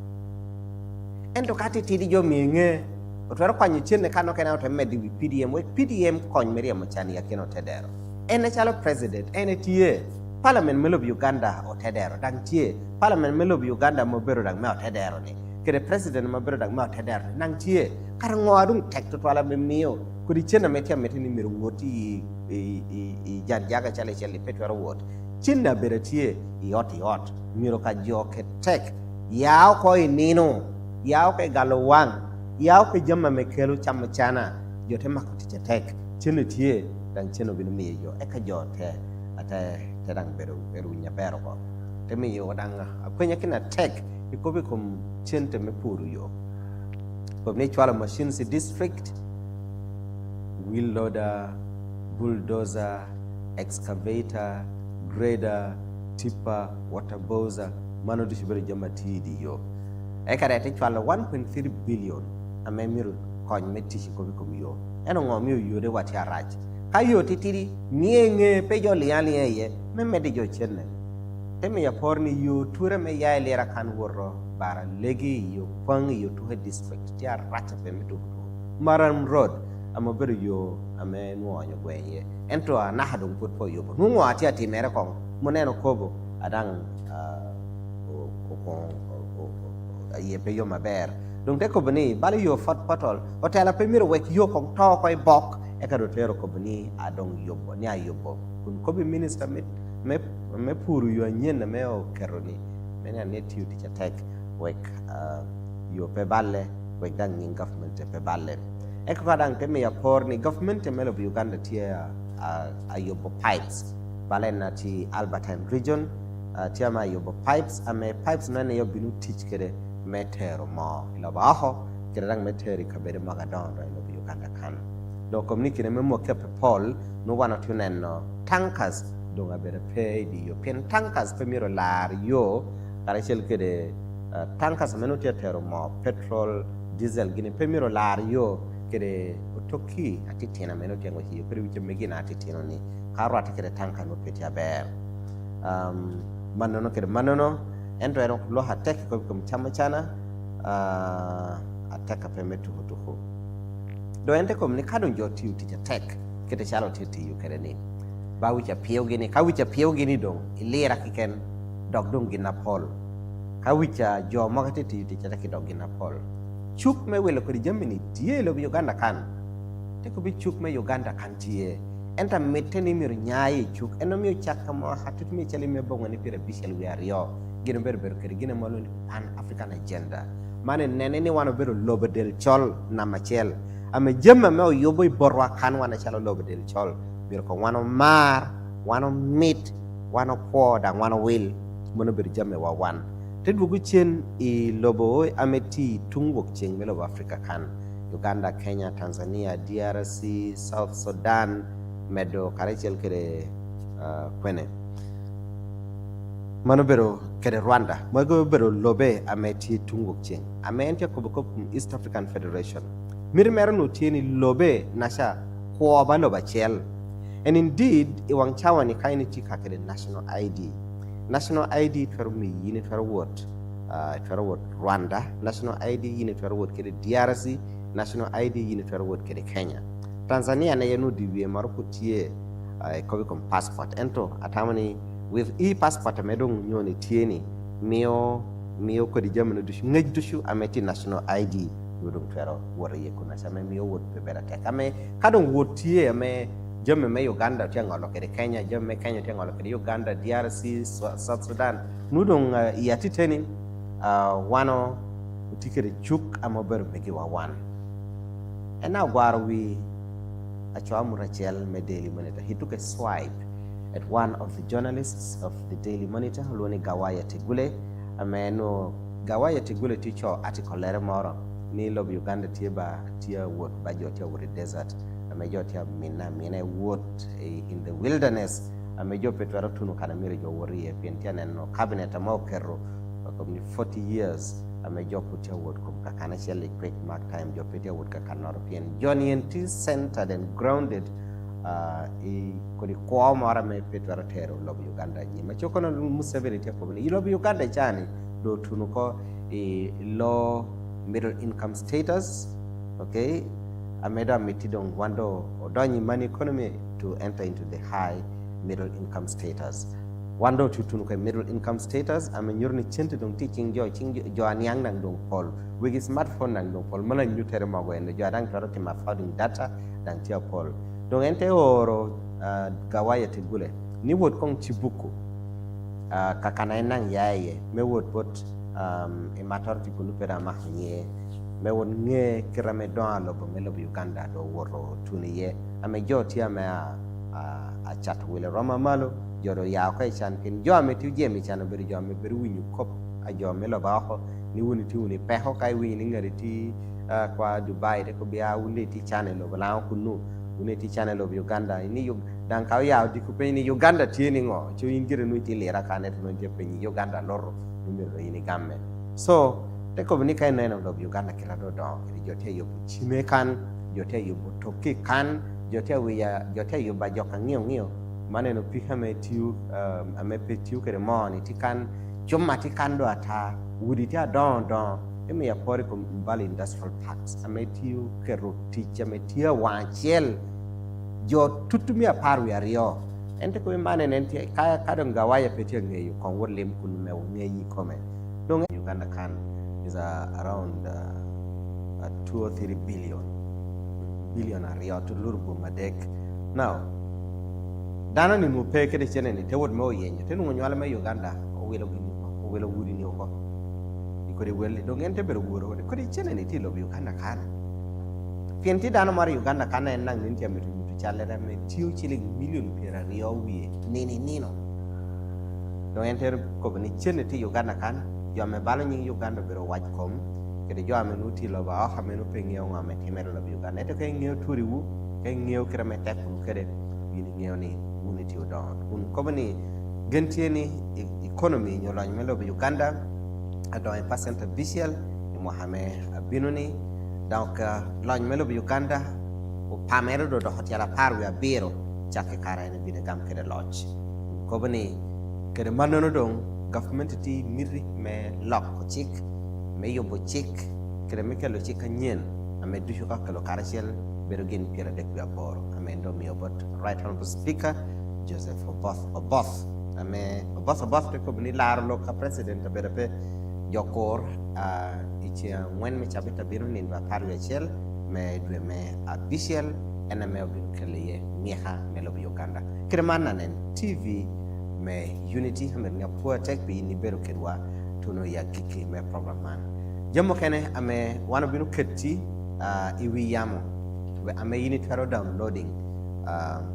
endo kati tidi jo minge otwara kwanyi chene kano kena to medi PDM we PDM kony meria machani ya keno tedero ene chalo president ene tie Parliament melo Uganda o tedero dang tie Parliament melo Uganda mo bero dang ma tedero ni kede president mo bero dang ma tedero nang tie kar ngoadung tek to wala be mio ko di chena metia metini miru woti e jaga chale petwaro wot chinna bere tie yot miro ka joke tek yaw ko inino yaw ke galowang yaw ke jamma me kelo chamchana jote makoti tek chinna tie dang cheno bin mi yo e ka jote ata tedang beru nyabero ko temi yo dang akwenya kina tek ikobe kom chente me puru yo ko ne chwala machines district wheel loader bulldozer excavator grader tipper water bowser mano du shibere jamati di yo e kada te chwala 1.3 billion amemiru kon metti ko ko yo eno ngom yo de wati araj kayo titiri mienge pejo liali ye memede jo chenne teme ya porni yo ture me ya lera kan worro bara legi yo pang yo to district ti arata pe metu Maram Road, I'm a very yo, a man who on your way here. Enter a Nahadum put for you. Who are Tiati Meracom, Moneno Kobo, Adang, a year pay your bear. Don't take Kobani, Bally your fat pottle, or tell a premier wake yo come talk by bok, Ecadotero Kobani, I don't yobo, near yobo. Kun Kobi minister me puru you and yen the male Caroni, many a native teacher take wake your peballe, wake down in government peballe. Ekwadang teme ya porni government melo of Uganda tia ayobo pipes balena ti Albertine region tia ma ayobo pipes ame pipes nane yo binu teach kere metero mo ila baho kere dang meteri kabere magadon ro of Uganda kan do community ne memo kepe Paul no wana tunen no tankers do ngabere pay di yo pen tankers pemiro lar yo kare chel kede tankers meno tia tero mo petrol diesel gini pemiro lar yo kede otoki atitina meno tengo hiyo pero wiche megina atitino ni karo atikere tanka no petia ber manono kede manono endo ero lo hateki ko chama chana ataka pemetu hutuhu do ende kom ni kado njoti utija tek kede chalo titi yu kede ni ba wicha piyo gini ka wicha piyo gini dong ilira kiken dog dong gina pol ka wicha jo makati ti utija teki dog gina pol chuk me welo kodi jamini tie lo Uganda kan te ko bi chuk me Uganda kan tie enta meteni mir nyaayi chuk eno mi chakka mo hatut mi chali me bongo ni pira bishel wi ario gina berber kedi gina malo ni pan African agenda mane nene ni wano bero lobedel chol na machel ame jemma me yoboy borwa kan wana chalo lobedel chol bir ko wano mar wano meat wano poda wano will mono bir jamme wa wan Tedbugu chen I lobo ameti tungwok cheng melo Africa kan Uganda, Kenya, Tanzania, DRC, South Sudan, medo karechel kere kwene. Manobero kere Rwanda. Manobero lobe ameti tungwok cheng. Amente kubukokum East African Federation. Mirimero no tieni lobe nasha kuoba loba chel. And indeed, iwang chawa ni kaini tika kere national ID. National ID fermi unit for what? Rwanda. National ID unit for what? Kede DRC. National ID unit for what? Kede Kenya. Tanzania na yenu diwe marukutie kobikom passport. Ento atamani with e-passport medong nyoni tieni mio kodi jamano dushu ngej dushu ameti national ID yodong fero wariye kuna same mio wot bebera tek ame kadong wotie ame Jome me Uganda tiangolo kede Kenya, jome Kenya tiangolo kede Uganda, DRC, South Sudan. Nudong yatiteni wano utikere chuk amober megi wa wan. And now we Achwamu Rachel me Daily Monitor. He took a swipe at one of the journalists of the Daily Monitor, Loni Gawaya Tegule. Ameno Gawaya Tegule teacher article lere moro. Ni lob Uganda tieba tia work by jotia wuri desert. Majority of mina wood in the wilderness a major petro tunu kana mire jo wori e pentiana no cabinet amokero comme 40 years a major put your wood come kana shell quick mark time jo petia wood ka kana european johnny and centered and grounded e ko di ko mara me petro tero lob Uganda ni ma chokono Museveni te ko ni lob Uganda chani do tunu ko e low middle income status okay Ameda metidong wando odonyi money economy to enter into the high middle income status. Wando tutunuka middle income status amenyorni chente dong teaching jo anyang nang dong pol. Wigi smartphone nang dong pol mana nyutere mago ende jo adang taroti ma founding data dang tia pol. Dong ente oro gawaya tegule. Ni wot kong chibuku kakana enang yaye me wot bot matorti kulupera mahnye me won nge kirame don lobo me lobo Uganda do woro tuniye ame joti ame a chat wile roma malo jodo ya ko chan kin jo ame tu je mi chan beri jo ame beri winyu kop a jo me lo ba ho ni woni tu ni pe ho kai wi ni ngari ti kwa Dubai de ko biya wuli ti channel lo la ko nu woni ti channel of Uganda ni dan ka ya di ko pe ni Uganda ti ni ngo chu ingire nu ti lera ka net no je pe ni Uganda loro ni ro ni gamme so Teko ni kai neno lo Uganda kila do jote yo chime kan jote yo toki kan jote yo ba joka ngio maneno pika me tiu ame petiu kere moni tikan choma tikan do ata wudi tia don emi ya pori ko mbali industrial parks ametiu kerotich ametia wanchel jo tutumi aparu ya rio ente ko mane nenti kaya kadon gawaya petia ngeyu kon wollem kun me ngeyi kome donc Uganda can is around 2 or 3 billion rio to lurbu madek now dana ni mu peke de chene ni te wod mo yenye te nu nyala me Uganda o welo wuri ni ko ko de welle donc ente bero wuro ko de chene ni ti lo Uganda kan pienti dana mar Uganda kan en nang ni tiam tu chalera me tiu chile million pera rio wi nino no enter ko ni chene ti Uganda kan yo me balo ni Uganda bero waj kom kede jo ame nuti lo ba ha me no pengi o ame timero lo Uganda ete ke ngeo turi wu ke ngeo kira me tek ku kede yini ngeo ni unity o don un ko ni gentieni economy nyo lo melo Uganda ado en percent official mo hame binuni donc lo melo Uganda o pamero do hotela paru ya bero chake kara ne bine gam kede lodge ko ni kede manono don government ti miri me lock chik me yobo chik kede me kelo chik nyen ame dushu ka kelo karachel berogin pira dek bi aboro ame ndo mi obot right honorable speaker Joseph Oboth ame Oboth te ko ni larlo ka president berepe jokor ichi wen me chabita biro nin ba paru echel me dwe me official ena me obin kele miha me lo Uganda kede mananen TV me unity hamer nga poa tek bi ni beru kedwa tuno ya kiki me program man jammo kene ame wana binu ketti iwi yamo we ame yini taro downloading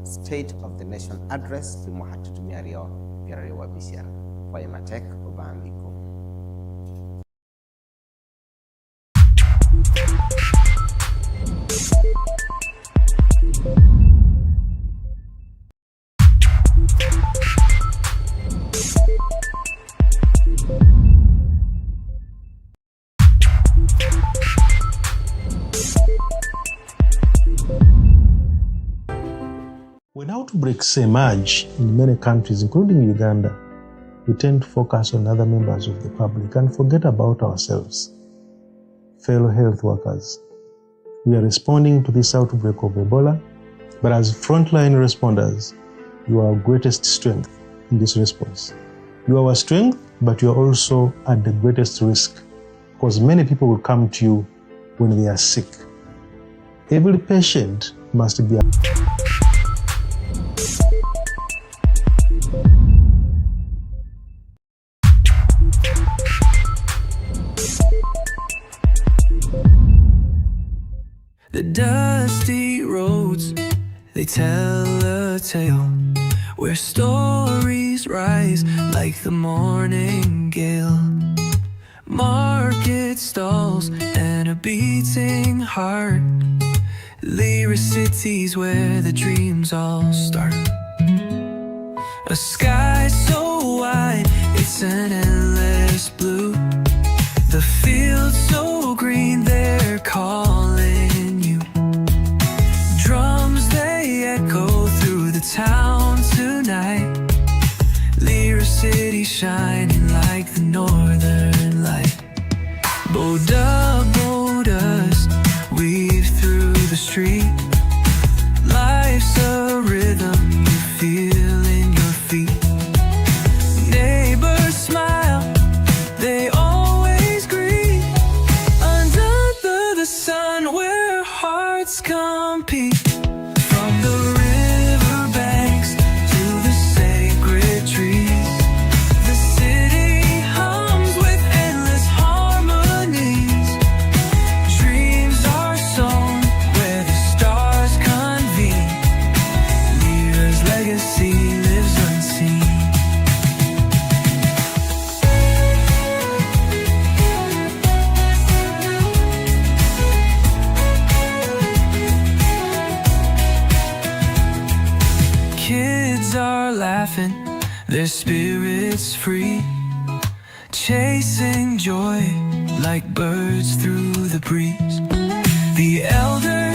state of the nation address bi mo hatu tumiario biare wa bisiar kwa matek obambiko When outbreaks emerge in many countries, including Uganda, we tend to focus on other members of the public and forget about ourselves. Fellow health workers, we are responding to this outbreak of Ebola, but as frontline responders, you are our greatest strength in this response. You are our strength, but you are also at the greatest risk, because many people will come to you when they are sick. Every patient must be The dusty roads, they tell a tale where stories rise like the morning gale. Market stalls and a beating heart, lyric cities where the dreams all start. A sky so wide, it's an endless blue. The fields so green, they're calling you. Drums, they echo through the town tonight. Lyric city shining like the northern light. Boda, weave through the street. Life's a rhythm you feel in your feet. Neighbors smile, they always greet. Under the sun where hearts compete. From the riverbanks to the sacred trees, the city hums with endless harmonies. Dreams are sown where the stars convene. Lyra's legacy lives unseen. Kids are laughing, their spirits free, chasing joy like birds through the breeze. The elders